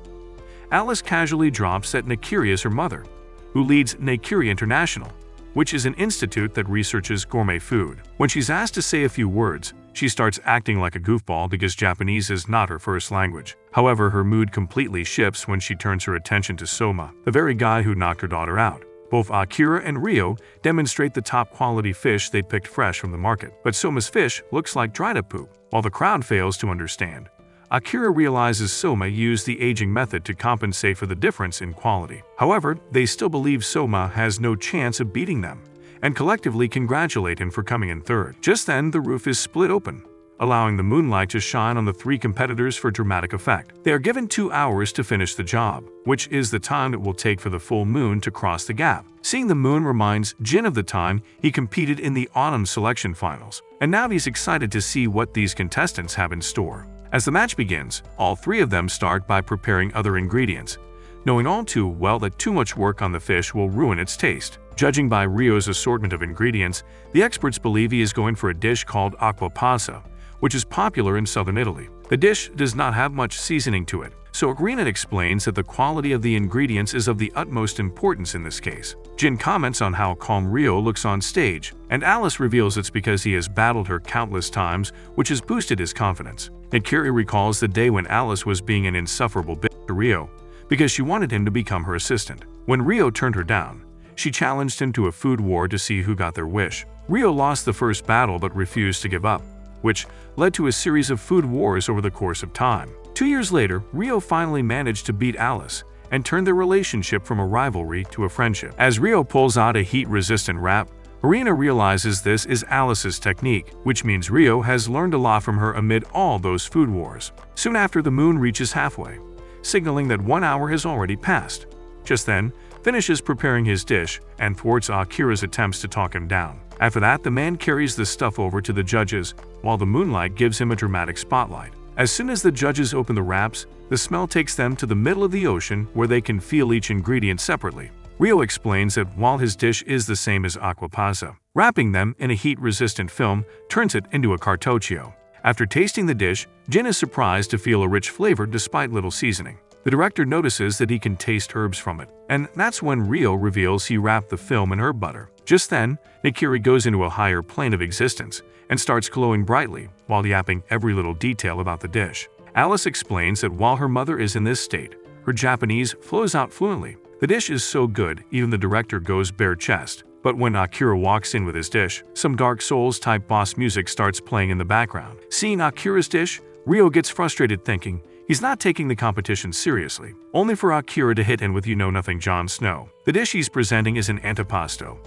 Alice casually drops that Nakiri is her mother, who leads Nakiri International, which is an institute that researches gourmet food. When she's asked to say a few words, she starts acting like a goofball because Japanese is not her first language. However, her mood completely shifts when she turns her attention to Soma, the very guy who knocked her daughter out. Both Akira and Rio demonstrate the top-quality fish they picked fresh from the market, but Soma's fish looks like dried-up poop. While the crowd fails to understand, Akira realizes Soma used the aging method to compensate for the difference in quality. However, they still believe Soma has no chance of beating them, and collectively congratulate him for coming in third. Just then, the roof is split open, allowing the moonlight to shine on the 3 competitors for dramatic effect. They are given 2 hours to finish the job, which is the time it will take for the full moon to cross the gap. Seeing the moon reminds Jin of the time he competed in the autumn selection finals, and now he's excited to see what these contestants have in store. As the match begins, all 3 of them start by preparing other ingredients, knowing all too well that too much work on the fish will ruin its taste. Judging by Rio's assortment of ingredients, the experts believe he is going for a dish called acqua pazza, which is popular in southern Italy. The dish does not have much seasoning to it, so Irina explains that the quality of the ingredients is of the utmost importance in this case. Jin comments on how calm Rio looks on stage, and Alice reveals it's because he has battled her countless times, which has boosted his confidence. And Kiri recalls the day when Alice was being an insufferable bitch to Rio, because she wanted him to become her assistant. When Rio turned her down, she challenged him to a food war to see who got their wish. Rio lost the first battle but refused to give up, which led to a series of food wars over the course of time. 2 years later, Rio finally managed to beat Alice and turned their relationship from a rivalry to a friendship. As Rio pulls out a heat-resistant wrap, Irina realizes this is Alice's technique, which means Rio has learned a lot from her amid all those food wars. Soon after, the moon reaches halfway, signaling that 1 hour has already passed. Just then, finishes preparing his dish and thwarts Akira's attempts to talk him down. After that, the man carries the stuff over to the judges, while the moonlight gives him a dramatic spotlight. As soon as the judges open the wraps, the smell takes them to the middle of the ocean where they can feel each ingredient separately. Rio explains that while his dish is the same as acqua pazza, wrapping them in a heat-resistant film turns it into a cartoccio. After tasting the dish, Jin is surprised to feel a rich flavor despite little seasoning. The director notices that he can taste herbs from it, and that's when Rio reveals he wrapped the film in herb butter. Just then, Nakiri goes into a higher plane of existence and starts glowing brightly while yapping every little detail about the dish. Alice explains that while her mother is in this state, her Japanese flows out fluently. The dish is so good, even the director goes bare chest. But when Akira walks in with his dish, some Dark Souls-type boss music starts playing in the background. Seeing Akira's dish, Rio gets frustrated thinking he's not taking the competition seriously, only for Akira to hit him with you-know-nothing Jon Snow. The dish he's presenting is an antipasto,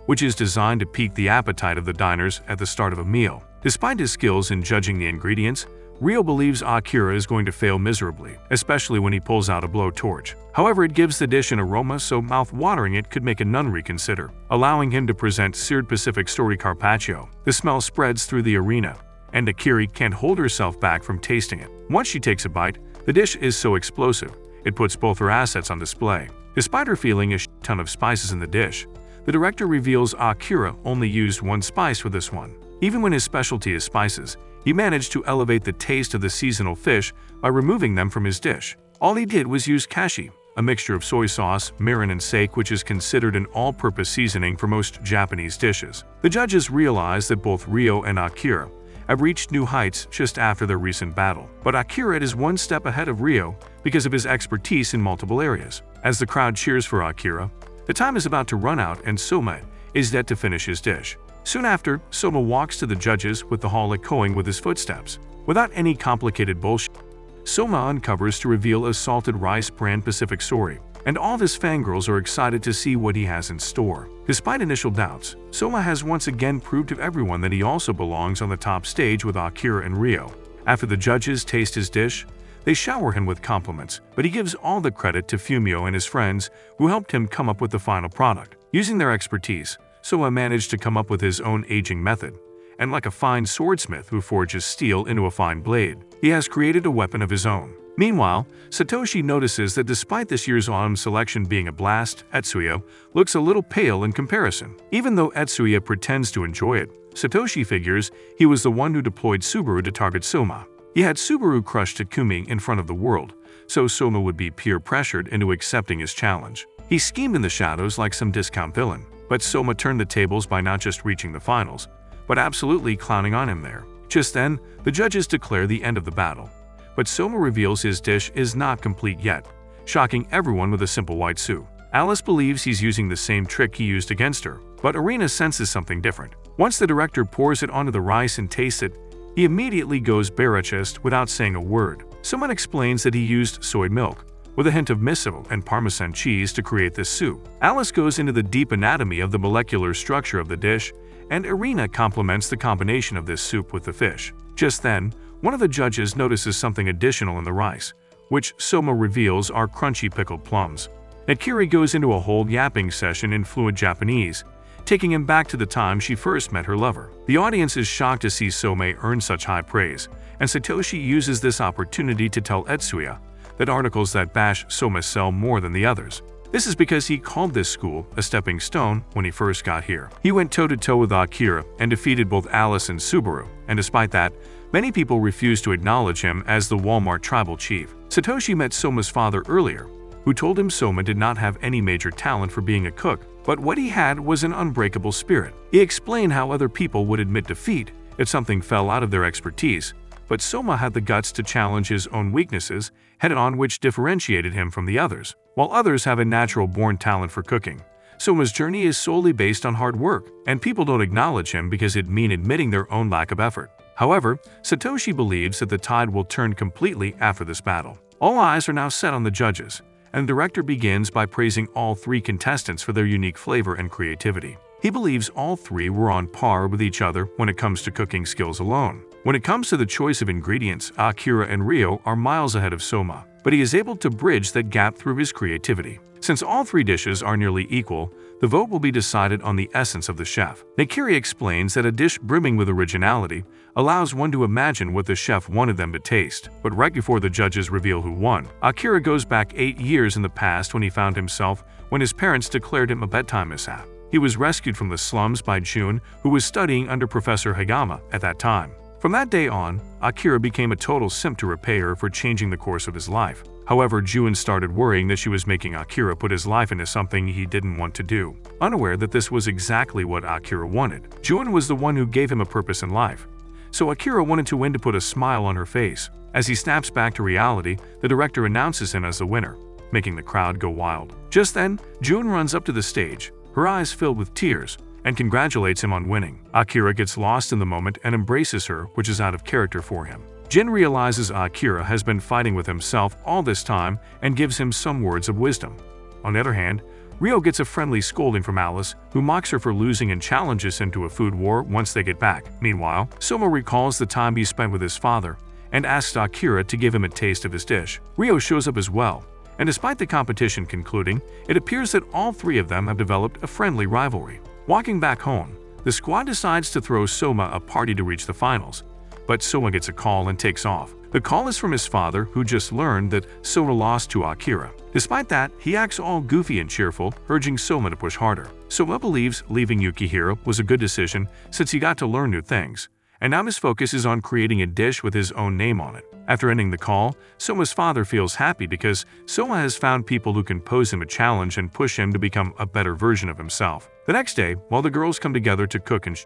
which is designed to pique the appetite of the diners at the start of a meal. Despite his skills in judging the ingredients, Rio believes Akira is going to fail miserably, especially when he pulls out a blowtorch. However, it gives the dish an aroma so mouth-watering it could make a nun reconsider, allowing him to present seared Pacific story carpaccio. The smell spreads through the arena, and Akira can't hold herself back from tasting it. Once she takes a bite, the dish is so explosive, it puts both her assets on display. Despite her feeling a ton of spices in the dish, the director reveals Akira only used one spice for this one. Even when his specialty is spices, he managed to elevate the taste of the seasonal fish by removing them from his dish. All he did was use kashi, a mixture of soy sauce, mirin, and sake, which is considered an all-purpose seasoning for most Japanese dishes. The judges realize that both Rio and Akira have reached new heights just after their recent battle. But Akira is one step ahead of Rio because of his expertise in multiple areas. As the crowd cheers for Akira, the time is about to run out and Soma is yet to finish his dish. Soon after, Soma walks to the judges with the hall echoing with his footsteps. Without any complicated bullshit, Soma uncovers to reveal a salted rice brand Pacific story, and all of his fangirls are excited to see what he has in store. Despite initial doubts, Soma has once again proved to everyone that he also belongs on the top stage with Akira and Rio. After the judges taste his dish, they shower him with compliments, but he gives all the credit to Fumio and his friends who helped him come up with the final product. Using their expertise, Soma managed to come up with his own aging method, and like a fine swordsmith who forges steel into a fine blade, he has created a weapon of his own. Meanwhile, Satoshi notices that despite this year's autumn selection being a blast, Etsuya looks a little pale in comparison. Even though Etsuya pretends to enjoy it, Satoshi figures he was the one who deployed Subaru to target Soma. He had Subaru crush Takumi in front of the world, so Soma would be peer-pressured into accepting his challenge. He schemed in the shadows like some discount villain, but Soma turned the tables by not just reaching the finals, but absolutely clowning on him there. Just then, the judges declare the end of the battle, but Soma reveals his dish is not complete yet, shocking everyone with a simple white soup. Alice believes he's using the same trick he used against her, but Irina senses something different. Once the director pours it onto the rice and tastes it, he immediately goes bare-chest without saying a word. Someone explains that he used soy milk, with a hint of miso and Parmesan cheese to create this soup. Alice goes into the deep anatomy of the molecular structure of the dish, and Irina compliments the combination of this soup with the fish. Just then, one of the judges notices something additional in the rice, which Soma reveals are crunchy pickled plums. Nakiri goes into a whole yapping session in fluent Japanese, taking him back to the time she first met her lover. The audience is shocked to see Soma earn such high praise, and Satoshi uses this opportunity to tell Etsuya that articles that bash Soma sell more than the others. This is because he called this school a stepping stone when he first got here. He went toe-to-toe with Akira and defeated both Alice and Subaru, and despite that, many people refused to acknowledge him as the Walmart tribal chief. Satoshi met Soma's father earlier, who told him Soma did not have any major talent for being a cook, but what he had was an unbreakable spirit. He explained how other people would admit defeat if something fell out of their expertise, but Soma had the guts to challenge his own weaknesses head-on, which differentiated him from the others. While others have a natural-born talent for cooking, Soma's journey is solely based on hard work, and people don't acknowledge him because it means admitting their own lack of effort. However, Satoshi believes that the tide will turn completely after this battle. All eyes are now set on the judges, and the director begins by praising all three contestants for their unique flavor and creativity. He believes all three were on par with each other when it comes to cooking skills alone. When it comes to the choice of ingredients, Akira and Ryo are miles ahead of Soma, but he is able to bridge that gap through his creativity. Since all three dishes are nearly equal, the vote will be decided on the essence of the chef. Nakiri explains that a dish brimming with originality allows one to imagine what the chef wanted them to taste. But right before the judges reveal who won, Akira goes back 8 years in the past when he found himself when his parents declared him a bedtime mishap. He was rescued from the slums by Jun, who was studying under Professor Hagama at that time. From that day on, Akira became a total simp to repay her for changing the course of his life. However, Jun started worrying that she was making Akira put his life into something he didn't want to do. Unaware that this was exactly what Akira wanted, Jun was the one who gave him a purpose in life. So Akira wanted to win to put a smile on her face. As he snaps back to reality, the director announces him as the winner, making the crowd go wild. Just then, Jun runs up to the stage, her eyes filled with tears, and congratulates him on winning. Akira gets lost in the moment and embraces her, which is out of character for him. Jin realizes Akira has been fighting with himself all this time and gives him some words of wisdom. On the other hand, Ryo gets a friendly scolding from Alice, who mocks her for losing and challenges him to a food war once they get back. Meanwhile, Soma recalls the time he spent with his father and asks Akira to give him a taste of his dish. Ryo shows up as well, and despite the competition concluding, it appears that all three of them have developed a friendly rivalry. Walking back home, the squad decides to throw Soma a party to reach the finals, but Soma gets a call and takes off. The call is from his father, who just learned that Soma lost to Akira. Despite that, he acts all goofy and cheerful, urging Soma to push harder. Soma believes leaving Yukihiro was a good decision since he got to learn new things, and now his focus is on creating a dish with his own name on it. After ending the call, Soma's father feels happy because Soma has found people who can pose him a challenge and push him to become a better version of himself. The next day, while the girls come together to cook and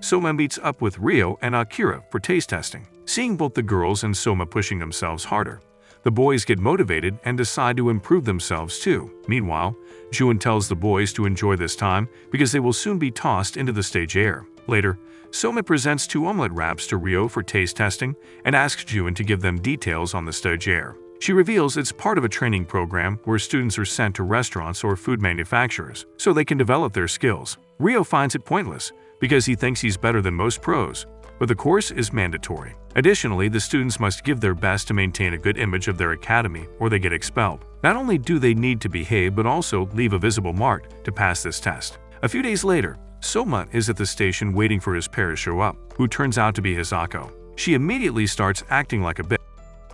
Soma meets up with Ryo and Akira for taste testing. Seeing both the girls and Soma pushing themselves harder, the boys get motivated and decide to improve themselves too. Meanwhile, Jun tells the boys to enjoy this time because they will soon be tossed into the stage air. Later, Soma presents 2 omelet wraps to Ryo for taste testing and asks Jun to give them details on the stage air. She reveals it's part of a training program where students are sent to restaurants or food manufacturers so they can develop their skills. Ryo finds it pointless because he thinks he's better than most pros, but the course is mandatory. Additionally, the students must give their best to maintain a good image of their academy or they get expelled. Not only do they need to behave but also leave a visible mark to pass this test. A few days later, Soma is at the station waiting for his pair to show up, who turns out to be Hisako. She immediately starts acting like a bitch,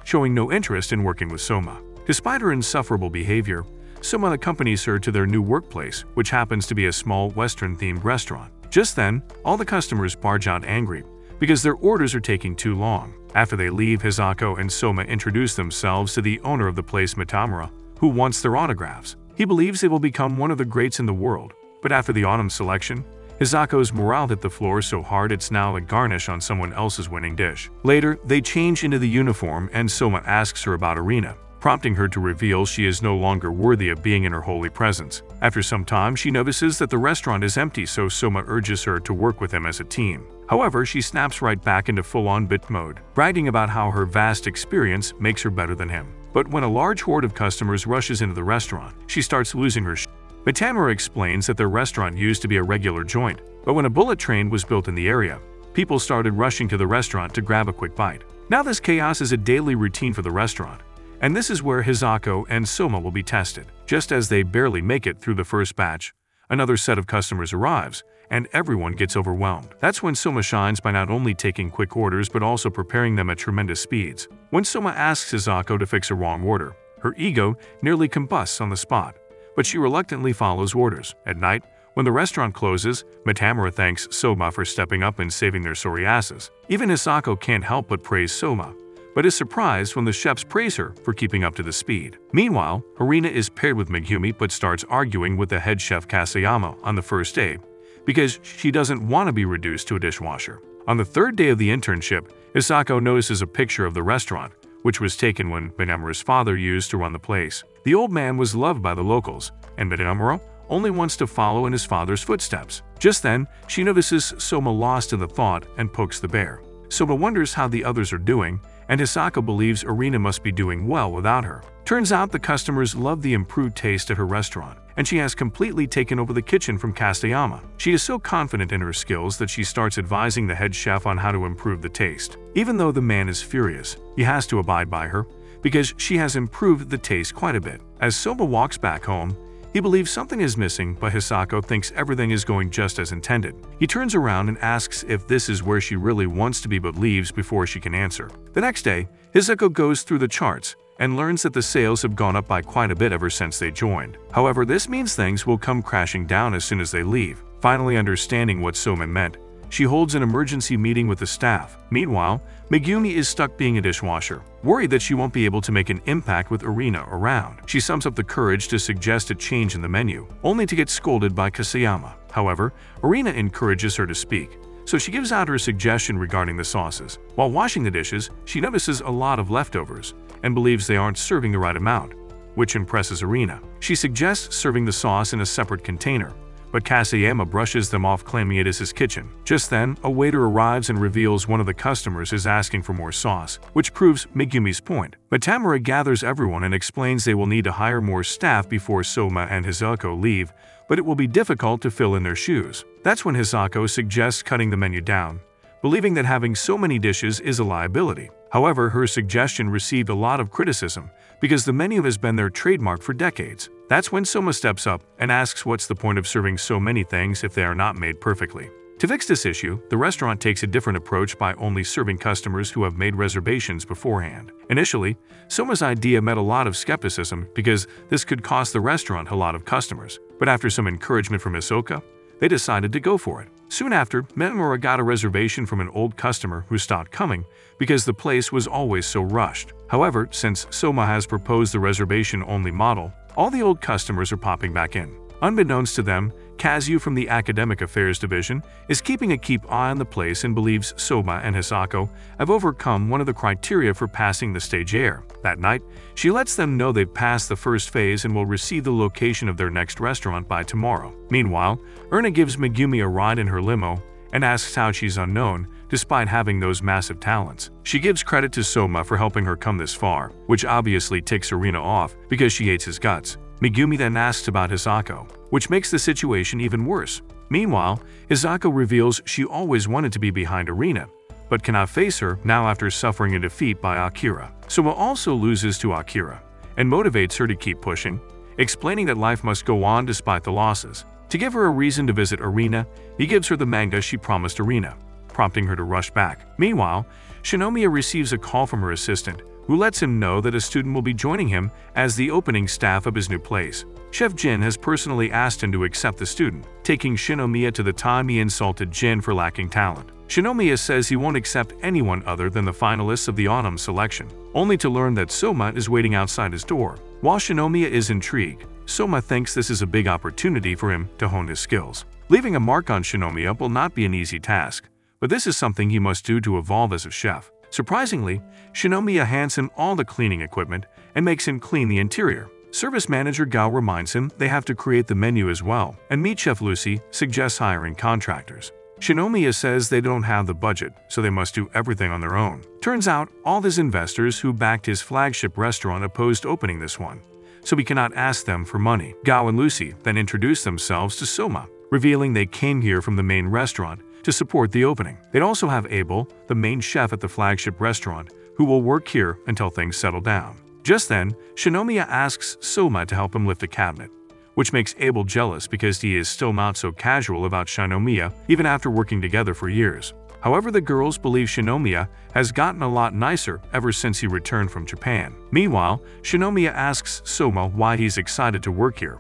showing no interest in working with Soma. Despite her insufferable behavior, Soma accompanies her to their new workplace, which happens to be a small Western-themed restaurant. Just then, all the customers barge out angry because their orders are taking too long. After they leave, Hisako and Soma introduce themselves to the owner of the place, Mitamura, who wants their autographs. He believes they will become one of the greats in the world, but after the autumn selection, Hisako's morale hit the floor so hard it's now a garnish on someone else's winning dish. Later, they change into the uniform and Soma asks her about Arena, prompting her to reveal she is no longer worthy of being in her holy presence. After some time, she notices that the restaurant is empty, so Soma urges her to work with him as a team. However, she snaps right back into full-on bit mode, bragging about how her vast experience makes her better than him. But when a large horde of customers rushes into the restaurant, she starts losing her shit. Mitamura explains that their restaurant used to be a regular joint, but when a bullet train was built in the area, people started rushing to the restaurant to grab a quick bite. Now this chaos is a daily routine for the restaurant, and this is where Hisako and Soma will be tested. Just as they barely make it through the first batch, another set of customers arrives, and everyone gets overwhelmed. That's when Soma shines by not only taking quick orders but also preparing them at tremendous speeds. When Soma asks Hisako to fix a wrong order, her ego nearly combusts on the spot, but she reluctantly follows orders. At night, when the restaurant closes, Matamura thanks Soma for stepping up and saving their sorry asses. Even Hisako can't help but praise Soma, but is surprised when the chefs praise her for keeping up to the speed. Meanwhile, Harina is paired with Megumi but starts arguing with the head chef Kasayama on the first day because she doesn't want to be reduced to a dishwasher. On the third day of the internship, Hisako notices a picture of the restaurant, which was taken when Matamura's father used to run the place. The old man was loved by the locals, and Matamura only wants to follow in his father's footsteps. Just then, she notices Soma lost in the thought and pokes the bear. Soma wonders how the others are doing, and Hisako believes Arina must be doing well without her. Turns out the customers love the improved taste at her restaurant, and she has completely taken over the kitchen from Kasayama. She is so confident in her skills that she starts advising the head chef on how to improve the taste. Even though the man is furious, he has to abide by her, because she has improved the taste quite a bit. As Soma walks back home, he believes something is missing, but Hisako thinks everything is going just as intended. He turns around and asks if this is where she really wants to be but leaves before she can answer. The next day, Hisako goes through the charts and learns that the sales have gone up by quite a bit ever since they joined. However, this means things will come crashing down as soon as they leave. Finally understanding what Soma meant, she holds an emergency meeting with the staff. Meanwhile, Megumi is stuck being a dishwasher, worried that she won't be able to make an impact with Arina around. She sums up the courage to suggest a change in the menu, only to get scolded by Kasayama. However, Arina encourages her to speak, so she gives out her suggestion regarding the sauces. While washing the dishes, she notices a lot of leftovers and believes they aren't serving the right amount, which impresses Arina. She suggests serving the sauce in a separate container, but Kasayama brushes them off, claiming it is his kitchen. Just then, a waiter arrives and reveals one of the customers is asking for more sauce, which proves Megumi's point. Matamura gathers everyone and explains they will need to hire more staff before Soma and Hisako leave, but it will be difficult to fill in their shoes. That's when Hisako suggests cutting the menu down, believing that having so many dishes is a liability. However, her suggestion received a lot of criticism because the menu has been their trademark for decades. That's when Soma steps up and asks what's the point of serving so many things if they are not made perfectly. To fix this issue, the restaurant takes a different approach by only serving customers who have made reservations beforehand. Initially, Soma's idea met a lot of skepticism because this could cost the restaurant a lot of customers, but after some encouragement from Hisoka, they decided to go for it. Soon after, Matamura got a reservation from an old customer who stopped coming because the place was always so rushed. However, since Soma has proposed the reservation-only model, all the old customers are popping back in. Unbeknownst to them, Kazu from the Academic Affairs Division is keeping a keen eye on the place and believes Soma and Hisako have overcome one of the criteria for passing the stage air. That night, she lets them know they've passed the first phase and will receive the location of their next restaurant by tomorrow. Meanwhile, Erna gives Megumi a ride in her limo and asks how she's unknown, despite having those massive talents. She gives credit to Soma for helping her come this far, which obviously ticks Arina off because she hates his guts. Megumi then asks about Hisako, which makes the situation even worse. Meanwhile, Hisako reveals she always wanted to be behind Arina, but cannot face her now after suffering a defeat by Akira. Soma also loses to Akira and motivates her to keep pushing, explaining that life must go on despite the losses. To give her a reason to visit Arina, he gives her the manga she promised Arina, prompting her to rush back. Meanwhile, Shinomiya receives a call from her assistant, who lets him know that a student will be joining him as the opening staff of his new place. Chef Jin has personally asked him to accept the student, taking Shinomiya to the time he insulted Jin for lacking talent. Shinomiya says he won't accept anyone other than the finalists of the autumn selection, only to learn that Soma is waiting outside his door. While Shinomiya is intrigued, Soma thinks this is a big opportunity for him to hone his skills. Leaving a mark on Shinomiya will not be an easy task, but this is something he must do to evolve as a chef. Surprisingly, Shinomiya hands him all the cleaning equipment and makes him clean the interior. Service manager Gao reminds him they have to create the menu as well, and Meat Chef Lucy suggests hiring contractors. Shinomiya says they don't have the budget, so they must do everything on their own. Turns out, all his investors who backed his flagship restaurant opposed opening this one, so he cannot ask them for money. Gao and Lucy then introduce themselves to Soma, revealing they came here from the main restaurant to support the opening. They'd also have Abel, the main chef at the flagship restaurant, who will work here until things settle down. Just then, Shinomiya asks Soma to help him lift a cabinet, which makes Abel jealous because he is still not so casual about Shinomiya even after working together for years. However, the girls believe Shinomiya has gotten a lot nicer ever since he returned from Japan. Meanwhile, Shinomiya asks Soma why he's excited to work here,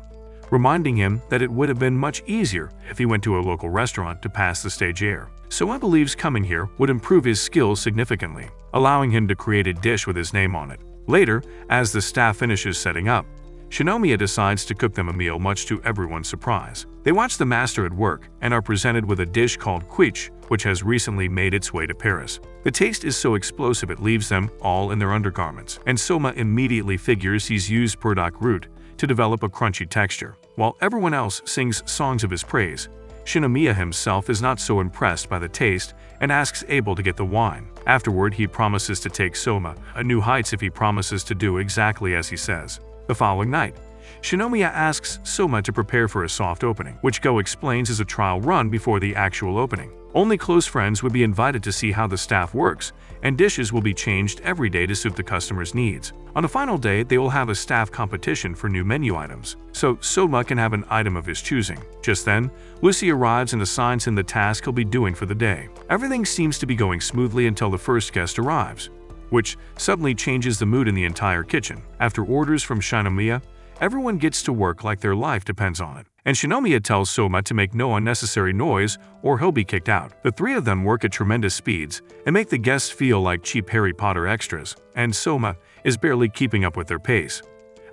reminding him that it would have been much easier if he went to a local restaurant to pass the stage air. Soma believes coming here would improve his skills significantly, allowing him to create a dish with his name on it. Later, as the staff finishes setting up, Shinomiya decides to cook them a meal much to everyone's surprise. They watch the master at work and are presented with a dish called quiche, which has recently made its way to Paris. The taste is so explosive it leaves them all in their undergarments, and Soma immediately figures he's used burdock root to develop a crunchy texture. While everyone else sings songs of his praise, Shinomiya himself is not so impressed by the taste and asks Abel to get the wine. Afterward, he promises to take Soma a new heights if he promises to do exactly as he says. The following night, Shinomiya asks Soma to prepare for a soft opening, which Go explains is a trial run before the actual opening. Only close friends would be invited to see how the staff works, and dishes will be changed every day to suit the customer's needs. On the final day, they will have a staff competition for new menu items, so Soma can have an item of his choosing. Just then, Lucy arrives and assigns him the task he'll be doing for the day. Everything seems to be going smoothly until the first guest arrives, which suddenly changes the mood in the entire kitchen. After orders from Shinomiya, everyone gets to work like their life depends on it. And Shinomiya tells Soma to make no unnecessary noise or he'll be kicked out. The three of them work at tremendous speeds and make the guests feel like cheap Harry Potter extras, and Soma is barely keeping up with their pace.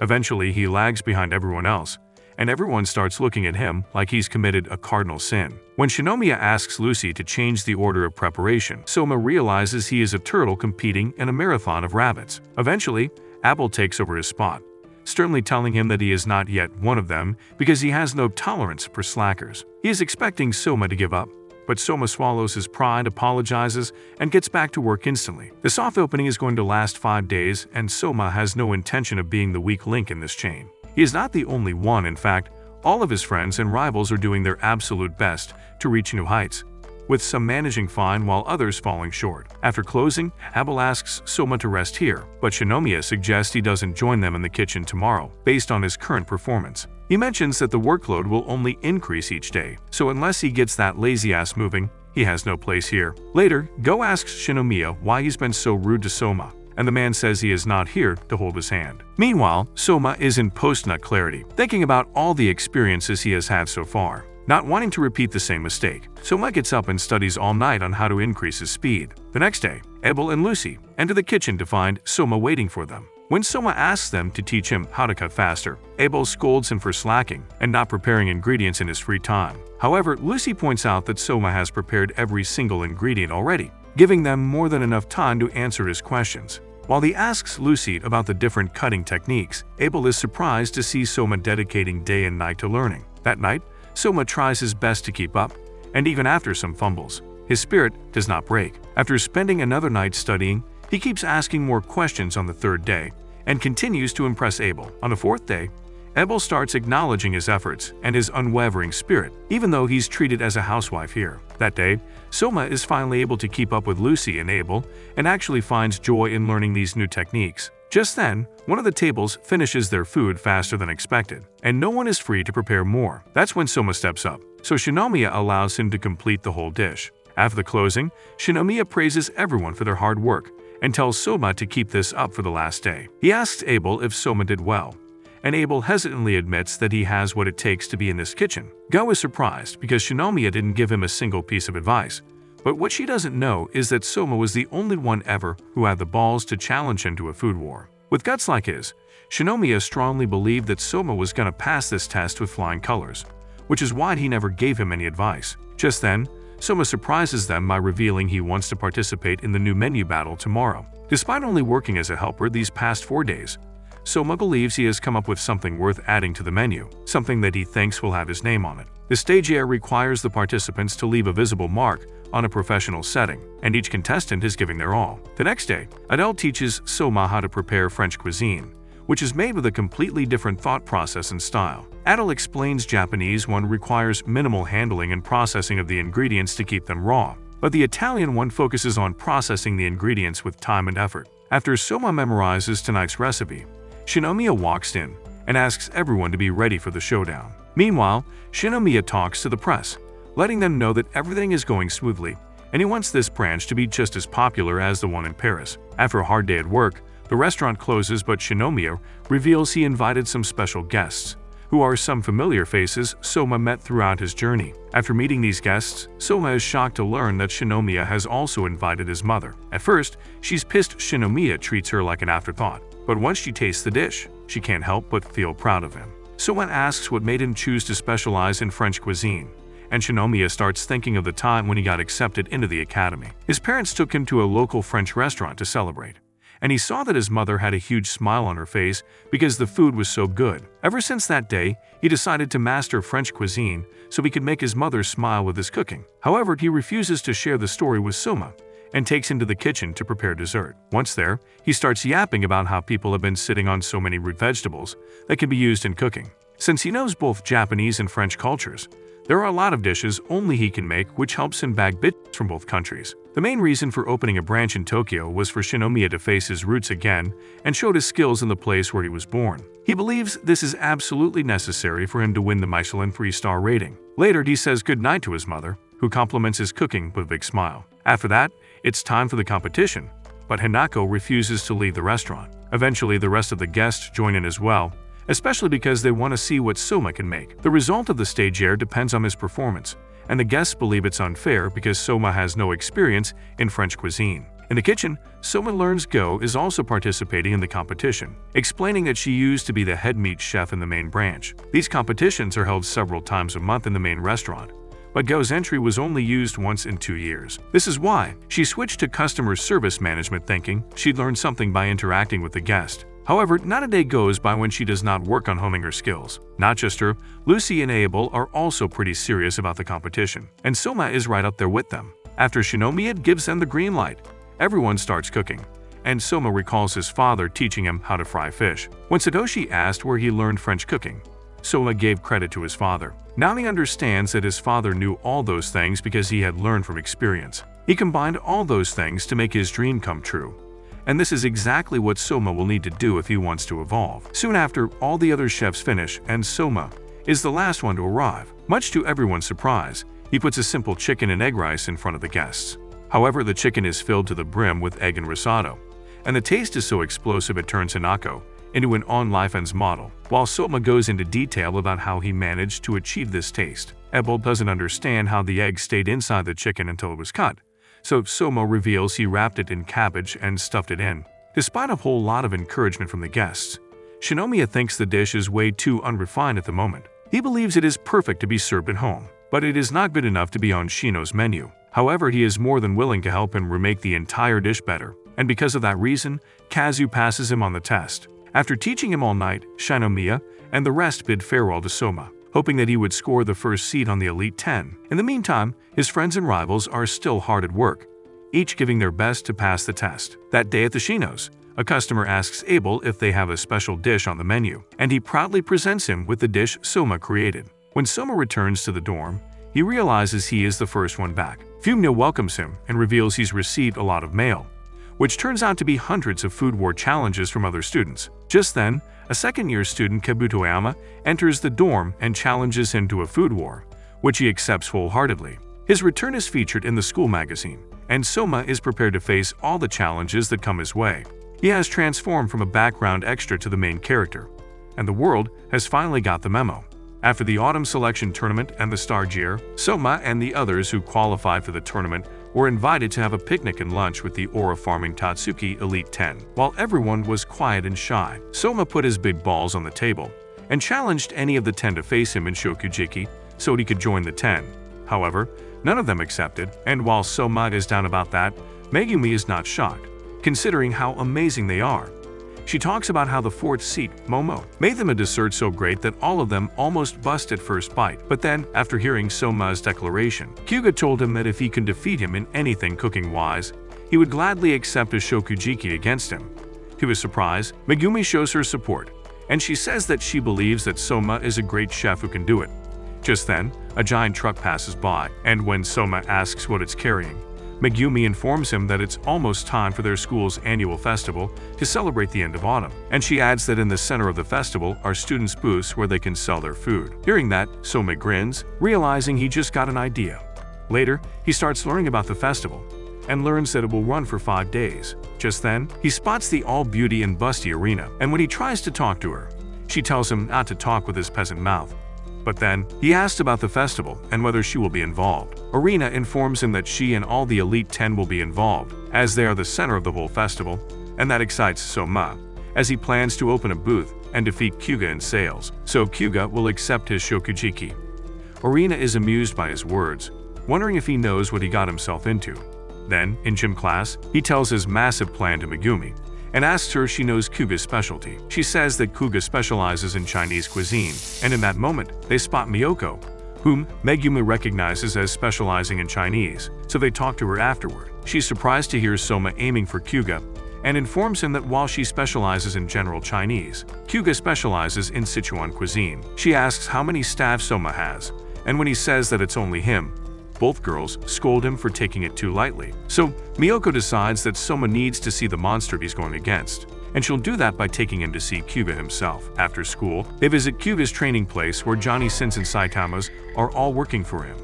Eventually, he lags behind everyone else, and everyone starts looking at him like he's committed a cardinal sin. When Shinomiya asks Lucy to change the order of preparation, Soma realizes he is a turtle competing in a marathon of rabbits. Eventually, Abel takes over his spot, sternly telling him that he is not yet one of them because he has no tolerance for slackers. He is expecting Soma to give up, but Soma swallows his pride, apologizes, and gets back to work instantly. The soft opening is going to last 5 days, and Soma has no intention of being the weak link in this chain. He is not the only one. In fact, all of his friends and rivals are doing their absolute best to reach new heights, with some managing fine while others falling short. After closing, Abel asks Soma to rest here, but Shinomiya suggests he doesn't join them in the kitchen tomorrow, based on his current performance. He mentions that the workload will only increase each day, so unless he gets that lazy ass moving, he has no place here. Later, Go asks Shinomiya why he's been so rude to Soma, and the man says he is not here to hold his hand. Meanwhile, Soma is in post-nut clarity, thinking about all the experiences he has had so far, not wanting to repeat the same mistake. Soma gets up and studies all night on how to increase his speed. The next day, Abel and Lucy enter the kitchen to find Soma waiting for them. When Soma asks them to teach him how to cut faster, Abel scolds him for slacking and not preparing ingredients in his free time. However, Lucy points out that Soma has prepared every single ingredient already, giving them more than enough time to answer his questions. While he asks Lucy about the different cutting techniques, Abel is surprised to see Soma dedicating day and night to learning. That night, Soma tries his best to keep up, and even after some fumbles, his spirit does not break. After spending another night studying, he keeps asking more questions on the third day and continues to impress Abel. On the fourth day, Abel starts acknowledging his efforts and his unwavering spirit, even though he's treated as a housewife here. That day, Soma is finally able to keep up with Lucy and Abel and actually finds joy in learning these new techniques. Just then, one of the tables finishes their food faster than expected, and no one is free to prepare more. That's when Soma steps up, so Shinomiya allows him to complete the whole dish. After the closing, Shinomiya praises everyone for their hard work and tells Soma to keep this up for the last day. He asks Abel if Soma did well, and Abel hesitantly admits that he has what it takes to be in this kitchen. Go is surprised because Shinomiya didn't give him a single piece of advice, but what she doesn't know is that Soma was the only one ever who had the balls to challenge him to a food war. With guts like his, Shinomiya strongly believed that Soma was gonna pass this test with flying colors, which is why he never gave him any advice. Just then, Soma surprises them by revealing he wants to participate in the new menu battle tomorrow. Despite only working as a helper these past 4 days, Soma believes he has come up with something worth adding to the menu, something that he thinks will have his name on it. The stage air requires the participants to leave a visible mark on a professional setting, and each contestant is giving their all. The next day, Adele teaches Soma how to prepare French cuisine, which is made with a completely different thought process and style. Adele explains Japanese one requires minimal handling and processing of the ingredients to keep them raw, but the Italian one focuses on processing the ingredients with time and effort. After Soma memorizes tonight's recipe, Shinomiya walks in and asks everyone to be ready for the showdown. Meanwhile, Shinomiya talks to the press, letting them know that everything is going smoothly, and he wants this branch to be just as popular as the one in Paris. After a hard day at work, the restaurant closes, but Shinomiya reveals he invited some special guests, who are some familiar faces Soma met throughout his journey. After meeting these guests, Soma is shocked to learn that Shinomiya has also invited his mother. At first, she's pissed Shinomiya treats her like an afterthought, but once she tastes the dish, she can't help but feel proud of him. Soma asks what made him choose to specialize in French cuisine, and Shinomiya starts thinking of the time when he got accepted into the academy. His parents took him to a local French restaurant to celebrate, and he saw that his mother had a huge smile on her face because the food was so good. Ever since that day, he decided to master French cuisine so he could make his mother smile with his cooking. However, he refuses to share the story with Soma and takes him to the kitchen to prepare dessert. Once there, he starts yapping about how people have been sitting on so many root vegetables that can be used in cooking. Since he knows both Japanese and French cultures, there are a lot of dishes only he can make, which helps him bag bits from both countries. The main reason for opening a branch in Tokyo was for Shinomiya to face his roots again and showed his skills in the place where he was born. He believes this is absolutely necessary for him to win the Michelin 3-star rating. Later, he says goodnight to his mother, who compliments his cooking with a big smile. After that, it's time for the competition, but Hanako refuses to leave the restaurant. Eventually, the rest of the guests join in as well, especially because they want to see what Soma can make. The result of the stage air depends on his performance, and the guests believe it's unfair because Soma has no experience in French cuisine. In the kitchen, Soma learns Go is also participating in the competition, explaining that she used to be the head meat chef in the main branch. These competitions are held several times a month in the main restaurant, but Go's entry was only used once in 2 years. This is why she switched to customer service management, thinking she'd learn something by interacting with the guest. However, not a day goes by when she does not work on honing her skills. Not just her, Lucy and Abel are also pretty serious about the competition, and Soma is right up there with them. After Shinomiya gives them the green light, everyone starts cooking, and Soma recalls his father teaching him how to fry fish. When Satoshi asked where he learned French cooking, Soma gave credit to his father. Now he understands that his father knew all those things because he had learned from experience. He combined all those things to make his dream come true. And this is exactly what Soma will need to do if he wants to evolve. Soon after, all the other chefs finish, and Soma is the last one to arrive. Much to everyone's surprise, he puts a simple chicken and egg rice in front of the guests. However, the chicken is filled to the brim with egg and risotto, and the taste is so explosive it turns Hanako into an on-life-ends model. While Soma goes into detail about how he managed to achieve this taste, Ebel doesn't understand how the egg stayed inside the chicken until it was cut. So Soma reveals he wrapped it in cabbage and stuffed it in. Despite a whole lot of encouragement from the guests, Shinomiya thinks the dish is way too unrefined at the moment. He believes it is perfect to be served at home, but it is not good enough to be on Shino's menu. However, he is more than willing to help him remake the entire dish better, and because of that reason, Kazu passes him on the test. After teaching him all night, Shinomiya and the rest bid farewell to Soma, hoping that he would score the first seat on the Elite 10. In the meantime, his friends and rivals are still hard at work, each giving their best to pass the test. That day at the Shino's, a customer asks Abel if they have a special dish on the menu, and he proudly presents him with the dish Soma created. When Soma returns to the dorm, he realizes he is the first one back. Fumio welcomes him and reveals he's received a lot of mail, which turns out to be hundreds of food war challenges from other students. Just then, a second-year student, Kabutoyama, enters the dorm and challenges him to a food war, which he accepts wholeheartedly. His return is featured in the school magazine, and Soma is prepared to face all the challenges that come his way. He has transformed from a background extra to the main character, and the world has finally got the memo. After the autumn selection tournament and the star year, Soma and the others who qualified for the tournament were invited to have a picnic and lunch with the Ora Farming Tatsuki Elite 10. While everyone was quiet and shy, Soma put his big balls on the table and challenged any of the 10 to face him in Shokugeki so he could join the 10. However, none of them accepted, and while Soma is down about that, Megumi is not shocked, considering how amazing they are. She talks about how the fourth seat, Momo, made them a dessert so great that all of them almost bust at first bite. But then, after hearing Soma's declaration, Kyuga told him that if he can defeat him in anything cooking-wise, he would gladly accept a Shokugeki against him. To his surprise, Megumi shows her support, and she says that she believes that Soma is a great chef who can do it. Just then, a giant truck passes by, and when Soma asks what it's carrying, Megumi informs him that it's almost time for their school's annual festival to celebrate the end of autumn, and she adds that in the center of the festival are students' booths where they can sell their food. Hearing that, Soma grins, realizing he just got an idea. Later, he starts learning about the festival and learns that it will run for 5 days. Just then, he spots the all-beauty and busty Arena, and when he tries to talk to her, she tells him not to talk with his peasant mouth. But then, he asks about the festival and whether she will be involved. Arena informs him that she and all the Elite 10 will be involved, as they are the center of the whole festival, and that excites Soma, as he plans to open a booth and defeat Kyuga in sales, so Kyuga will accept his Shokugeki. Arena is amused by his words, wondering if he knows what he got himself into. Then, in gym class, he tells his massive plan to Megumi, and asks her if she knows Kyuga's specialty. She says that Kyuga specializes in Chinese cuisine, and in that moment, they spot Miyoko, whom Megumi recognizes as specializing in Chinese, so they talk to her afterward. She's surprised to hear Soma aiming for Kyuga, and informs him that while she specializes in general Chinese, Kyuga specializes in Sichuan cuisine. She asks how many staff Soma has, and when he says that it's only him, both girls scold him for taking it too lightly. So, Miyoko decides that Soma needs to see the monster he's going against, and she'll do that by taking him to see Kyuga himself. After school, they visit Kyuga's training place where Johnny Sins and Saitamas are all working for him,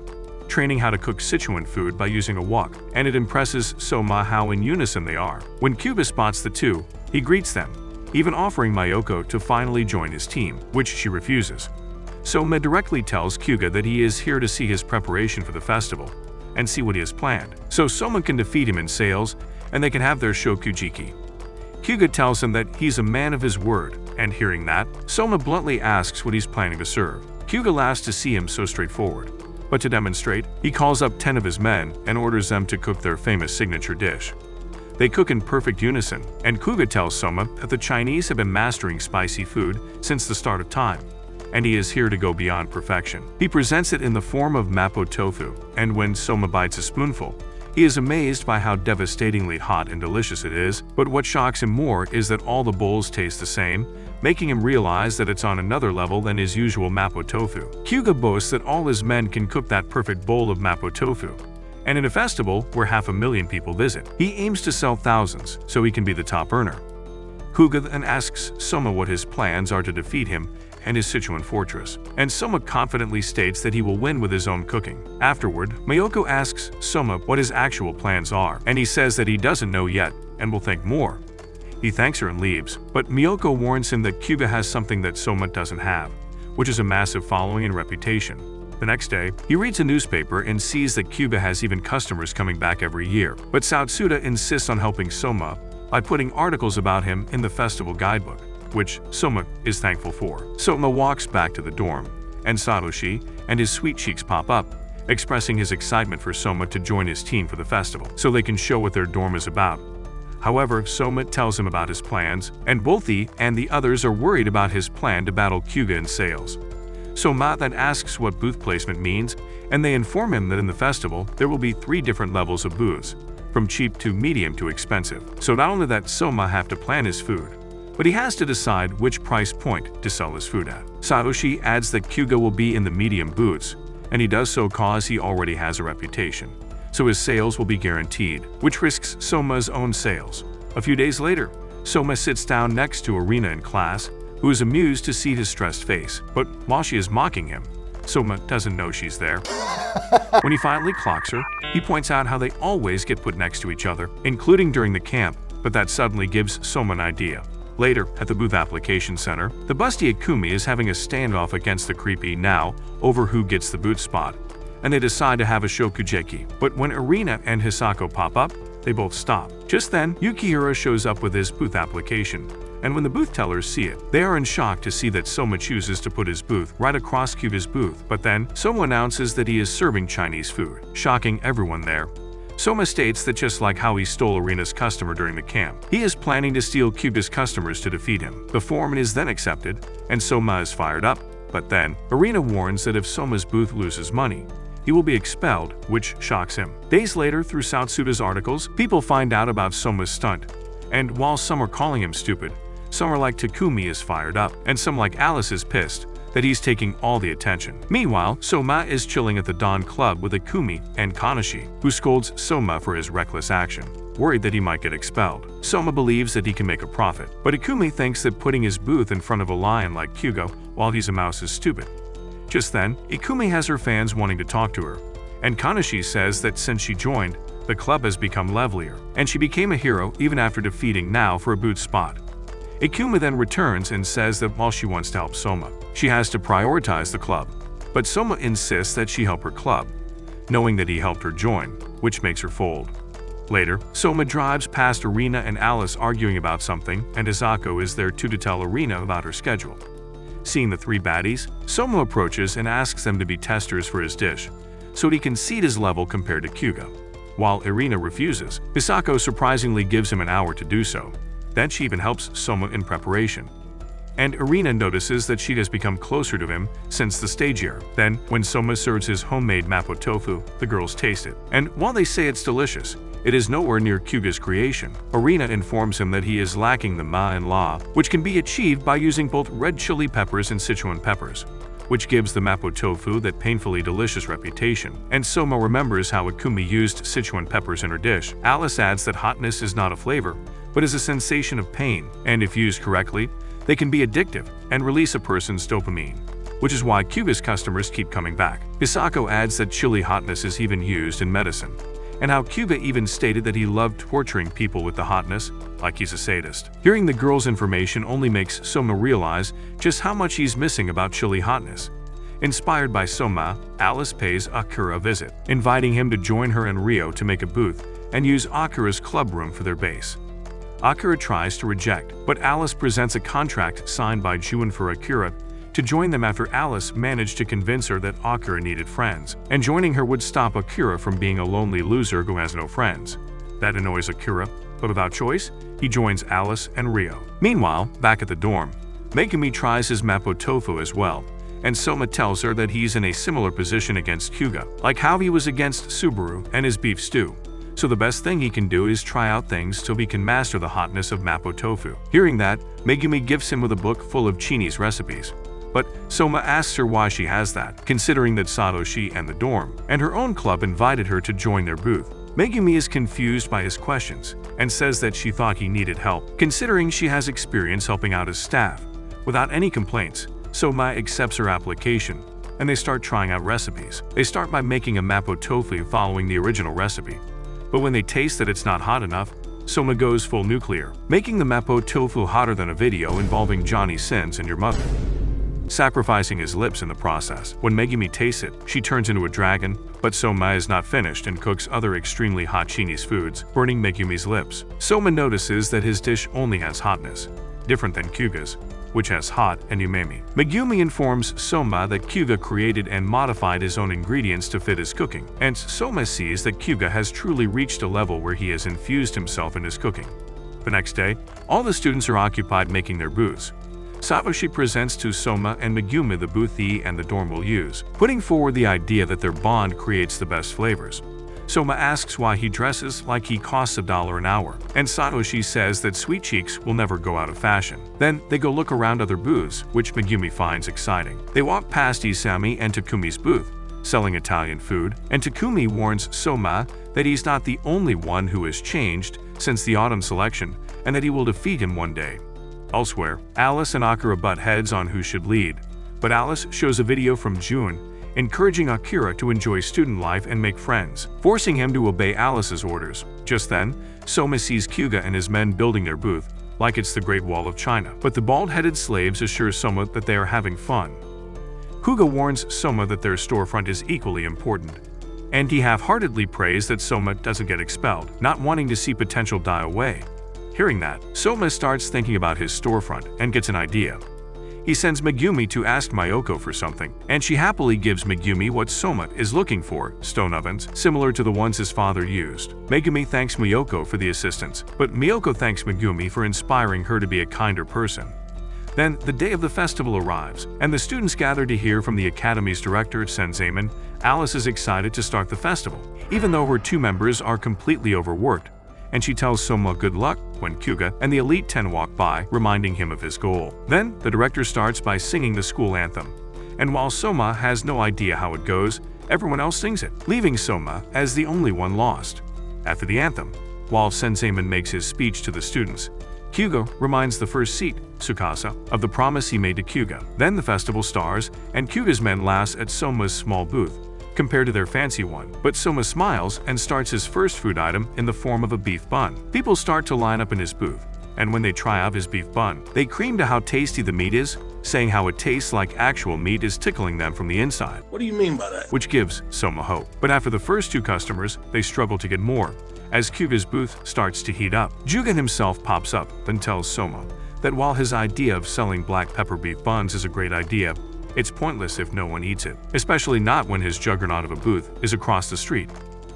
training how to cook Sichuan food by using a wok, and it impresses Soma how in unison they are. When Kyuga spots the two, he greets them, even offering Miyoko to finally join his team, which she refuses. Soma directly tells Kyuga that he is here to see his preparation for the festival and see what he has planned, so Soma can defeat him in sales and they can have their Shokugeki. Kyuga tells him that he's a man of his word, and hearing that, Soma bluntly asks what he's planning to serve. Kyuga laughs to see him so straightforward, but to demonstrate, he calls up 10 of his men and orders them to cook their famous signature dish. They cook in perfect unison, and Kyuga tells Soma that the Chinese have been mastering spicy food since the start of time, and he is here to go beyond perfection. He presents it in the form of mapo tofu, and when Soma bites a spoonful, he is amazed by how devastatingly hot and delicious it is, but what shocks him more is that all the bowls taste the same, making him realize that it's on another level than his usual mapo tofu. Kyuga boasts that all his men can cook that perfect bowl of mapo tofu, and in a festival where 500,000 people visit, he aims to sell thousands so he can be the top earner. Kyuga then asks Soma what his plans are to defeat him and his Sichuan fortress, and Soma confidently states that he will win with his own cooking. Afterward, Miyoko asks Soma what his actual plans are, and he says that he doesn't know yet and will think more. He thanks her and leaves, but Miyoko warns him that Kyuga has something that Soma doesn't have, which is a massive following and reputation. The next day, he reads a newspaper and sees that Kyuga has even customers coming back every year, but Saotsuda insists on helping Soma by putting articles about him in the festival guidebook, which Soma is thankful for. Soma walks back to the dorm, and Satoshi and his sweet cheeks pop up, expressing his excitement for Soma to join his team for the festival, so they can show what their dorm is about. However, Soma tells him about his plans, and both he and the others are worried about his plan to battle Kyuga in sales. Soma then asks what booth placement means, and they inform him that in the festival, there will be 3 different levels of booths, from cheap to medium to expensive. So not only that Soma have to plan his food, but he has to decide which price point to sell his food at. Satoshi adds that Kyuga will be in the medium booths, and he does so cause he already has a reputation, so his sales will be guaranteed, which risks Soma's own sales. A few days later, Soma sits down next to Arena in class, who is amused to see his stressed face, but while she is mocking him, Soma doesn't know she's there. When he finally clocks her, he points out how they always get put next to each other, including during the camp, but that suddenly gives Soma an idea. Later, at the booth application center, the busty Akumi is having a standoff against the creepy Now over who gets the booth spot, and they decide to have a Shokugeki. But when Arena and Hisako pop up, they both stop. Just then, Yukihira shows up with his booth application, and when the booth tellers see it, they are in shock to see that Soma chooses to put his booth right across Kyuga's booth. But then, Soma announces that he is serving Chinese food, shocking everyone there. Soma states that just like how he stole Arena's customer during the camp, he is planning to steal Kyuga's customers to defeat him. The foreman is then accepted, and Soma is fired up. But then, Arena warns that if Soma's booth loses money, he will be expelled, which shocks him. Days later, through Saotsuda's articles, people find out about Soma's stunt, and while some are calling him stupid, some are like Takumi is fired up, and some like Alice is pissed, that he's taking all the attention. Meanwhile, Soma is chilling at the Dawn Club with Ikumi and Kanashi, who scolds Soma for his reckless action, worried that he might get expelled. Soma believes that he can make a profit, but Ikumi thinks that putting his booth in front of a lion like Kyugo while he's a mouse is stupid. Just then, Ikumi has her fans wanting to talk to her, and Kanashi says that since she joined, the club has become livelier, and she became a hero even after defeating Now for a boot spot. Ikumi then returns and says that while she wants to help Soma, she has to prioritize the club, but Soma insists that she help her club, knowing that he helped her join, which makes her fold. Later, Soma drives past Irina and Alice arguing about something, and Izako is there too to tell Irina about her schedule. Seeing the three baddies, Soma approaches and asks them to be testers for his dish, so he can seed his level compared to Kyuga. While Irina refuses, Izako surprisingly gives him an hour to do so. Then she even helps Soma in preparation. And Irina notices that she has become closer to him since the stage year. Then, when Soma serves his homemade mapo tofu, the girls taste it. And while they say it's delicious, it is nowhere near Kyuga's creation. Irina informs him that he is lacking the ma and la, which can be achieved by using both red chili peppers and Sichuan peppers, which gives the mapo tofu that painfully delicious reputation. And Soma remembers how Ikumi used Sichuan peppers in her dish. Alice adds that hotness is not a flavor, but is a sensation of pain, and if used correctly, they can be addictive and release a person's dopamine, which is why Kyuga's customers keep coming back. Hisako adds that chili hotness is even used in medicine, and how Kyuga even stated that he loved torturing people with the hotness, like he's a sadist. Hearing the girl's information only makes Soma realize just how much he's missing about chili hotness. Inspired by Soma, Alice pays Akira a visit, inviting him to join her and Rio to make a booth and use Akira's club room for their base. Akira tries to reject, but Alice presents a contract signed by Juin for Akira to join them after Alice managed to convince her that Akira needed friends, and joining her would stop Akira from being a lonely loser who has no friends. That annoys Akira, but without choice, he joins Alice and Rio. Meanwhile, back at the dorm, Megumi tries his mapo tofu as well, and Soma tells her that he's in a similar position against Kyuga, like how he was against Subaru and his beef stew. So the best thing he can do is try out things so he can master the hotness of mapo tofu. Hearing that, Megumi gifts him with a book full of Chinese recipes. But Soma asks her why she has that, considering that Satoshi and the dorm and her own club invited her to join their booth. Megumi is confused by his questions and says that she thought he needed help, considering she has experience helping out his staff. Without any complaints, Soma accepts her application, and they start trying out recipes. They start by making a mapo tofu following the original recipe. But when they taste that it's not hot enough, Soma goes full nuclear, making the mapo tofu hotter than a video involving Johnny Sins and your mother, sacrificing his lips in the process. When Megumi tastes it, she turns into a dragon, but Soma is not finished and cooks other extremely hot Chinese foods, burning Megumi's lips. Soma notices that his dish only has hotness, different than Kyuga's, which has hot and umami. Megumi informs Soma that Kyuga created and modified his own ingredients to fit his cooking, and Soma sees that Kyuga has truly reached a level where he has infused himself in his cooking. The next day, all the students are occupied making their booths. Satoshi presents to Soma and Megumi the booth he and the dorm will use, putting forward the idea that their bond creates the best flavors. Soma asks why he dresses like he costs $1 an hour, and Satoshi says that sweet cheeks will never go out of fashion. Then they go look around other booths, which Megumi finds exciting. They walk past Isami and Takumi's booth, selling Italian food, and Takumi warns Soma that he's not the only one who has changed since the autumn selection, and that he will defeat him one day. Elsewhere, Alice and Akira butt heads on who should lead, but Alice shows a video from June encouraging Akira to enjoy student life and make friends, forcing him to obey Alice's orders. Just then, Soma sees Kyuga and his men building their booth, like it's the Great Wall of China. But the bald-headed slaves assure Soma that they are having fun. Kyuga warns Soma that their storefront is equally important, and he half-heartedly prays that Soma doesn't get expelled, not wanting to see potential die away. Hearing that, Soma starts thinking about his storefront and gets an idea. He sends Megumi to ask Miyoko for something, and she happily gives Megumi what Soma is looking for, stone ovens, similar to the ones his father used. Megumi thanks Miyoko for the assistance, but Miyoko thanks Megumi for inspiring her to be a kinder person. Then, the day of the festival arrives, and the students gather to hear from the academy's director, Senzaemon. Alice is excited to start the festival, even though her two members are completely overworked, and she tells Soma good luck when Kyuga and the Elite 10 walk by, reminding him of his goal. Then, the director starts by singing the school anthem, and while Soma has no idea how it goes, everyone else sings it, leaving Soma as the only one lost. After the anthem, while Senseiman makes his speech to the students, Kyuga reminds the first seat, Tsukasa, of the promise he made to Kyuga. Then the festival starts, and Kyuga's men laugh at Soma's small booth, compared to their fancy one. But Soma smiles and starts his first food item in the form of a beef bun. People start to line up in his booth, and when they try out his beef bun, they cream to how tasty the meat is, saying how it tastes like actual meat is tickling them from the inside. What do you mean by that? Which gives Soma hope. But after the first two customers, they struggle to get more, as Kyuga's booth starts to heat up. Jugen himself pops up and tells Soma that while his idea of selling black pepper beef buns is a great idea, it's pointless if no one eats it, especially not when his juggernaut of a booth is across the street.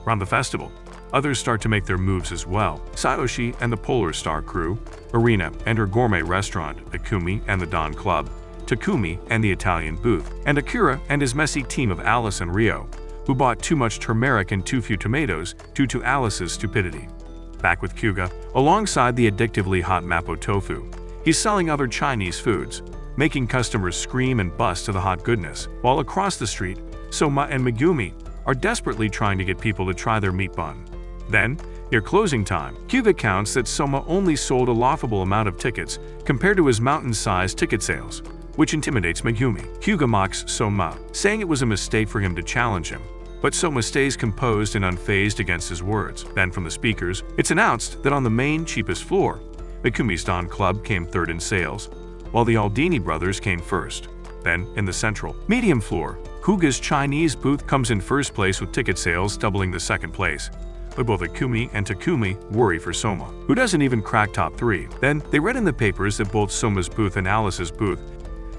Around the festival, others start to make their moves as well. Sayoshi and the Polar Star crew, Arena and her gourmet restaurant, Akumi and the Don Club, Takumi and the Italian booth, and Akira and his messy team of Alice and Rio, who bought too much turmeric and too few tomatoes due to Alice's stupidity. Back with Kyuga, alongside the addictively hot Mapo tofu, he's selling other Chinese foods, making customers scream and bust to the hot goodness, while across the street, Soma and Megumi are desperately trying to get people to try their meat bun. Then, near closing time, Kyuga counts that Soma only sold a laughable amount of tickets compared to his mountain-sized ticket sales, which intimidates Megumi. Kyuga mocks Soma, saying it was a mistake for him to challenge him, but Soma stays composed and unfazed against his words. Then from the speakers, it's announced that on the main, cheapest floor, Mikumi's Don Club came third in sales, while the Aldini brothers came first. Then, in the central, medium floor, Kyuga's Chinese booth comes in first place with ticket sales doubling the second place. But both Akumi and Takumi worry for Soma, who doesn't even crack top 3. Then, they read in the papers that both Soma's booth and Alice's booth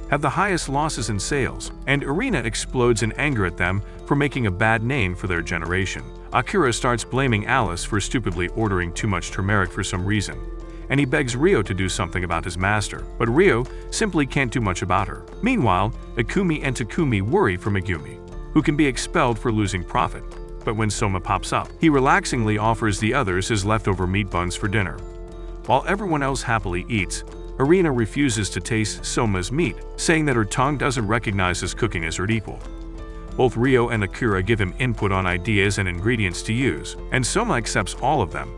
have the highest losses in sales, and Arena explodes in anger at them for making a bad name for their generation. Akira starts blaming Alice for stupidly ordering too much turmeric for some reason, and he begs Rio to do something about his master, but Rio simply can't do much about her. Meanwhile, Akumi and Takumi worry for Megumi, who can be expelled for losing profit. But when Soma pops up, he relaxingly offers the others his leftover meat buns for dinner. While everyone else happily eats, Arena refuses to taste Soma's meat, saying that her tongue doesn't recognize his cooking as her equal. Both Rio and Akira give him input on ideas and ingredients to use, and Soma accepts all of them,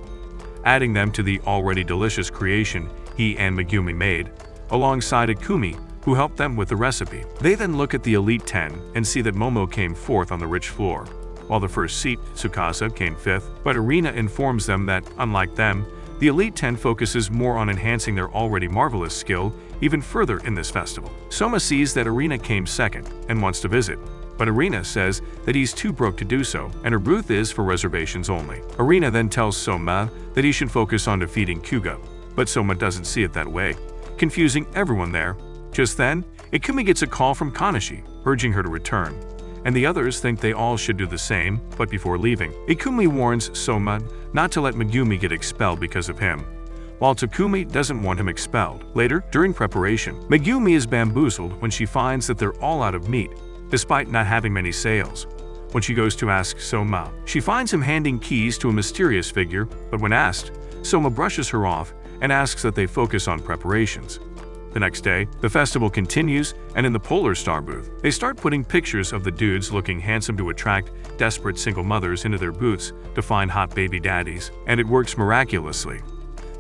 adding them to the already delicious creation he and Megumi made, alongside Akumi, who helped them with the recipe. They then look at the Elite 10 and see that Momo came fourth on the rich floor, while the first seat, Tsukasa, came fifth, but Arena informs them that, unlike them, the Elite 10 focuses more on enhancing their already marvelous skill even further in this festival. Soma sees that Arena came second and wants to visit, but Arena says that he's too broke to do so, and her booth is for reservations only. Arena then tells Soma that he should focus on defeating Kyuga, but Soma doesn't see it that way, confusing everyone there. Just then, Ikumi gets a call from Kanishi, urging her to return, and the others think they all should do the same, but before leaving, Ikumi warns Soma not to let Megumi get expelled because of him, while Takumi doesn't want him expelled. Later, during preparation, Megumi is bamboozled when she finds that they're all out of meat, despite not having many sales. When she goes to ask Soma, she finds him handing keys to a mysterious figure, but when asked, Soma brushes her off and asks that they focus on preparations. The next day, the festival continues, and in the Polar Star booth, they start putting pictures of the dudes looking handsome to attract desperate single mothers into their booths to find hot baby daddies, and it works miraculously.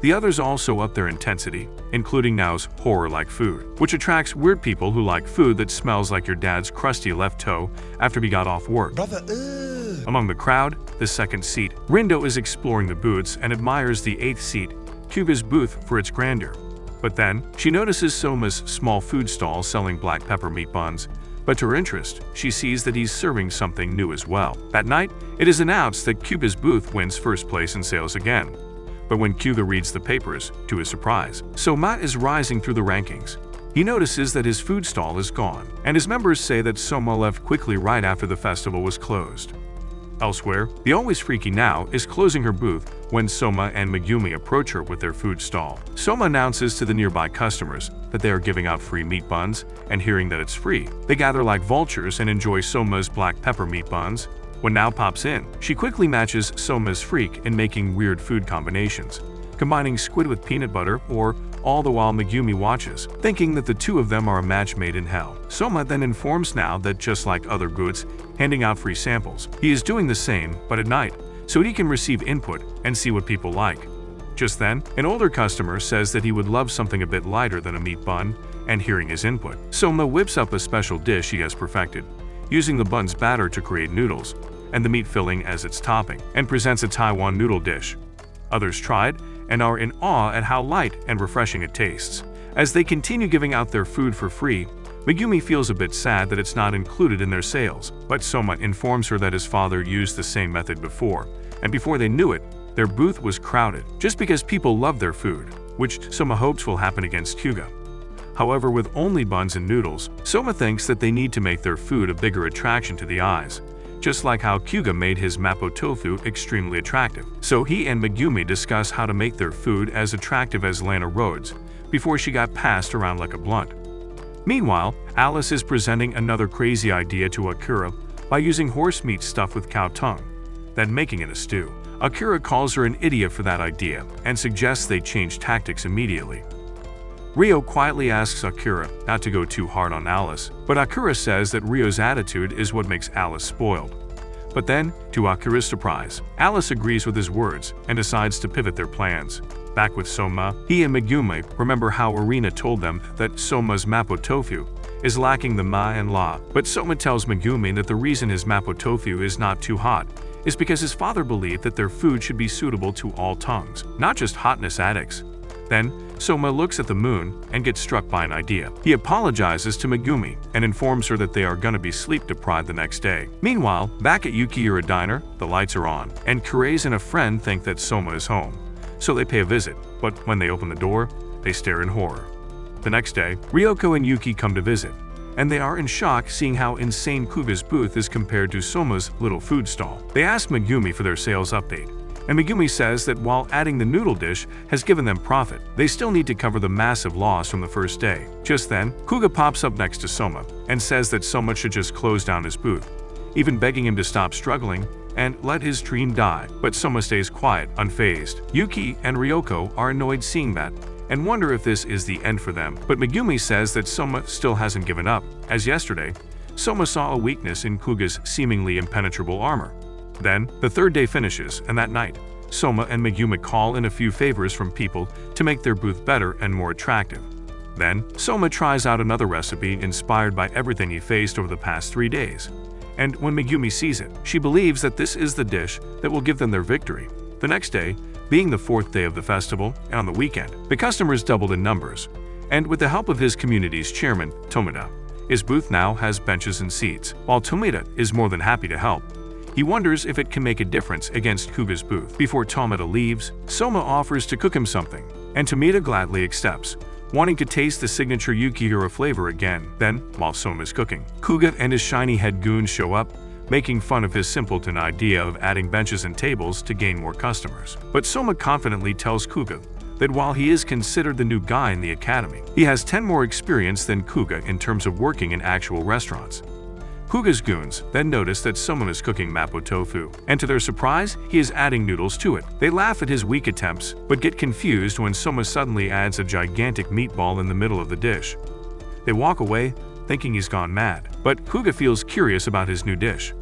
The others also up their intensity, including Nao's horror-like food, which attracts weird people who like food that smells like your dad's crusty left toe after he got off work. Among the crowd, the second seat, Rindo is exploring the booths and admires the 8th seat, Kyuga's booth, for its grandeur. But then, she notices Soma's small food stall selling black pepper meat buns, but to her interest, she sees that he's serving something new as well. That night, it is announced that Kyuga's booth wins first place in sales again. But when Kyuga reads the papers, to his surprise, Soma is rising through the rankings. He notices that his food stall is gone, and his members say that Soma left quickly right after the festival was closed. Elsewhere, the always freaky Nao is closing her booth when Soma and Megumi approach her with their food stall. Soma announces to the nearby customers that they are giving out free meat buns, and hearing that it's free, they gather like vultures and enjoy Soma's black pepper meat buns. When Nao pops in, she quickly matches Soma's freak in making weird food combinations, combining squid with peanut butter or all the while Megumi watches, thinking that the two of them are a match made in hell. Soma then informs now that just like other goods, handing out free samples, he is doing the same, but at night, so he can receive input and see what people like. Just then, an older customer says that he would love something a bit lighter than a meat bun, and hearing his input, Soma whips up a special dish he has perfected, using the bun's batter to create noodles, and the meat filling as its topping, and presents a Taiwan noodle dish. Others tried and are in awe at how light and refreshing it tastes. As they continue giving out their food for free, Megumi feels a bit sad that it's not included in their sales, but Soma informs her that his father used the same method before, and before they knew it, their booth was crowded, just because people love their food, which Soma hopes will happen against Hyuga. However, with only buns and noodles, Soma thinks that they need to make their food a bigger attraction to the eyes, just like how Hyuga made his mapo tofu extremely attractive. So he and Megumi discuss how to make their food as attractive as Lana Rhodes, before she got passed around like a blunt. Meanwhile, Alice is presenting another crazy idea to Akira by using horse meat stuffed with cow tongue, then making it a stew. Akira calls her an idiot for that idea and suggests they change tactics immediately. Ryo quietly asks Akira not to go too hard on Alice, but Akira says that Ryo's attitude is what makes Alice spoiled. But then, to Akira's surprise, Alice agrees with his words and decides to pivot their plans. Back with Soma, he and Megumi remember how Arina told them that Soma's mapo tofu is lacking the ma and la, but Soma tells Megumi that the reason his mapo tofu is not too hot is because his father believed that their food should be suitable to all tongues, not just hotness addicts. Then, Soma looks at the moon and gets struck by an idea. He apologizes to Megumi and informs her that they are going to be sleep-deprived the next day. Meanwhile, back at Yukiura Diner, the lights are on, and Kurase and a friend think that Soma is home. So they pay a visit, but when they open the door, they stare in horror. The next day, Ryoko and Yuki come to visit, and they are in shock seeing how insane Kuga's booth is compared to Soma's little food stall. They ask Megumi for their sales update, and Megumi says that while adding the noodle dish has given them profit, they still need to cover the massive loss from the first day. Just then, Kuga pops up next to Soma and says that Soma should just close down his booth, even begging him to stop struggling and let his dream die, but Soma stays quiet, unfazed. Yuki and Ryoko are annoyed seeing that and wonder if this is the end for them, but Megumi says that Soma still hasn't given up, as yesterday, Soma saw a weakness in Kuga's seemingly impenetrable armor. Then, the third day finishes, and that night, Soma and Megumi call in a few favors from people to make their booth better and more attractive. Then, Soma tries out another recipe inspired by everything he faced over the past 3 days. And when Megumi sees it, she believes that this is the dish that will give them their victory. The next day, being the fourth day of the festival and on the weekend, the customers doubled in numbers. And with the help of his community's chairman, Tomita, his booth now has benches and seats. While Tomita is more than happy to help, he wonders if it can make a difference against Kuga's booth. Before Tomita leaves, Soma offers to cook him something, and Tomita gladly accepts, wanting to taste the signature Yukiura flavor again. Then, while Soma is cooking, Kuga and his shiny head goons show up, making fun of his simpleton idea of adding benches and tables to gain more customers. But Soma confidently tells Kuga that while he is considered the new guy in the academy, he has 10 more experience than Kuga in terms of working in actual restaurants. Kuga's goons then notice that someone is cooking mapo tofu, and to their surprise, he is adding noodles to it. They laugh at his weak attempts, but get confused when Soma suddenly adds a gigantic meatball in the middle of the dish. They walk away, thinking he's gone mad, but Kuga feels curious about his new dish.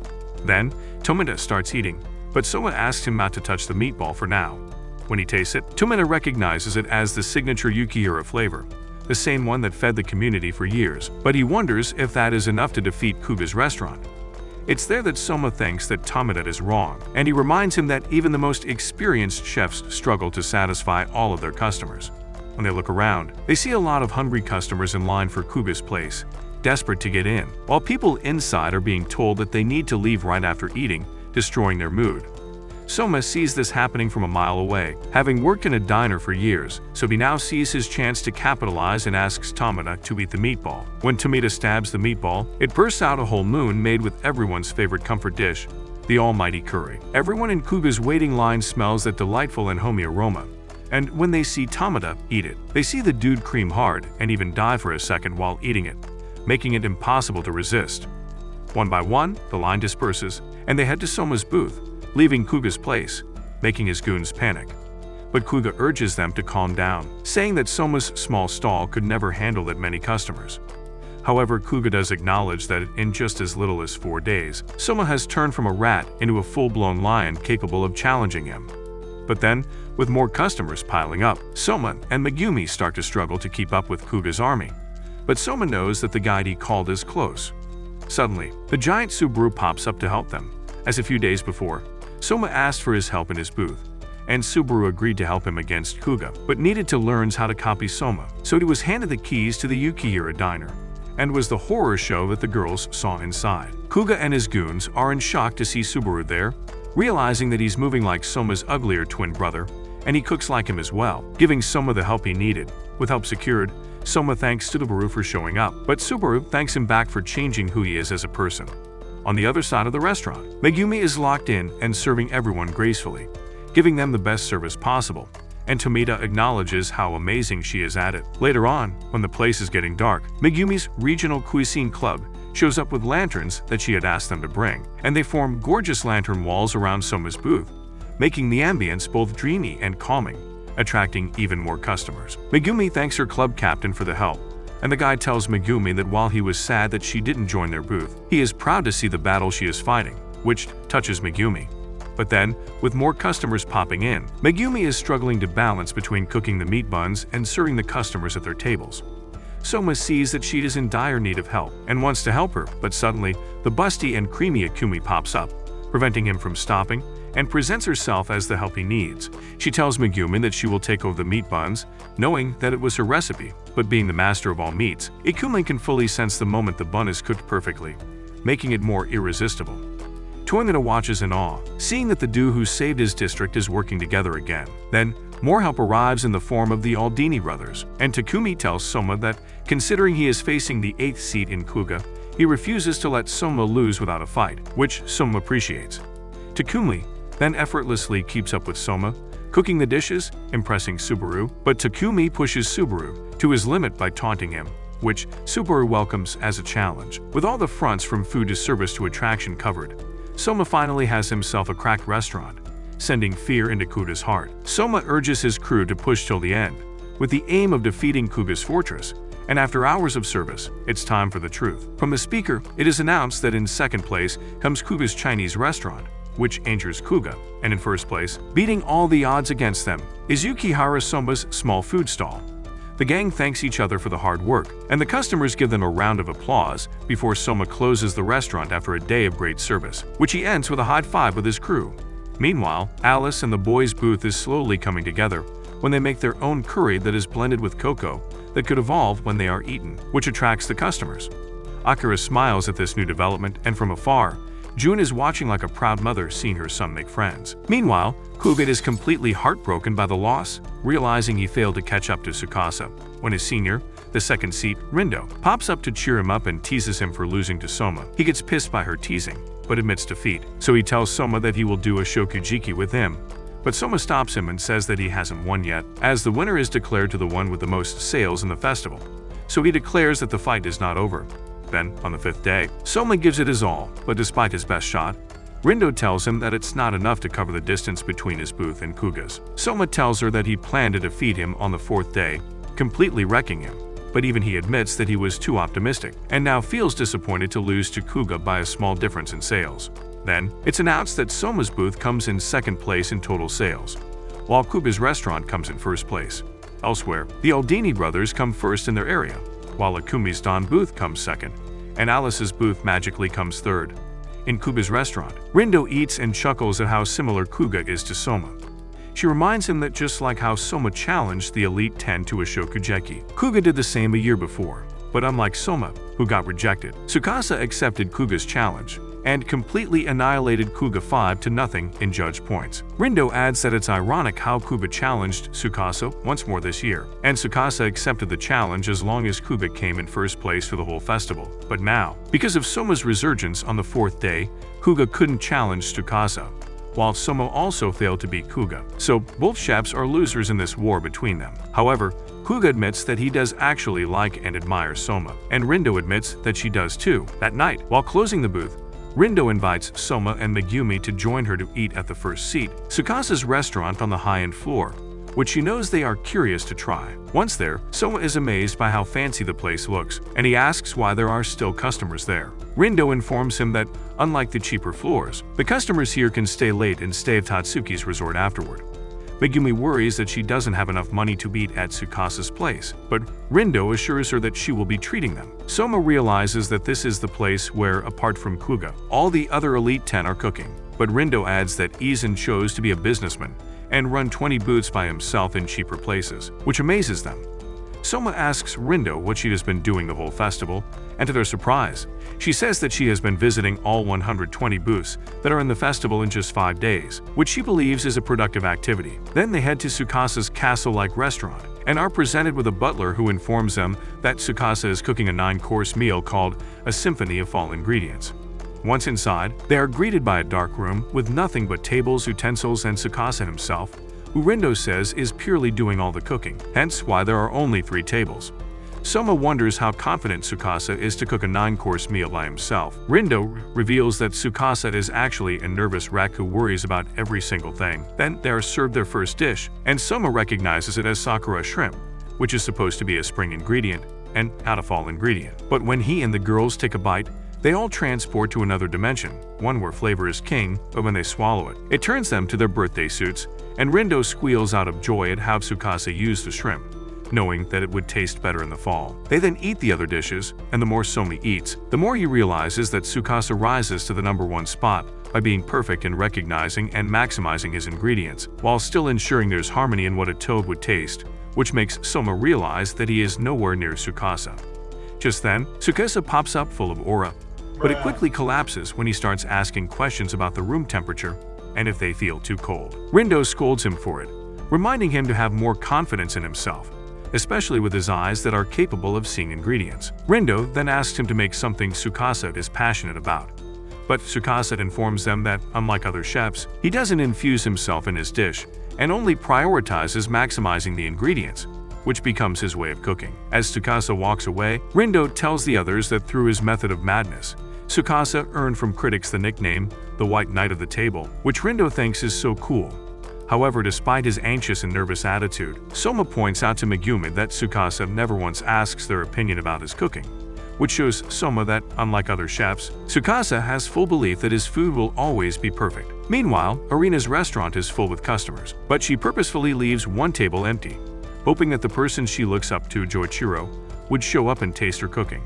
Then, Tomita starts eating, but Soma asks him not to touch the meatball for now. When he tastes it, Tomita recognizes it as the signature Yukiura flavor, the same one that fed the community for years, but he wonders if that is enough to defeat Kuga's restaurant. It's there that Soma thinks that Tomita is wrong, and he reminds him that even the most experienced chefs struggle to satisfy all of their customers. When they look around, they see a lot of hungry customers in line for Kuga's place, desperate to get in, while people inside are being told that they need to leave right after eating, destroying their mood. Soma sees this happening from a mile away, having worked in a diner for years, so he now sees his chance to capitalize and asks Tomita to eat the meatball. When Tomita stabs the meatball, it bursts out a whole moon made with everyone's favorite comfort dish, the almighty curry. Everyone in Kuga's waiting line smells that delightful and homey aroma, and when they see Tomita eat it, they see the dude cream hard and even die for a second while eating it, making it impossible to resist. One by one, the line disperses, and they head to Soma's booth, leaving Kuga's place, making his goons panic. but Kuga urges them to calm down, saying that Soma's small stall could never handle that many customers. However, Kuga does acknowledge that in just as little as 4 days, Soma has turned from a rat into a full-blown lion capable of challenging him. But then, with more customers piling up, Soma and Megumi start to struggle to keep up with Kuga's army. But Soma knows that the guide he called is close. Suddenly, the giant Subaru pops up to help them. As a few days before, Soma asked for his help in his booth, and Subaru agreed to help him against Kuga, but needed to learn how to copy Soma, so he was handed the keys to the Yukihira diner, and was the horror show that the girls saw inside. Kuga and his goons are in shock to see Subaru there, realizing that he's moving like Soma's uglier twin brother, and he cooks like him as well, giving Soma the help he needed. With help secured, Soma thanks Subaru for showing up, but Subaru thanks him back for changing who he is as a person. On the other side of the restaurant, Megumi is locked in and serving everyone gracefully, giving them the best service possible, and Tomita acknowledges how amazing she is at it. Later on, when the place is getting dark, Megumi's regional cuisine club shows up with lanterns that she had asked them to bring, and they form gorgeous lantern walls around Soma's booth, making the ambience both dreamy and calming, attracting even more customers. Megumi thanks her club captain for the help, and the guy tells Megumi that while he was sad that she didn't join their booth, he is proud to see the battle she is fighting, which touches Megumi. But then, with more customers popping in, Megumi is struggling to balance between cooking the meat buns and serving the customers at their tables. Soma sees that she is in dire need of help and wants to help her, but suddenly, the busty and creamy Akumi pops up, preventing him from stopping, and presents herself as the help he needs. She tells Megumi that she will take over the meat buns, knowing that it was her recipe, but being the master of all meats, Ikumi can fully sense the moment the bun is cooked perfectly, making it more irresistible. Toyota watches in awe, seeing that the duo who saved his district is working together again. Then, more help arrives in the form of the Aldini brothers, and Takumi tells Soma that, considering he is facing the 8th seat in Kuga, he refuses to let Soma lose without a fight, which Soma appreciates. Takumi then effortlessly keeps up with Soma, cooking the dishes, impressing Subaru, but Takumi pushes Subaru to his limit by taunting him, which Subaru welcomes as a challenge. With all the fronts from food to service to attraction covered, Soma finally has himself a cracked restaurant, sending fear into Kuga's heart. Soma urges his crew to push till the end, with the aim of defeating Kuga's fortress, and after hours of service, it's time for the truth. From the speaker, it is announced that in second place comes Kuga's Chinese restaurant, which injures Kuga, and in first place, beating all the odds against them, is Yukihira Soma's small food stall. The gang thanks each other for the hard work, and the customers give them a round of applause before Soma closes the restaurant after a day of great service, which he ends with a high five with his crew. Meanwhile, Alice and the boys' booth is slowly coming together when they make their own curry that is blended with cocoa that could evolve when they are eaten, which attracts the customers. Akira smiles at this new development, and from afar, June is watching like a proud mother seeing her son make friends. Meanwhile, Kuga is completely heartbroken by the loss, realizing he failed to catch up to Tsukasa, when his senior, the second seat, Rindo, pops up to cheer him up and teases him for losing to Soma. He gets pissed by her teasing, but admits defeat, so he tells Soma that he will do a shokugeki with him. But Soma stops him and says that he hasn't won yet, as the winner is declared to the one with the most sales in the festival. So he declares that the fight is not over. Then, on the 5th day, Soma gives it his all, but despite his best shot, Rindo tells him that it's not enough to cover the distance between his booth and Kuga's. Soma tells her that he planned to defeat him on the 4th day, completely wrecking him, but even he admits that he was too optimistic, and now feels disappointed to lose to Kuga by a small difference in sales. Then, it's announced that Soma's booth comes in second place in total sales, while Kuga's restaurant comes in first place. Elsewhere, the Aldini brothers come first in their area, while Akumi's Don booth comes second, and Alice's booth magically comes third. In Kuga's restaurant, Rindo eats and chuckles at how similar Kuga is to Soma. She reminds him that just like how Soma challenged the Elite 10 to a shokugeki, Kuga did the same a year before, but unlike Soma, who got rejected, Tsukasa accepted Kuga's challenge and completely annihilated Kuga 5-0 in judge points. Rindo adds that it's ironic how Kuga challenged Tsukasa once more this year, and Tsukasa accepted the challenge as long as Kuga came in first place for the whole festival. But now, because of Soma's resurgence on the 4th day, Kuga couldn't challenge Tsukasa, while Soma also failed to beat Kuga. So both chefs are losers in this war between them. However, Kuga admits that he does actually like and admire Soma, and Rindo admits that she does too. That night, while closing the booth, Rindo invites Soma and Megumi to join her to eat at the first seat, Tsukasa's restaurant on the high-end floor, which she knows they are curious to try. Once there, Soma is amazed by how fancy the place looks, and he asks why there are still customers there. Rindo informs him that, unlike the cheaper floors, the customers here can stay late and stay at Tatsuki's resort afterward. Megumi worries that she doesn't have enough money to eat at Tsukasa's place, but Rindo assures her that she will be treating them. Soma realizes that this is the place where, apart from Kuga, all the other Elite 10 are cooking. But Rindo adds that Izan chose to be a businessman and run 20 booths by himself in cheaper places, which amazes them. Soma asks Rindo what she has been doing the whole festival, and to their surprise, she says that she has been visiting all 120 booths that are in the festival in just 5 days, which she believes is a productive activity. Then they head to Tsukasa's castle-like restaurant and are presented with a butler who informs them that Tsukasa is cooking a 9-course meal called a symphony of fall ingredients. Once inside, they are greeted by a dark room with nothing but tables, utensils, and Tsukasa himself, who Rindo says is purely doing all the cooking, hence why there are only 3 tables. Soma wonders how confident Tsukasa is to cook a 9-course meal by himself. Rindo reveals that Tsukasa is actually a nervous wreck who worries about every single thing. Then they are served their first dish, and Soma recognizes it as sakura shrimp, which is supposed to be a spring ingredient and not a fall ingredient. But when he and the girls take a bite, they all transport to another dimension, one where flavor is king, but when they swallow it, it turns them to their birthday suits, and Rindo squeals out of joy at how Tsukasa used the shrimp, knowing that it would taste better in the fall. They then eat the other dishes, and the more Soma eats, the more he realizes that Tsukasa rises to the #1 spot by being perfect in recognizing and maximizing his ingredients, while still ensuring there's harmony in what a toad would taste, which makes Soma realize that he is nowhere near Tsukasa. Just then, Tsukasa pops up full of aura, but it quickly collapses when he starts asking questions about the room temperature and if they feel too cold. Rindo scolds him for it, reminding him to have more confidence in himself, especially with his eyes that are capable of seeing ingredients. Rindo then asks him to make something Tsukasa is passionate about. But Tsukasa informs them that, unlike other chefs, he doesn't infuse himself in his dish and only prioritizes maximizing the ingredients, which becomes his way of cooking. As Tsukasa walks away, Rindo tells the others that through his method of madness, Tsukasa earned from critics the nickname, the White Knight of the Table, which Rindo thinks is so cool. However, despite his anxious and nervous attitude, Soma points out to Megumi that Tsukasa never once asks their opinion about his cooking, which shows Soma that, unlike other chefs, Tsukasa has full belief that his food will always be perfect. Meanwhile, Arina's restaurant is full with customers, but she purposefully leaves one table empty, hoping that the person she looks up to, Joichiro, would show up and taste her cooking.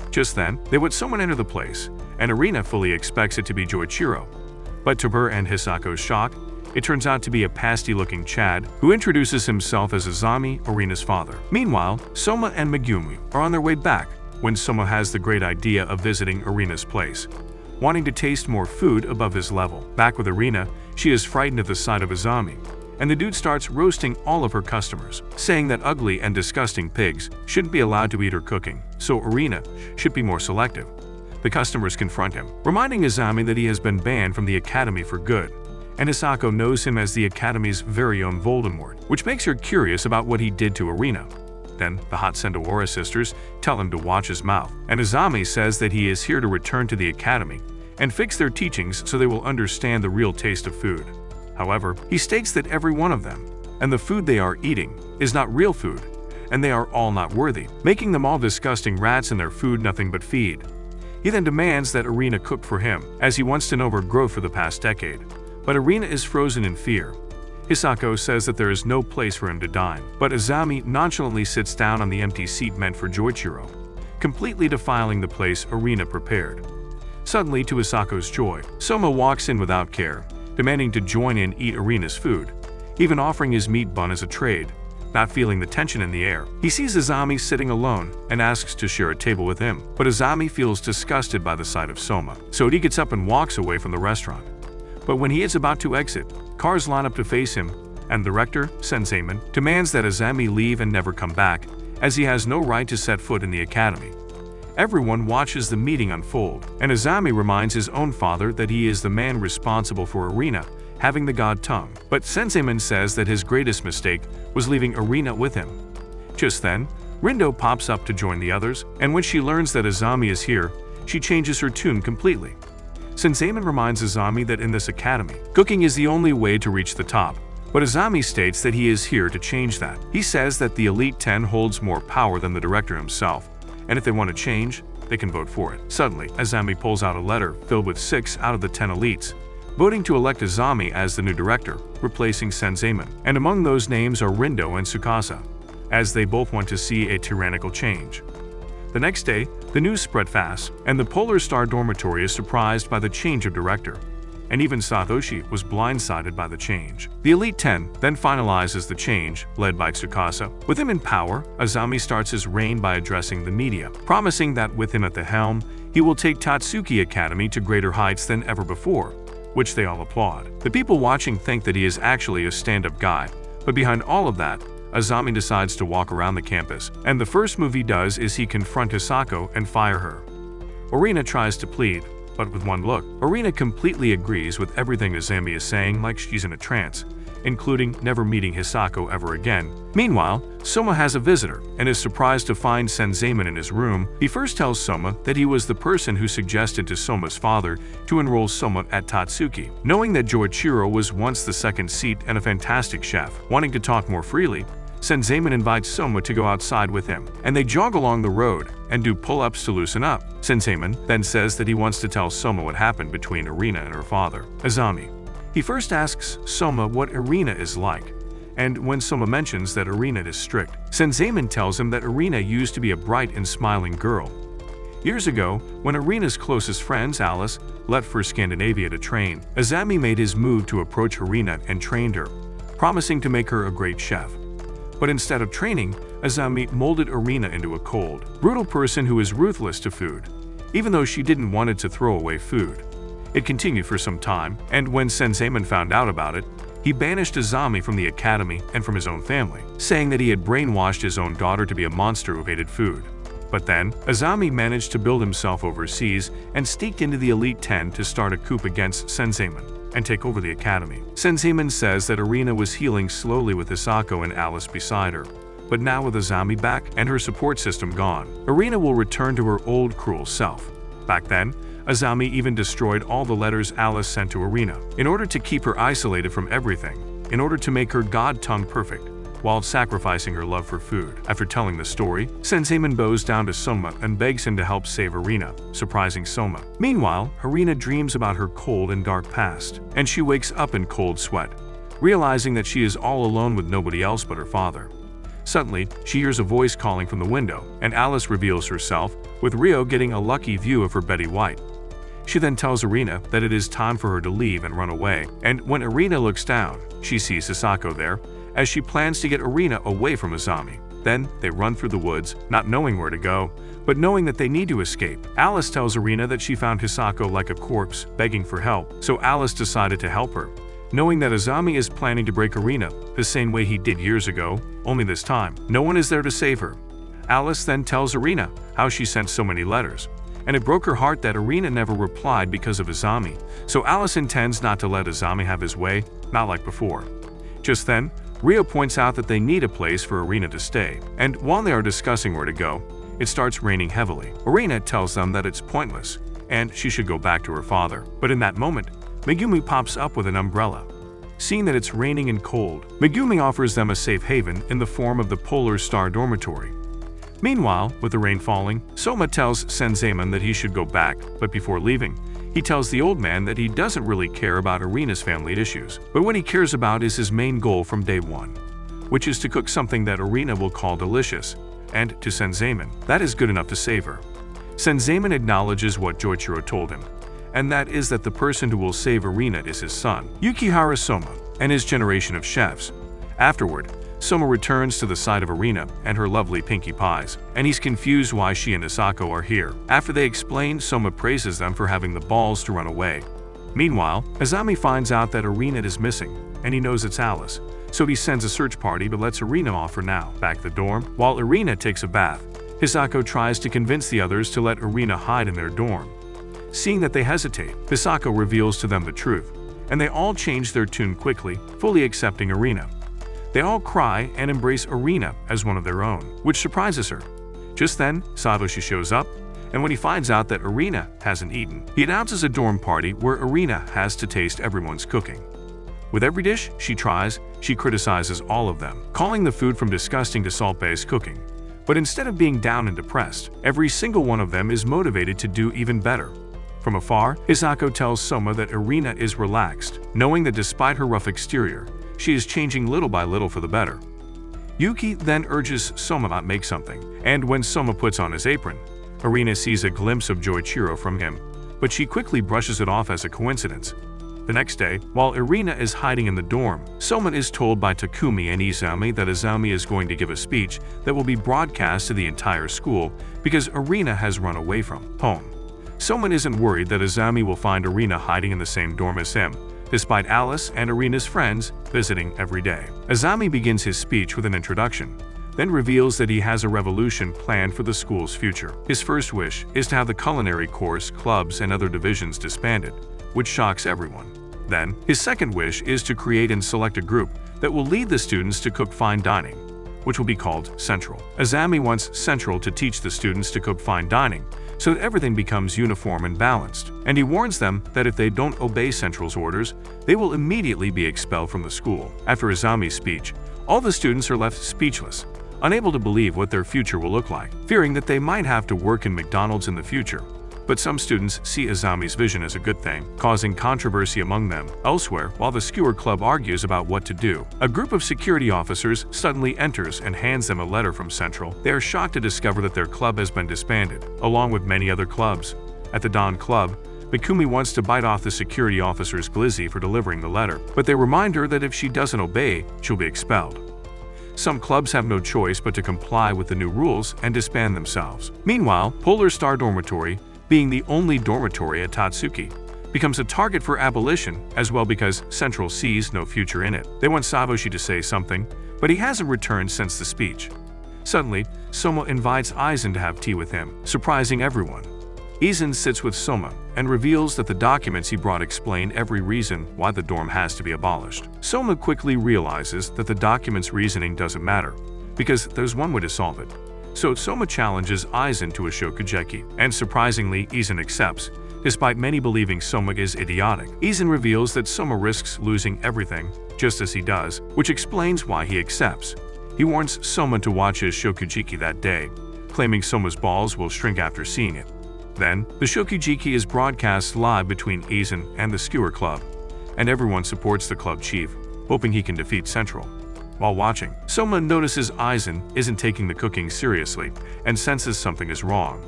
Just then, they watch someone enter the place, and Arina fully expects it to be Joichiro. But to her and Hisako's shock, it turns out to be a pasty-looking Chad who introduces himself as Azami, Arina's father. Meanwhile, Soma and Megumi are on their way back when Soma has the great idea of visiting Arina's place, wanting to taste more food above his level. Back with Arina, she is frightened at the sight of Azami, and the dude starts roasting all of her customers, saying that ugly and disgusting pigs shouldn't be allowed to eat her cooking, so Arina should be more selective. The customers confront him, reminding Azami that he has been banned from the academy for good, and Hisako knows him as the academy's very own Voldemort, which makes her curious about what he did to Arina. Then, the hot Sendawara sisters tell him to watch his mouth, and Azami says that he is here to return to the academy and fix their teachings so they will understand the real taste of food. However, he states that every one of them, and the food they are eating, is not real food, and they are all not worthy, making them all disgusting rats and their food nothing but feed. He then demands that Arina cook for him, as he wants to know her growth for the past decade. But Arina is frozen in fear. Hisako says that there is no place for him to dine, but Azami nonchalantly sits down on the empty seat meant for Joichiro, completely defiling the place Arina prepared. Suddenly, to Hisako's joy, Soma walks in without care, demanding to join in eat Arina's food, even offering his meat bun as a trade. Not feeling the tension in the air, he sees Azami sitting alone and asks to share a table with him, but Azami feels disgusted by the sight of Soma, so he gets up and walks away from the restaurant. But when he is about to exit, cars line up to face him, and the rector, Senseiman, demands that Azami leave and never come back, as he has no right to set foot in the academy. Everyone watches the meeting unfold, and Azami reminds his own father that he is the man responsible for Arina having the god tongue. But Senseiman says that his greatest mistake was leaving Arina with him. Just then, Rindo pops up to join the others, and when she learns that Azami is here, she changes her tune completely. Senseiman reminds Azami that in this academy, cooking is the only way to reach the top, But Azami states that he is here to change that. He says that the Elite 10 holds more power than the director himself, and if they want to change, they can vote for it. Suddenly, Azami pulls out a letter filled with 6 out of the 10 elites, voting to elect Azami as the new director, replacing Senzaemon. And among those names are Rindo and Tsukasa, as they both want to see a tyrannical change. The next day, the news spread fast, and the Polar Star Dormitory is surprised by the change of director. And even Satoshi was blindsided by the change. The Elite 10 then finalizes the change, led by Tsukasa. With him in power, Azami starts his reign by addressing the media, promising that with him at the helm, he will take Tatsuki Academy to greater heights than ever before, which they all applaud. The people watching think that he is actually a stand-up guy, but behind all of that, Azami decides to walk around the campus, and the first move he does is he confronts Hisako and fire her. Orina tries to plead, but with one look, Orina completely agrees with everything Azami is saying, like she's in a trance, including never meeting Hisako ever again. Meanwhile, Soma has a visitor and is surprised to find Senzaemon in his room. He first tells Soma that he was the person who suggested to Soma's father to enroll Soma at Tatsuki. Knowing that Joichiro was once the second seat and a fantastic chef, wanting to talk more freely, Senzaemon invites Soma to go outside with him, and they jog along the road and do pull-ups to loosen up. Senzaemon then says that he wants to tell Soma what happened between Orina and her father, Azami. He first asks Soma what Orina is like, and when Soma mentions that Orina is strict, Senzaemon tells him that Orina used to be a bright and smiling girl. Years ago, when Orina's closest friends, Alice, left for Scandinavia to train, Azami made his move to approach Orina and trained her, promising to make her a great chef. But instead of training, Azami molded Orina into a cold, brutal person who is ruthless to food, even though she didn't want to throw away food. It continued for some time, and when Senzaemon found out about it, he banished Azami from the academy and from his own family, saying that he had brainwashed his own daughter to be a monster who hated food. But then, Azami managed to build himself overseas and sneaked into the Elite 10 to start a coup against Senzaemon and take over the academy. Senzaemon says that Orina was healing slowly with Hisako and Alice beside her, but now with Azami back and her support system gone, Orina will return to her old cruel self. Back then, Azami even destroyed all the letters Alice sent to Orina, in order to keep her isolated from everything, in order to make her god tongue perfect, while sacrificing her love for food. After telling the story, Senzaemon bows down to Soma and begs him to help save Orina, surprising Soma. Meanwhile, Orina dreams about her cold and dark past, and she wakes up in cold sweat, realizing that she is all alone with nobody else but her father. Suddenly, she hears a voice calling from the window, and Alice reveals herself, with Rio getting a lucky view of her Betty White. She then tells Orina that it is time for her to leave and run away, and when Orina looks down, she sees Hisako there, as she plans to get Orina away from Azami. Then, they run through the woods, not knowing where to go, but knowing that they need to escape. Alice tells Orina that she found Hisako like a corpse, begging for help, so Alice decided to help her, knowing that Azami is planning to break Orina the same way he did years ago, only this time, no one is there to save her. Alice then tells Orina how she sent so many letters, and it broke her heart that Orina never replied because of Azami, so Alice intends not to let Azami have his way, not like before. Just then, Rio points out that they need a place for Orina to stay, and while they are discussing where to go, it starts raining heavily. Orina tells them that it's pointless, and she should go back to her father. But in that moment, Megumi pops up with an umbrella. Seeing that it's raining and cold, Megumi offers them a safe haven in the form of the Polar Star Dormitory. Meanwhile, with the rain falling, Soma tells Senzaemon that he should go back, but before leaving, he tells the old man that he doesn't really care about Orina's family issues, but what he cares about is his main goal from day one, which is to cook something that Orina will call delicious, and to Senzaemon, that is good enough to save her. Senzaemon acknowledges what Joichiro told him, and that is that the person who will save Orina is his son, Yukihara Soma, and his generation of chefs. Afterward, Soma returns to the side of Orina and her lovely pinkie pies, and he's confused why she and Hisako are here. After they explain, Soma praises them for having the balls to run away. Meanwhile, Azami finds out that Orina is missing, and he knows it's Alice, so he sends a search party but lets Orina off for now. Back at the dorm, while Orina takes a bath, Hisako tries to convince the others to let Orina hide in their dorm. Seeing that they hesitate, Hisako reveals to them the truth, and they all change their tune quickly, fully accepting Orina. They all cry and embrace Orina as one of their own, which surprises her. Just then, Satoshi shows up, and when he finds out that Orina hasn't eaten, he announces a dorm party where Orina has to taste everyone's cooking. With every dish she tries, she criticizes all of them, calling the food from disgusting to salt-based cooking. But instead of being down and depressed, every single one of them is motivated to do even better. From afar, Hisako tells Soma that Irina is relaxed, knowing that despite her rough exterior, she is changing little by little for the better. Yuki then urges Soma to make something, and when Soma puts on his apron, Irina sees a glimpse of Joichiro from him, but she quickly brushes it off as a coincidence. The next day, while Irina is hiding in the dorm, Soma is told by Takumi and Izumi that Izumi is going to give a speech that will be broadcast to the entire school because Irina has run away from home. Soma isn't worried that Izumi will find Irina hiding in the same dorm as him, despite Alice and Irina's friends visiting every day. Izumi begins his speech with an introduction, then reveals that he has a revolution planned for the school's future. His first wish is to have the culinary course, clubs, and other divisions disbanded, which shocks everyone. Then, his second wish is to create and select a group that will lead the students to cook fine dining, which will be called Central. Izumi wants Central to teach the students to cook fine dining so that everything becomes uniform and balanced, and he warns them that if they don't obey Central's orders, they will immediately be expelled from the school. After Izumi's speech, all the students are left speechless, unable to believe what their future will look like, fearing that they might have to work in McDonald's in the future. But some students see Izumi's vision as a good thing, causing controversy among them. Elsewhere, while the Skewer Club argues about what to do, a group of security officers suddenly enters and hands them a letter from Central. They are shocked to discover that their club has been disbanded, along with many other clubs. At the Dawn Club, Mikumi wants to bite off the security officer's glizzy for delivering the letter, but they remind her that if she doesn't obey, she'll be expelled. Some clubs have no choice but to comply with the new rules and disband themselves. Meanwhile, Polar Star Dormitory, being the only dormitory at Tatsuki, becomes a target for abolition as well because Central sees no future in it. They want Savoshi to say something, but he hasn't returned since the speech. Suddenly, Soma invites Aizen to have tea with him, surprising everyone. Aizen sits with Soma and reveals that the documents he brought explain every reason why the dorm has to be abolished. Soma quickly realizes that the document's reasoning doesn't matter, because there's one way to solve it. So Soma challenges Aizen to a shokugeki, and surprisingly, Aizen accepts, despite many believing Soma is idiotic. Aizen reveals that Soma risks losing everything, just as he does, which explains why he accepts. He warns Soma to watch his shokugeki that day, claiming Soma's balls will shrink after seeing it. Then, the shokugeki is broadcast live between Aizen and the Skewer Club, and everyone supports the club chief, hoping he can defeat Central. While watching, Soma notices Aizen isn't taking the cooking seriously and senses something is wrong.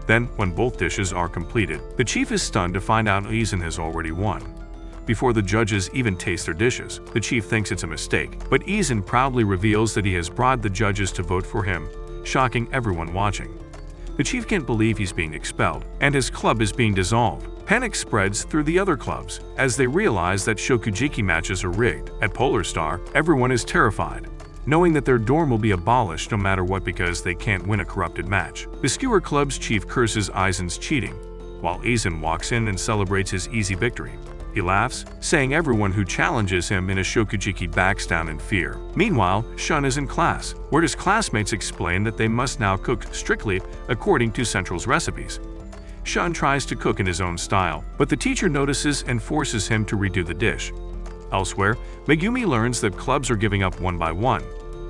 Then, when both dishes are completed, the chief is stunned to find out Aizen has already won. Before the judges even taste their dishes, the chief thinks it's a mistake, but Aizen proudly reveals that he has bribed the judges to vote for him, shocking everyone watching. The chief can't believe he's being expelled, and his club is being dissolved. Panic spreads through the other clubs as they realize that shokugeki matches are rigged. At Polar Star, everyone is terrified, knowing that their dorm will be abolished no matter what because they can't win a corrupted match. The Skewer Club's chief curses Aizen's cheating, while Aizen walks in and celebrates his easy victory. He laughs, saying everyone who challenges him in a shokugeki backs down in fear. Meanwhile, Shun is in class, where his classmates explain that they must now cook strictly according to Central's recipes. Shun tries to cook in his own style, but the teacher notices and forces him to redo the dish. Elsewhere, Megumi learns that clubs are giving up one by one,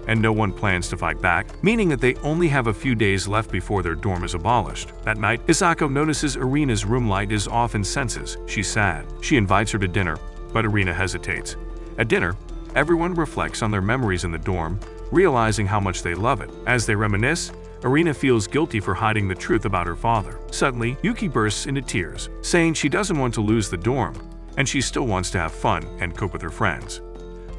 and no one plans to fight back, meaning that they only have a few days left before their dorm is abolished. That night, Hisako notices Irina's room light is off and senses she's sad. She invites her to dinner, but Irina hesitates. At dinner, everyone reflects on their memories in the dorm, realizing how much they love it. As they reminisce, Irina feels guilty for hiding the truth about her father. Suddenly, Yuki bursts into tears, saying she doesn't want to lose the dorm, and she still wants to have fun and cook with her friends.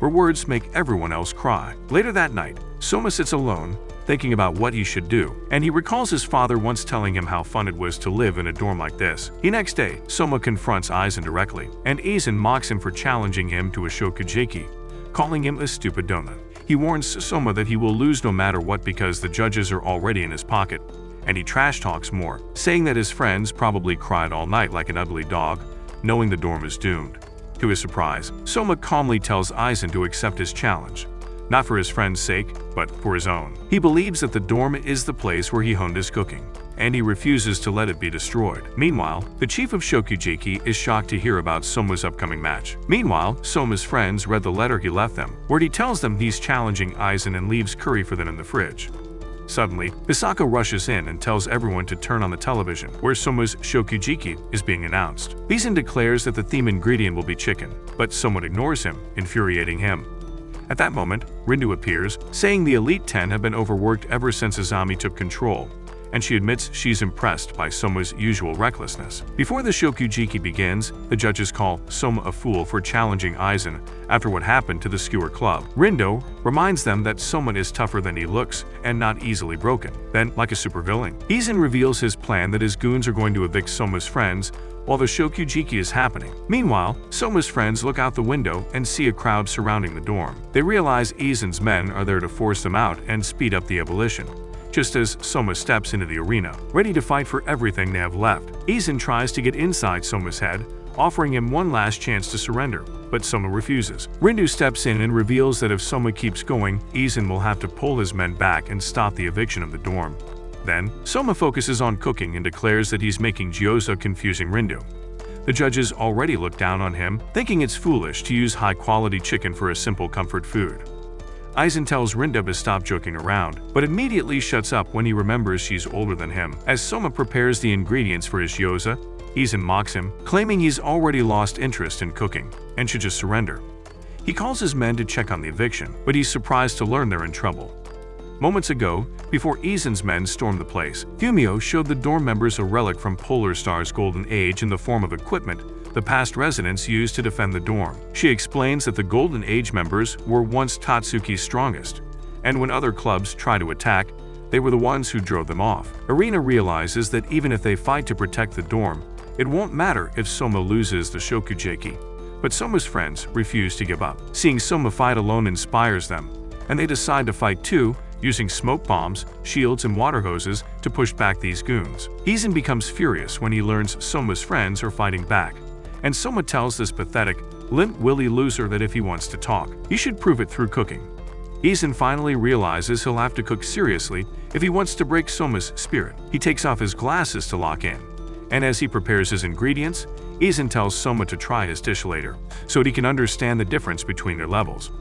Her words make everyone else cry. Later that night, Soma sits alone, thinking about what he should do, and he recalls his father once telling him how fun it was to live in a dorm like this. The next day, Soma confronts Aizen directly, and Aizen mocks him for challenging him to a shokugeki, calling him a stupid donut. He warns Soma that he will lose no matter what because the judges are already in his pocket, and he trash talks more, saying that his friends probably cried all night like an ugly dog, knowing the dorm is doomed. To his surprise, Soma calmly tells Aizen to accept his challenge, not for his friend's sake, but for his own. He believes that the dorm is the place where he honed his cooking, and he refuses to let it be destroyed. Meanwhile, the chief of Shokugeki is shocked to hear about Soma's upcoming match. Meanwhile, Soma's friends read the letter he left them, where he tells them he's challenging Aizen and leaves curry for them in the fridge. Suddenly, Misako rushes in and tells everyone to turn on the television, where Soma's Shokugeki is being announced. Aizen declares that the theme ingredient will be chicken, but Soma ignores him, infuriating him. At that moment, Rindu appears, saying the Elite 10 have been overworked ever since Azami took control, and she admits she's impressed by Soma's usual recklessness. Before the Shokugeki begins, the judges call Soma a fool for challenging Aizen after what happened to the Skewer Club. Rindo reminds them that Soma is tougher than he looks and not easily broken. Then, like a supervillain, Aizen reveals his plan that his goons are going to evict Soma's friends while the Shokugeki is happening. Meanwhile, Soma's friends look out the window and see a crowd surrounding the dorm. They realize Aizen's men are there to force them out and speed up the abolition. Just as Soma steps into the arena, ready to fight for everything they have left, Aizen tries to get inside Soma's head, offering him one last chance to surrender, but Soma refuses. Rindu steps in and reveals that if Soma keeps going, Aizen will have to pull his men back and stop the eviction of the dorm. Then, Soma focuses on cooking and declares that he's making gyoza, confusing Rindu. The judges already look down on him, thinking it's foolish to use high-quality chicken for a simple comfort food. Aizen tells Rindu to stop joking around, but immediately shuts up when he remembers she's older than him. As Soma prepares the ingredients for his gyoza, Aizen mocks him, claiming he's already lost interest in cooking and should just surrender. He calls his men to check on the eviction, but he's surprised to learn they're in trouble. Moments ago, before Aizen's men stormed the place, Fumio showed the dorm members a relic from Polar Star's golden age in the form of equipment the past residents used to defend the dorm. She explains that the Golden Age members were once Tatsuki's strongest, and when other clubs try to attack, they were the ones who drove them off. Arena realizes that even if they fight to protect the dorm, it won't matter if Soma loses the Shokugeki. But Soma's friends refuse to give up. Seeing Soma fight alone inspires them, and they decide to fight too, using smoke bombs, shields, and water hoses to push back these goons. Aizen becomes furious when he learns Soma's friends are fighting back, and Soma tells this pathetic, limp-willy loser that if he wants to talk, he should prove it through cooking. Aizen finally realizes he'll have to cook seriously if he wants to break Soma's spirit. He takes off his glasses to lock in, and as he prepares his ingredients, Aizen tells Soma to try his dish later, so that he can understand the difference between their levels.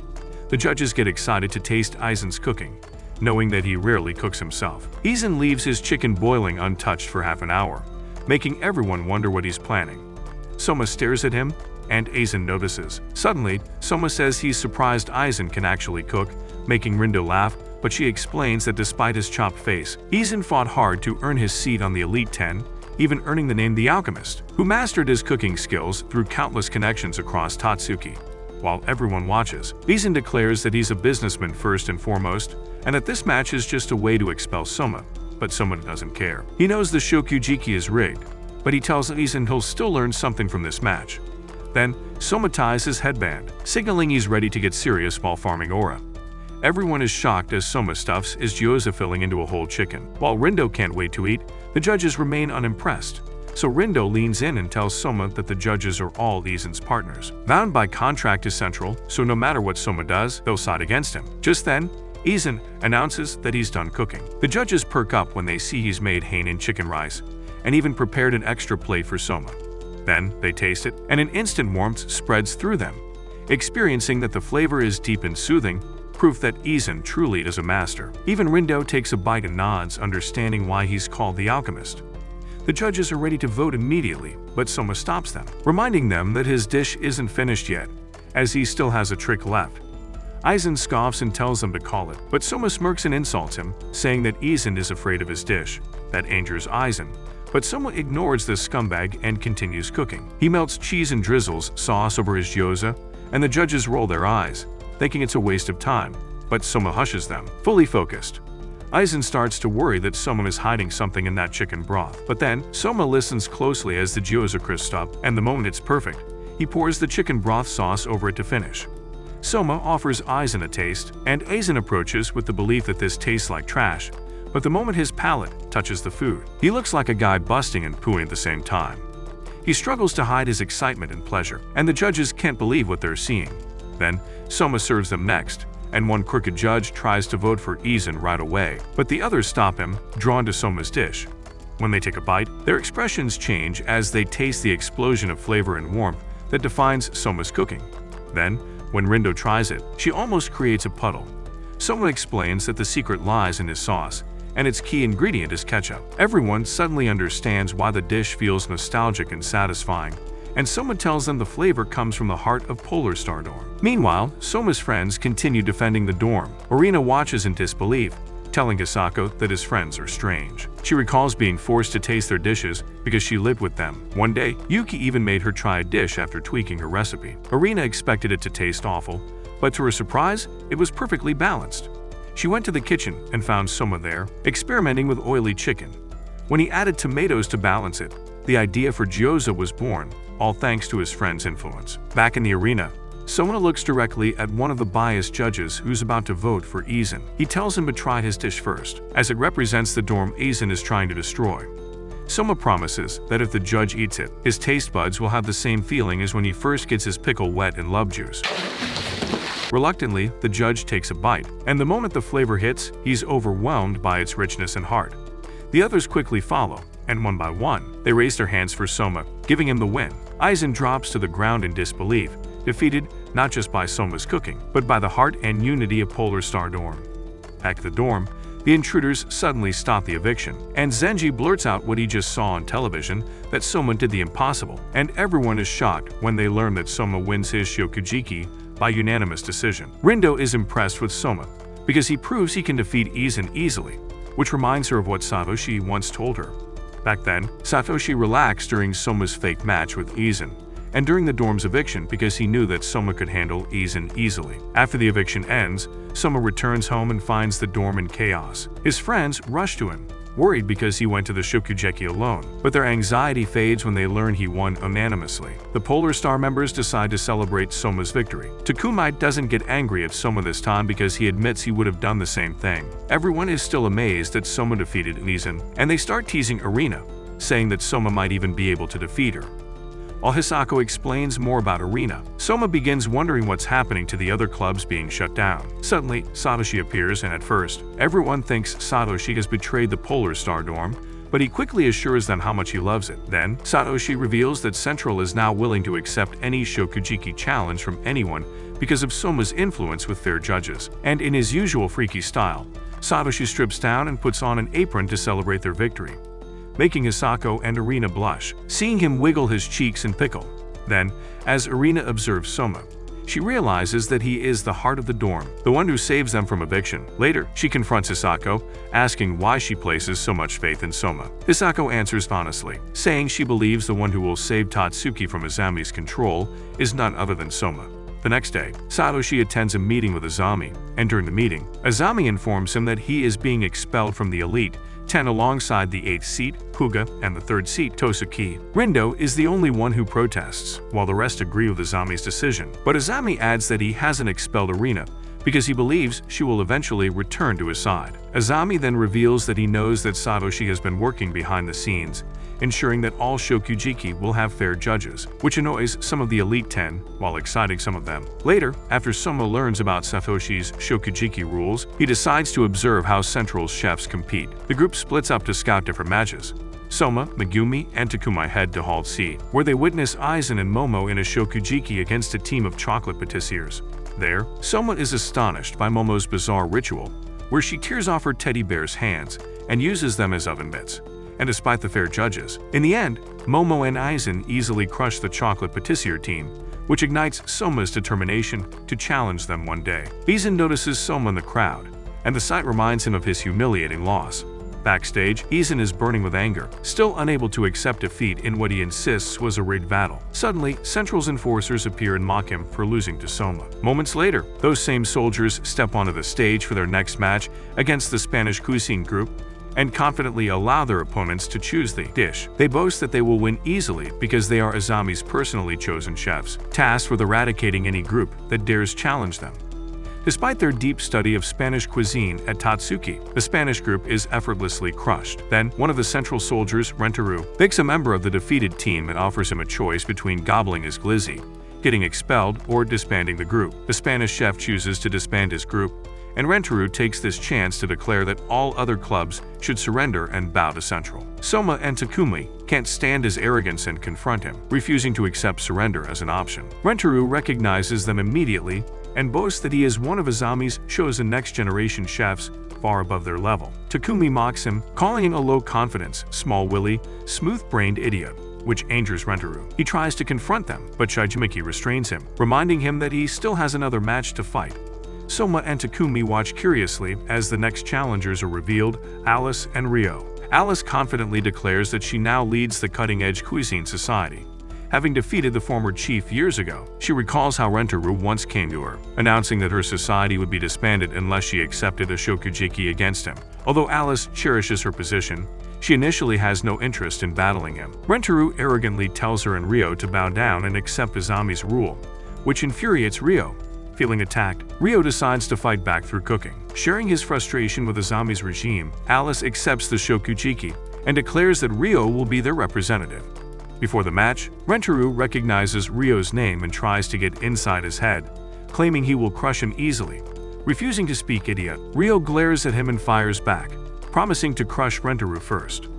The judges get excited to taste Aizen's cooking, knowing that he rarely cooks himself. Aizen leaves his chicken boiling untouched for half an hour, making everyone wonder what he's planning. Soma stares at him, and Aizen notices. Suddenly, Soma says he's surprised Aizen can actually cook, making Rindu laugh, but she explains that despite his chopped face, Aizen fought hard to earn his seat on the Elite 10, even earning the name The Alchemist, who mastered his cooking skills through countless connections across Tatsuki. While everyone watches, Aizen declares that he's a businessman first and foremost, and that this match is just a way to expel Soma, but Soma doesn't care. He knows the Shokugeki is rigged, but he tells Aizen he'll still learn something from this match. Then, Soma ties his headband, signaling he's ready to get serious while farming aura. Everyone is shocked as Soma stuffs his gyoza filling into a whole chicken. While Rindo can't wait to eat, the judges remain unimpressed. So Rindo leans in and tells Soma that the judges are all Aizen's partners. Bound by contract to Central, so no matter what Soma does, they'll side against him. Just then, Aizen announces that he's done cooking. The judges perk up when they see he's made Hainin chicken rice, and even prepared an extra plate for Soma. Then they taste it, and an instant warmth spreads through them, experiencing that the flavor is deep and soothing, proof that Aizen truly is a master. Even Rindo takes a bite and nods, understanding why he's called the Alchemist. The judges are ready to vote immediately, but Soma stops them, reminding them that his dish isn't finished yet, as he still has a trick left. Aizen scoffs and tells them to call it, but Soma smirks and insults him, saying that Aizen is afraid of his dish. That angers Aizen, but Soma ignores this scumbag and continues cooking. He melts cheese and drizzles sauce over his gyoza, and the judges roll their eyes, thinking it's a waste of time, but Soma hushes them, fully focused. Aizen starts to worry that someone is hiding something in that chicken broth, but then Soma listens closely as the gyoza crisps up, and the moment it's perfect, he pours the chicken broth sauce over it to finish. Soma offers Aizen a taste, and Aizen approaches with the belief that this tastes like trash, but the moment his palate touches the food, he looks like a guy busting and pooing at the same time. He struggles to hide his excitement and pleasure, and the judges can't believe what they're seeing. Then, Soma serves them next, and one crooked judge tries to vote for Izan right away, but the others stop him, drawn to Soma's dish. When they take a bite, their expressions change as they taste the explosion of flavor and warmth that defines Soma's cooking. Then, when Rindo tries it, she almost creates a puddle. Soma explains that the secret lies in his sauce, and its key ingredient is ketchup. Everyone suddenly understands why the dish feels nostalgic and satisfying, and Soma tells them the flavor comes from the heart of Polar Star Dorm. Meanwhile, Soma's friends continue defending the dorm. Arina watches in disbelief, telling Hisako that his friends are strange. She recalls being forced to taste their dishes because she lived with them. One day, Yuki even made her try a dish after tweaking her recipe. Arina expected it to taste awful, but to her surprise, it was perfectly balanced. She went to the kitchen and found Soma there, experimenting with oily chicken. When he added tomatoes to balance it, the idea for gyoza was born, all thanks to his friend's influence. Back in the arena, Soma looks directly at one of the biased judges who's about to vote for Izan. He tells him to try his dish first, as it represents the dorm Izan is trying to destroy. Soma promises that if the judge eats it, his taste buds will have the same feeling as when he first gets his pickle wet in love juice. Reluctantly, the judge takes a bite, and the moment the flavor hits, he's overwhelmed by its richness and heart. The others quickly follow, and one by one, they raise their hands for Soma, giving him the win. Izan drops to the ground in disbelief, defeated not just by Soma's cooking, but by the heart and unity of Polar Star Dorm. Back at the dorm, the intruders suddenly stop the eviction, and Zenji blurts out what he just saw on television, that Soma did the impossible, and everyone is shocked when they learn that Soma wins his Shokugeki by unanimous decision. Rindo is impressed with Soma, because he proves he can defeat Izan easily, which reminds her of what Satoshi once told her. Back then, Satoshi relaxed during Soma's fake match with Izan, and during the dorm's eviction because he knew that Soma could handle Izan easily. After the eviction ends, Soma returns home and finds the dorm in chaos. His friends rush to him, worried because he went to the Shokugeki alone, but their anxiety fades when they learn he won unanimously. The Polar Star members decide to celebrate Soma's victory. Takumite doesn't get angry at Soma this time because he admits he would have done the same thing. Everyone is still amazed that Soma defeated Izan, and they start teasing Arina, saying that Soma might even be able to defeat her. While Hisako explains more about Arina, Soma begins wondering what's happening to the other clubs being shut down. Suddenly, Satoshi appears, and at first, everyone thinks Satoshi has betrayed the Polar Star Dorm, but he quickly assures them how much he loves it. Then, Satoshi reveals that Central is now willing to accept any Shokugeki challenge from anyone because of Soma's influence with fair judges. And in his usual freaky style, Satoshi strips down and puts on an apron to celebrate their victory, making Hisako and Arina blush, seeing him wiggle his cheeks and pickle. Then, as Arina observes Soma, she realizes that he is the heart of the dorm, the one who saves them from eviction. Later, she confronts Hisako, asking why she places so much faith in Soma. Hisako answers honestly, saying she believes the one who will save Tatsuki from Azami's control is none other than Soma. The next day, Satoshi attends a meeting with Azami, and during the meeting, Azami informs him that he is being expelled from the Elite 10 alongside the 8th seat, Puga, and the 3rd seat, Tosuki. Rindo is the only one who protests, while the rest agree with Azami's decision. But Azami adds that he hasn't expelled Arina because he believes she will eventually return to his side. Azami then reveals that he knows that Satoshi has been working behind the scenes, ensuring that all Shokugeki will have fair judges, which annoys some of the Elite 10 while exciting some of them. Later, after Soma learns about Satoshi's Shokugeki rules, he decides to observe how Central's chefs compete. The group splits up to scout different matches. Soma, Megumi, and Takumi head to Hall C, where they witness Aizen and Momo in a Shokugeki against a team of chocolate patissiers. There, Soma is astonished by Momo's bizarre ritual, where she tears off her teddy bear's hands and uses them as oven mitts. And despite the fair judges, in the end, Momo and Aizen easily crush the chocolate patissier team, which ignites Soma's determination to challenge them one day. Aizen notices Soma in the crowd, and the sight reminds him of his humiliating loss. Backstage, Aizen is burning with anger, still unable to accept defeat in what he insists was a rigged battle. Suddenly, Central's enforcers appear and mock him for losing to Soma. Moments later, those same soldiers step onto the stage for their next match against the Spanish cuisine group and confidently allow their opponents to choose the dish. They boast that they will win easily because they are Azami's personally chosen chefs, tasked with eradicating any group that dares challenge them. Despite their deep study of Spanish cuisine at Tatsuki, the Spanish group is effortlessly crushed. Then, one of the Central soldiers, Rentaru, picks a member of the defeated team and offers him a choice between gobbling his glizzy, getting expelled or disbanding the group. The Spanish chef chooses to disband his group, and Rentaro takes this chance to declare that all other clubs should surrender and bow to Central. Soma and Takumi can't stand his arrogance and confront him, refusing to accept surrender as an option. Rentaro recognizes them immediately and boasts that he is one of Azami's chosen next-generation chefs far above their level. Takumi mocks him, calling him a low-confidence, small-willy, smooth-brained idiot, which angers Rentaro. He tries to confront them, but Shijimiki restrains him, reminding him that he still has another match to fight. Soma and Takumi watch curiously as the next challengers are revealed, Alice and Rio. Alice confidently declares that she now leads the cutting-edge cuisine society. Having defeated the former chief years ago, she recalls how Rentaro once came to her, announcing that her society would be disbanded unless she accepted a shokugeki against him. Although Alice cherishes her position, she initially has no interest in battling him. Rentaro arrogantly tells her and Rio to bow down and accept Azami's rule, which infuriates Rio. Feeling attacked, Rio decides to fight back through cooking. Sharing his frustration with Azami's regime, Alice accepts the shokugeki and declares that Rio will be their representative. Before the match, Rentaro recognizes Rio's name and tries to get inside his head, claiming he will crush him easily. Refusing to speak idiot, Rio glares at him and fires back, promising to crush Rentaro first.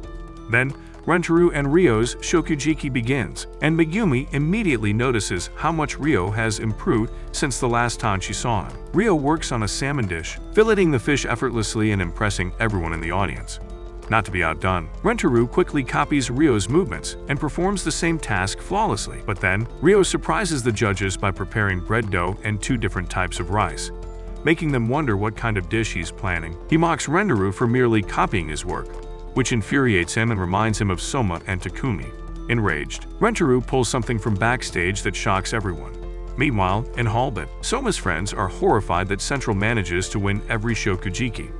Then, Rentaro and Rio's shokugeki begins, and Megumi immediately notices how much Rio has improved since the last time she saw him. Rio works on a salmon dish, filleting the fish effortlessly and impressing everyone in the audience. Not to be outdone, Rentaro quickly copies Rio's movements and performs the same task flawlessly. But then, Rio surprises the judges by preparing bread dough and 2 different types of rice, making them wonder what kind of dish he's planning. He mocks Rentaro for merely copying his work, which infuriates him and reminds him of Soma and Takumi. Enraged, Rentaro pulls something from backstage that shocks everyone. Meanwhile, in Halbut, Soma's friends are horrified that Central manages to win every shokugeki.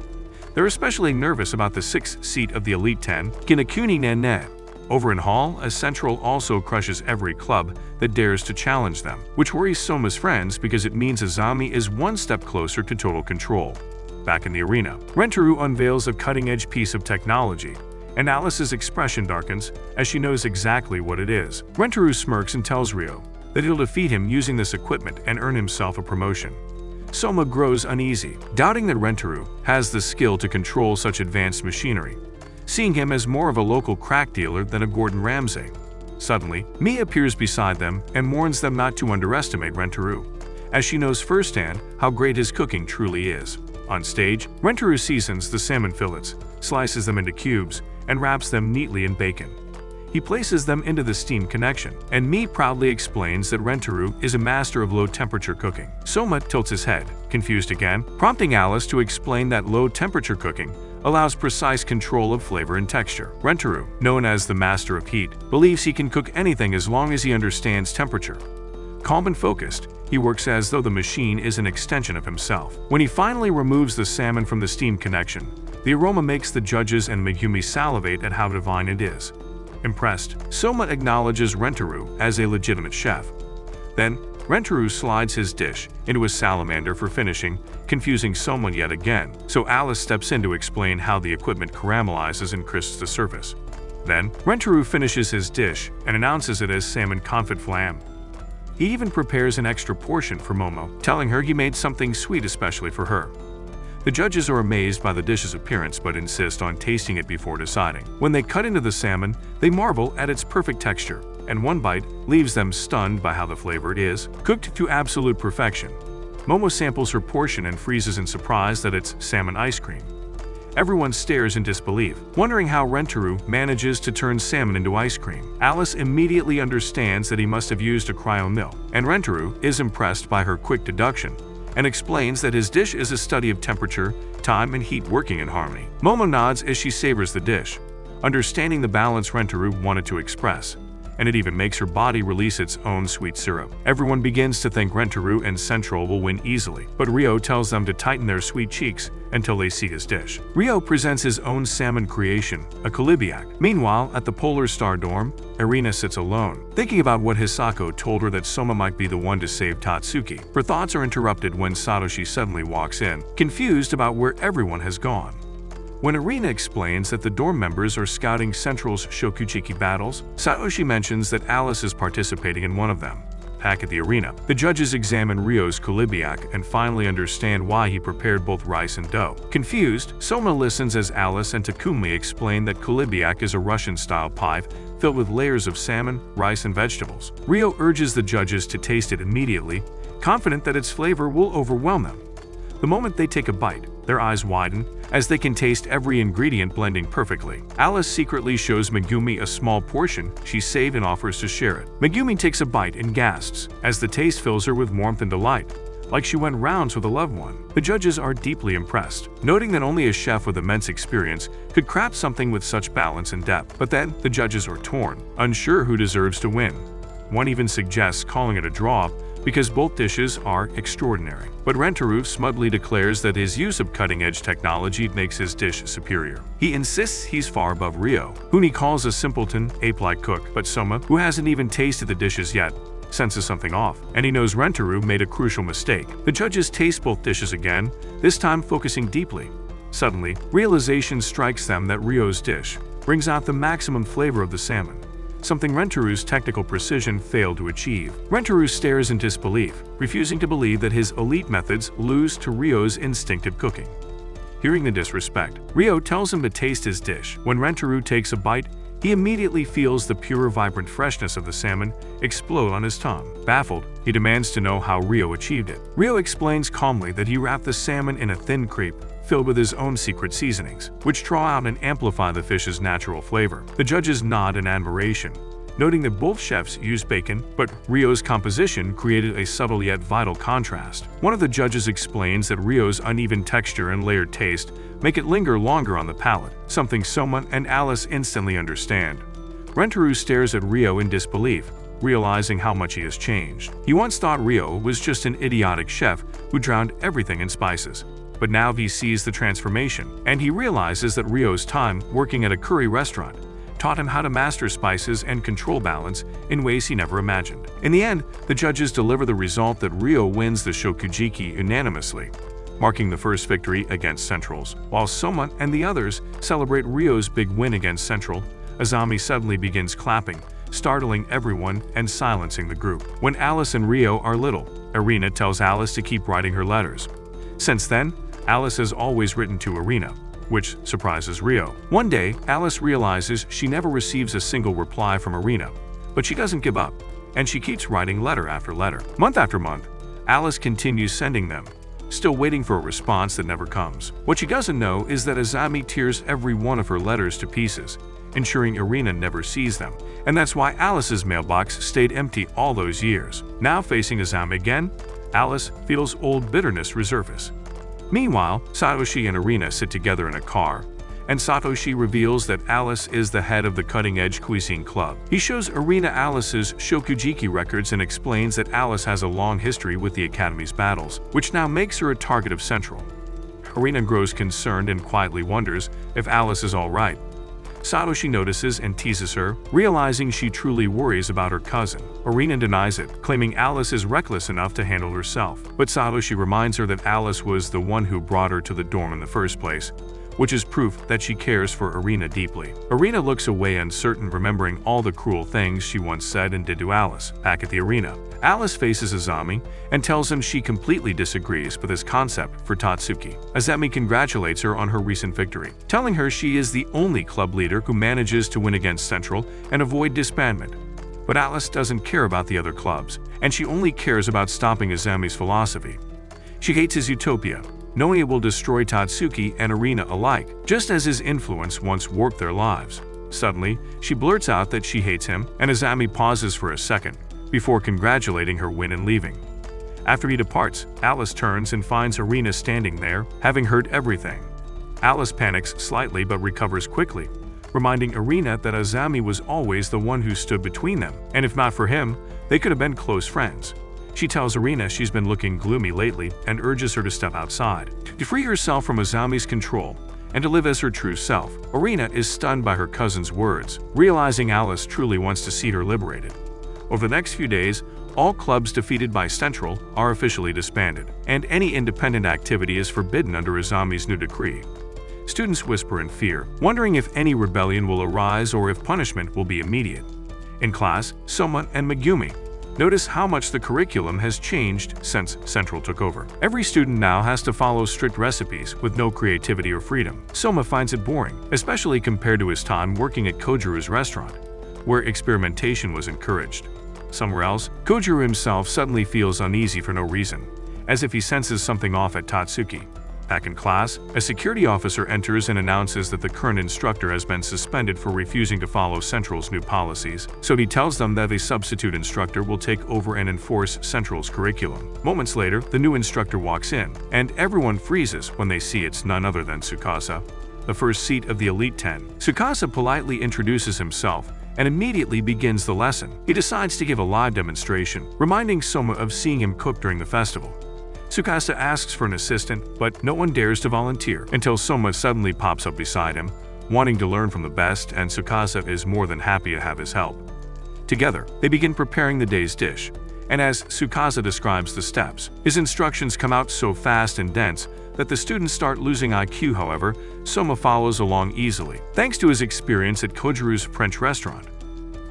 They're especially nervous about the 6th seat of the Elite 10, Kinakuni Nene. Over in Hall, as Central also crushes every club that dares to challenge them, which worries Soma's friends because it means Azami is one step closer to total control. Back in the arena, Rentaro unveils a cutting-edge piece of technology, and Alice's expression darkens as she knows exactly what it is. Rentaro smirks and tells Rio that he'll defeat him using this equipment and earn himself a promotion. Soma grows uneasy, doubting that Rentaro has the skill to control such advanced machinery, seeing him as more of a local crack dealer than a Gordon Ramsay. Suddenly, Mie appears beside them and warns them not to underestimate Rentaro, as she knows firsthand how great his cooking truly is. On stage, Rentaro seasons the salmon fillets, slices them into cubes, and wraps them neatly in bacon. He places them into the steam connection, and Mie proudly explains that Rentaro is a master of low-temperature cooking. Soma tilts his head, confused again, prompting Alice to explain that low-temperature cooking allows precise control of flavor and texture. Rentaro, known as the master of heat, believes he can cook anything as long as he understands temperature. Calm and focused, he works as though the machine is an extension of himself. When he finally removes the salmon from the steam connection, the aroma makes the judges and Megumi salivate at how divine it is. Impressed, Soma acknowledges Rentaro as a legitimate chef. Then, Rentaro slides his dish into a salamander for finishing, confusing Soma yet again, so Alice steps in to explain how the equipment caramelizes and crisps the surface. Then, Rentaro finishes his dish and announces it as salmon confit flam. He even prepares an extra portion for Momo, telling her he made something sweet especially for her. The judges are amazed by the dish's appearance but insist on tasting it before deciding. When they cut into the salmon, they marvel at its perfect texture, and one bite leaves them stunned by how the flavor it is, cooked to absolute perfection. Momo samples her portion and freezes in surprise that it's salmon ice cream. Everyone stares in disbelief, wondering how Rentaro manages to turn salmon into ice cream. Alice immediately understands that he must have used a cryo mill, and Rentaro is impressed by her quick deduction and explains that his dish is a study of temperature, time, and heat working in harmony. Momo nods as she savors the dish, understanding the balance Rentaro wanted to express, and it even makes her body release its own sweet syrup. Everyone begins to think Rentaro and Central will win easily, but Rio tells them to tighten their sweet cheeks until they see his dish. Rio presents his own salmon creation, a kolibiak. Meanwhile, at the Polar Star dorm, Irina sits alone, thinking about what Hisako told her that Soma might be the one to save Tatsuki. Her thoughts are interrupted when Satoshi suddenly walks in, confused about where everyone has gone. When Irina explains that the dorm members are scouting Central's shokugeki battles, Satoshi mentions that Alice is participating in one of them. back at the arena. The judges examine Ryo's kulibiak and finally understand why he prepared both rice and dough. Confused, Soma listens as Alice and Takumi explain that kulibiak is a Russian-style pie filled with layers of salmon, rice, and vegetables. Ryo urges the judges to taste it immediately, confident that its flavor will overwhelm them. The moment they take a bite, their eyes widen as they can taste every ingredient blending perfectly. Alice secretly shows Megumi a small portion she saved and offers to share it. Megumi takes a bite and gasps as the taste fills her with warmth and delight, like she went rounds with a loved one. The judges are deeply impressed, noting that only a chef with immense experience could craft something with such balance and depth. But then, the judges are torn, unsure who deserves to win. One even suggests calling it a draw because both dishes are extraordinary. But Rentaro smugly declares that his use of cutting-edge technology makes his dish superior. He insists he's far above Ryo, whom he calls a simpleton, ape-like cook. But Soma, who hasn't even tasted the dishes yet, senses something off, and he knows Rentaro made a crucial mistake. The judges taste both dishes again, this time focusing deeply. Suddenly, realization strikes them that Ryo's dish brings out the maximum flavor of the salmon, something Rentaro's technical precision failed to achieve. Rentaro stares in disbelief, refusing to believe that his elite methods lose to Ryo's instinctive cooking. Hearing the disrespect, Ryo tells him to taste his dish. When Rentaro takes a bite, he immediately feels the pure, vibrant freshness of the salmon explode on his tongue. Baffled, he demands to know how Ryo achieved it. Ryo explains calmly that he wrapped the salmon in a thin crepe filled with his own secret seasonings, which draw out and amplify the fish's natural flavor. The judges nod in admiration, noting that both chefs used bacon, but Ryo's composition created a subtle yet vital contrast. One of the judges explains that Ryo's uneven texture and layered taste make it linger longer on the palate, something Soma and Alice instantly understand. Rentaro stares at Ryo in disbelief, realizing how much he has changed. He once thought Ryo was just an idiotic chef who drowned everything in spices. But now he sees the transformation, and he realizes that Ryo's time working at a curry restaurant taught him how to master spices and control balance in ways he never imagined. In the end, the judges deliver the result that Ryo wins the Shokugeki unanimously, marking the first victory against Central's. While Soma and the others celebrate Ryo's big win against Central, Azami suddenly begins clapping, startling everyone and silencing the group. When Alice and Ryo are little, Irina tells Alice to keep writing her letters. Since then, Alice has always written to Irina, which surprises Ryo. One day, Alice realizes she never receives a single reply from Irina, but she doesn't give up, and she keeps writing letter after letter. Month after month, Alice continues sending them, still waiting for a response that never comes. What she doesn't know is that Azami tears every one of her letters to pieces, ensuring Irina never sees them, and that's why Alice's mailbox stayed empty all those years. Now facing Azami again, Alice feels old bitterness resurface. Meanwhile, Satoshi and Irina sit together in a car, and Satoshi reveals that Alice is the head of the cutting-edge cuisine club. He shows Irina Alice's Shokugeki records and explains that Alice has a long history with the Academy's battles, which now makes her a target of Central. Irina grows concerned and quietly wonders if Alice is all right. Satoshi notices and teases her, realizing she truly worries about her cousin. Irina denies it, claiming Alice is reckless enough to handle herself. But Satoshi reminds her that Alice was the one who brought her to the dorm in the first place, which is proof that she cares for Irina deeply. Irina looks away uncertain, remembering all the cruel things she once said and did to Alice. Back at the arena, Alice faces Azami and tells him she completely disagrees with his concept for Tatsuki. Azami congratulates her on her recent victory, telling her she is the only club leader who manages to win against Central and avoid disbandment. But Alice doesn't care about the other clubs, and she only cares about stopping Azami's philosophy. She hates his utopia, knowing it will destroy Tatsuki and Irina alike, just as his influence once warped their lives. Suddenly, she blurts out that she hates him, and Azami pauses for a second, before congratulating her win and leaving. After he departs, Alice turns and finds Irina standing there, having heard everything. Alice panics slightly but recovers quickly, reminding Irina that Azami was always the one who stood between them, and if not for him, they could have been close friends. She tells Irina she's been looking gloomy lately and urges her to step outside, to free herself from Azami's control and to live as her true self. Irina is stunned by her cousin's words, realizing Alice truly wants to see her liberated. Over the next few days, all clubs defeated by Central are officially disbanded, and any independent activity is forbidden under Azami's new decree. Students whisper in fear, wondering if any rebellion will arise or if punishment will be immediate. In class, Soma and Megumi, Notice how much the curriculum has changed since Central took over. Every student now has to follow strict recipes with no creativity or freedom. Soma finds it boring, especially compared to his time working at Kojiru's restaurant, where experimentation was encouraged. Somewhere else, Kojiru himself suddenly feels uneasy for no reason, as if he senses something off at Tatsuki. Back in class, a security officer enters and announces that the current instructor has been suspended for refusing to follow Central's new policies, so he tells them that a substitute instructor will take over and enforce Central's curriculum. Moments later, the new instructor walks in, and everyone freezes when they see it's none other than Tsukasa, the first seat of the Elite 10. Tsukasa politely introduces himself and immediately begins the lesson. He decides to give a live demonstration, reminding Soma of seeing him cook during the festival. Tsukasa asks for an assistant, but no one dares to volunteer until Soma suddenly pops up beside him, wanting to learn from the best, and Tsukasa is more than happy to have his help. Together, they begin preparing the day's dish, and as Tsukasa describes the steps, his instructions come out so fast and dense that the students start losing IQ. However, Soma follows along easily, thanks to his experience at Kojiru's French restaurant.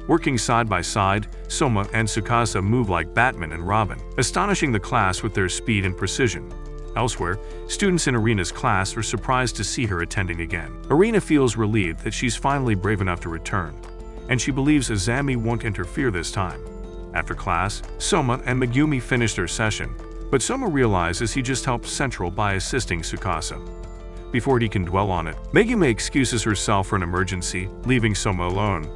Working side by side, Soma and Tsukasa move like Batman and Robin, astonishing the class with their speed and precision. Elsewhere, students in Arina's class are surprised to see her attending again. Arina feels relieved that she's finally brave enough to return, and she believes Azami won't interfere this time. After class, Soma and Megumi finish their session, but Soma realizes he just helped Central by assisting Tsukasa. Before he can dwell on it, Megumi excuses herself for an emergency, leaving Soma alone.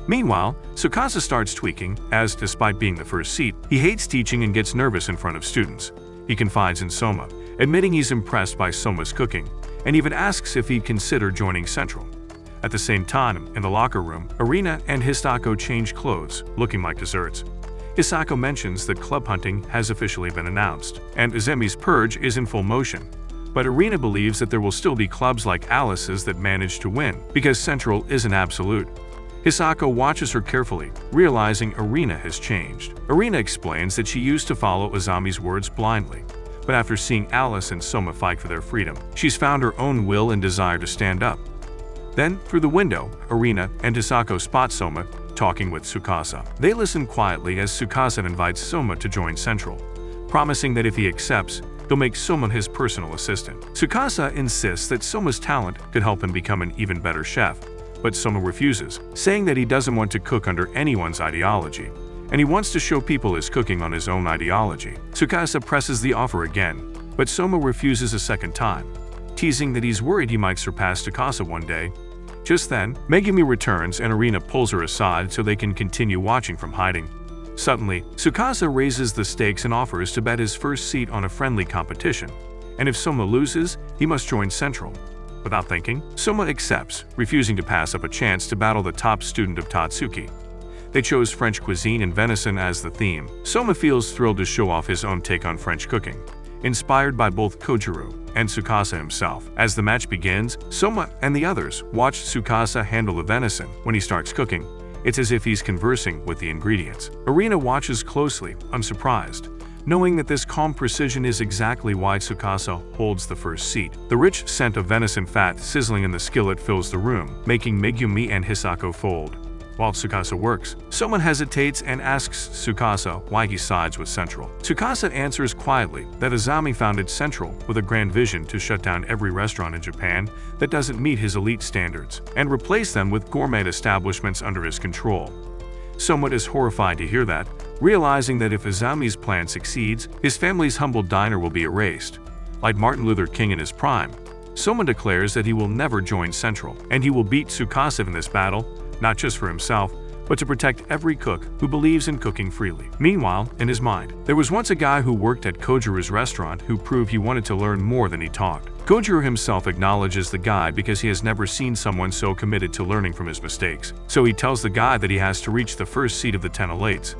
Meanwhile, Tsukasa starts tweaking, as despite being the first seat, he hates teaching and gets nervous in front of students. He confides in Soma, admitting he's impressed by Soma's cooking, and even asks if he'd consider joining Central. At the same time, in the locker room, Arina and Hisako change clothes, looking like desserts. Hisako mentions that club hunting has officially been announced, and Azemi's purge is in full motion. But Arina believes that there will still be clubs like Alice's that manage to win, because Central isn't absolute. Hisako watches her carefully, realizing Arina has changed. Arina explains that she used to follow Azami's words blindly, but after seeing Alice and Soma fight for their freedom, she's found her own will and desire to stand up. Then, through the window, Arina and Hisako spot Soma talking with Tsukasa. They listen quietly as Tsukasa invites Soma to join Central, promising that if he accepts, he'll make Soma his personal assistant. Tsukasa insists that Soma's talent could help him become an even better chef, but Soma refuses, saying that he doesn't want to cook under anyone's ideology, and he wants to show people his cooking on his own ideology. Tsukasa presses the offer again, but Soma refuses a second time, teasing that he's worried he might surpass Tsukasa one day. Just then, Megumi returns and Arina pulls her aside so they can continue watching from hiding. Suddenly, Tsukasa raises the stakes and offers to bet his first seat on a friendly competition, and if Soma loses, he must join Central. Without thinking, Soma accepts, refusing to pass up a chance to battle the top student of Tatsuki. They chose French cuisine and venison as the theme. Soma feels thrilled to show off his own take on French cooking, inspired by both Kojiru and Tsukasa himself. As the match begins, Soma and the others watch Tsukasa handle the venison. When he starts cooking, it's as if he's conversing with the ingredients. Arina watches closely, unsurprised, knowing that this calm precision is exactly why Tsukasa holds the first seat. The rich scent of venison fat sizzling in the skillet fills the room, making Megumi and Hisako fold. While Tsukasa works, Soma hesitates and asks Tsukasa why he sides with Central. Tsukasa answers quietly that Azami founded Central with a grand vision to shut down every restaurant in Japan that doesn't meet his elite standards and replace them with gourmet establishments under his control. Soma is horrified to hear that, realizing that if Azami's plan succeeds, his family's humble diner will be erased. Like Martin Luther King in his prime, Soma declares that he will never join Central, and he will beat Tsukasa in this battle, not just for himself, but to protect every cook who believes in cooking freely. Meanwhile, in his mind, there was once a guy who worked at Kojiru's restaurant who proved he wanted to learn more than he talked. Kojiru himself acknowledges the guy because he has never seen someone so committed to learning from his mistakes. So he tells the guy that he has to reach the first seat of the 10 elites.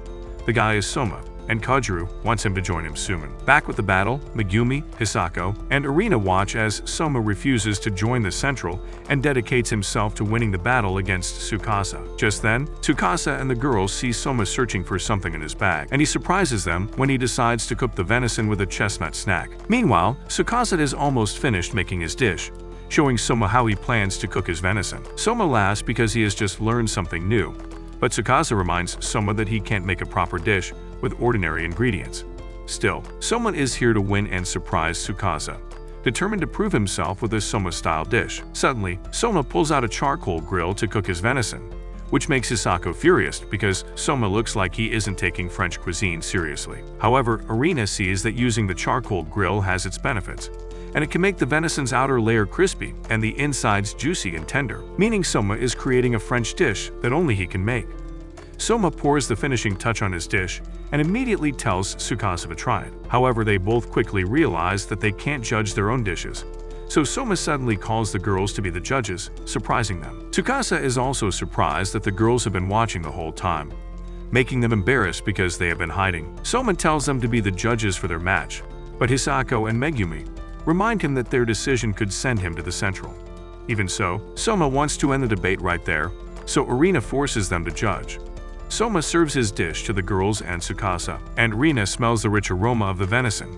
The guy is Soma, and Kojiru wants him to join him soon. Back with the battle, Megumi, Hisako, and Arina watch as Soma refuses to join the Central and dedicates himself to winning the battle against Tsukasa. Just then, Tsukasa and the girls see Soma searching for something in his bag, and he surprises them when he decides to cook the venison with a chestnut snack. Meanwhile, Tsukasa is almost finished making his dish, showing Soma how he plans to cook his venison. Soma laughs because he has just learned something new, But Tsukasa reminds Soma that he can't make a proper dish with ordinary ingredients. Still, Soma is here to win and surprise Tsukasa, determined to prove himself with a Soma-style dish. Suddenly, Soma pulls out a charcoal grill to cook his venison, which makes Hisako furious because Soma looks like he isn't taking French cuisine seriously. However, Arina sees that using the charcoal grill has its benefits, and it can make the venison's outer layer crispy and the insides juicy and tender, meaning Soma is creating a French dish that only he can make. Soma pours the finishing touch on his dish and immediately tells Tsukasa to try it. However, they both quickly realize that they can't judge their own dishes, so Soma suddenly calls the girls to be the judges, surprising them. Tsukasa is also surprised that the girls have been watching the whole time, making them embarrassed because they have been hiding. Soma tells them to be the judges for their match, but Hisako and Megumi remind him that their decision could send him to the central. Even so, Soma wants to end the debate right there, so Arina forces them to judge. Soma serves his dish to the girls and Tsukasa, and Arina smells the rich aroma of the venison.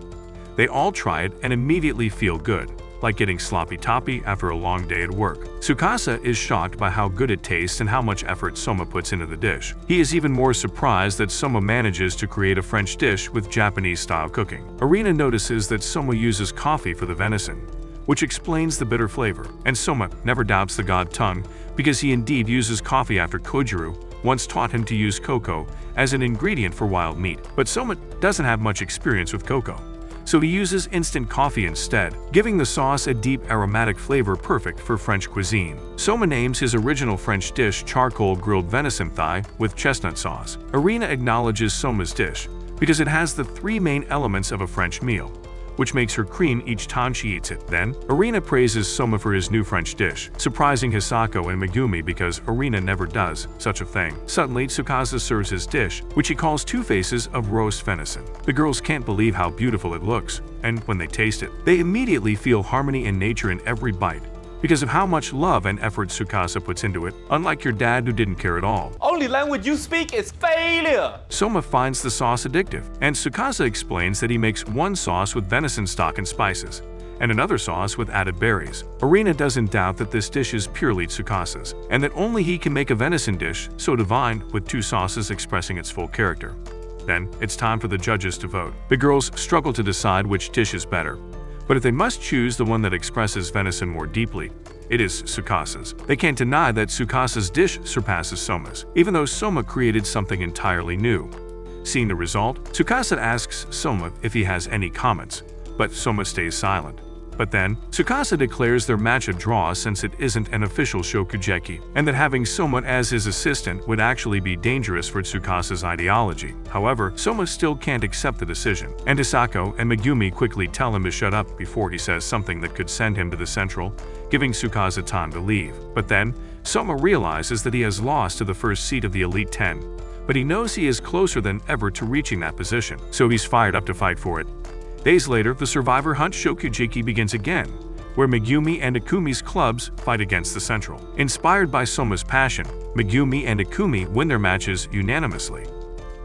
They all try it and immediately feel good, like getting sloppy toppy after a long day at work. Tsukasa is shocked by how good it tastes and how much effort Soma puts into the dish. He is even more surprised that Soma manages to create a French dish with Japanese-style cooking. Arina notices that Soma uses coffee for the venison, which explains the bitter flavor, and Soma never doubts the god tongue because he indeed uses coffee after Kojiro once taught him to use cocoa as an ingredient for wild meat. But Soma doesn't have much experience with cocoa, so he uses instant coffee instead, giving the sauce a deep aromatic flavor perfect for French cuisine. Soma names his original French dish charcoal grilled venison thigh with chestnut sauce. Arina acknowledges Soma's dish because it has the three main elements of a French meal, which makes her cream each time she eats it. Then, Arina praises Soma for his new French dish, surprising Hisako and Megumi because Arina never does such a thing. Suddenly, Tsukasa serves his dish, which he calls 2 faces of roast venison. The girls can't believe how beautiful it looks, and when they taste it, they immediately feel harmony and nature in every bite, because of how much love and effort Tsukasa puts into it, unlike your dad who didn't care at all. Only language you speak is failure! Soma finds the sauce addictive, and Tsukasa explains that he makes one sauce with venison stock and spices, and another sauce with added berries. Arina doesn't doubt that this dish is purely Tsukasa's, and that only he can make a venison dish so divine with 2 sauces expressing its full character. Then, it's time for the judges to vote. The girls struggle to decide which dish is better, but if they must choose the one that expresses venison more deeply, it is Tsukasa's. They can't deny that Tsukasa's dish surpasses Soma's, even though Soma created something entirely new. Seeing the result, Tsukasa asks Soma if he has any comments, but Soma stays silent. But then, Tsukasa declares their match a draw since it isn't an official shokugeki, and that having Soma as his assistant would actually be dangerous for Tsukasa's ideology. However, Soma still can't accept the decision, and Hisako and Megumi quickly tell him to shut up before he says something that could send him to the central, giving Tsukasa time to leave. But then, Soma realizes that he has lost to the first seat of the Elite 10, but he knows he is closer than ever to reaching that position, so he's fired up to fight for it. Days later, the Survivor Hunt Shokugeki begins again, where Megumi and Akumi's clubs fight against the Central. Inspired by Soma's passion, Megumi and Akumi win their matches unanimously.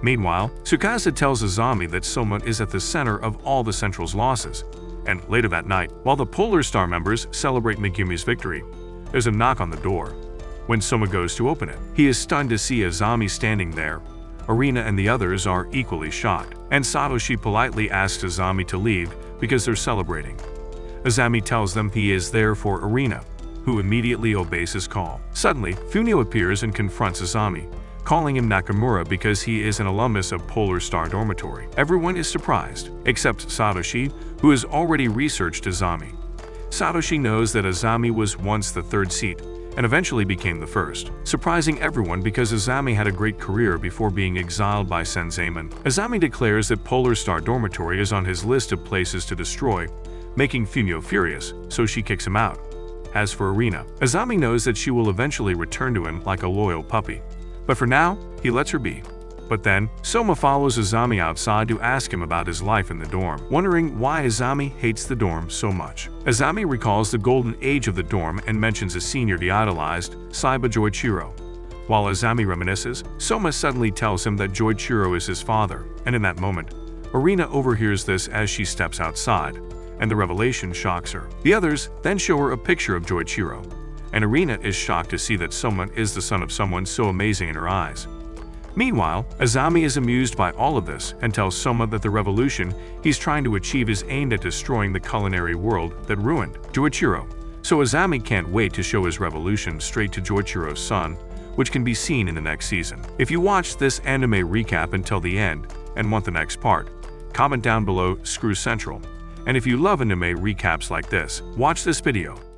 Meanwhile, Tsukasa tells Azami that Soma is at the center of all the Central's losses, and later that night, while the Polar Star members celebrate Megumi's victory, there's a knock on the door. When Soma goes to open it, he is stunned to see Azami standing there. Arina and the others are equally shocked, and Satoshi politely asks Azami to leave because they're celebrating. Azami tells them he is there for Arina, who immediately obeys his call. Suddenly, Funio appears and confronts Azami, calling him Nakamura because he is an alumnus of Polar Star Dormitory. Everyone is surprised, except Satoshi, who has already researched Azami. Satoshi knows that Azami was once the 3rd seat, and eventually became the 1st, surprising everyone because Azami had a great career before being exiled by Senzaemon. Azami declares that Polar Star Dormitory is on his list of places to destroy, making Funio furious, so she kicks him out. As for Arina, Azami knows that she will eventually return to him like a loyal puppy, but for now, he lets her be. But then, Soma follows Azami outside to ask him about his life in the dorm, wondering why Azami hates the dorm so much. Azami recalls the golden age of the dorm and mentions a senior he idolized, Saiba Joichiro. While Azami reminisces, Soma suddenly tells him that Joichiro is his father, and in that moment, Arina overhears this as she steps outside, and the revelation shocks her. The others then show her a picture of Joichiro. and Irina is shocked to see that Soma is the son of someone so amazing in her eyes. Meanwhile, Azami is amused by all of this and tells Soma that the revolution he's trying to achieve is aimed at destroying the culinary world that ruined Joichiro. So Azami can't wait to show his revolution straight to Joichiro's son, which can be seen in the next season. If you watched this anime recap until the end and want the next part, comment down below Screw Central. And if you love anime recaps like this, watch this video.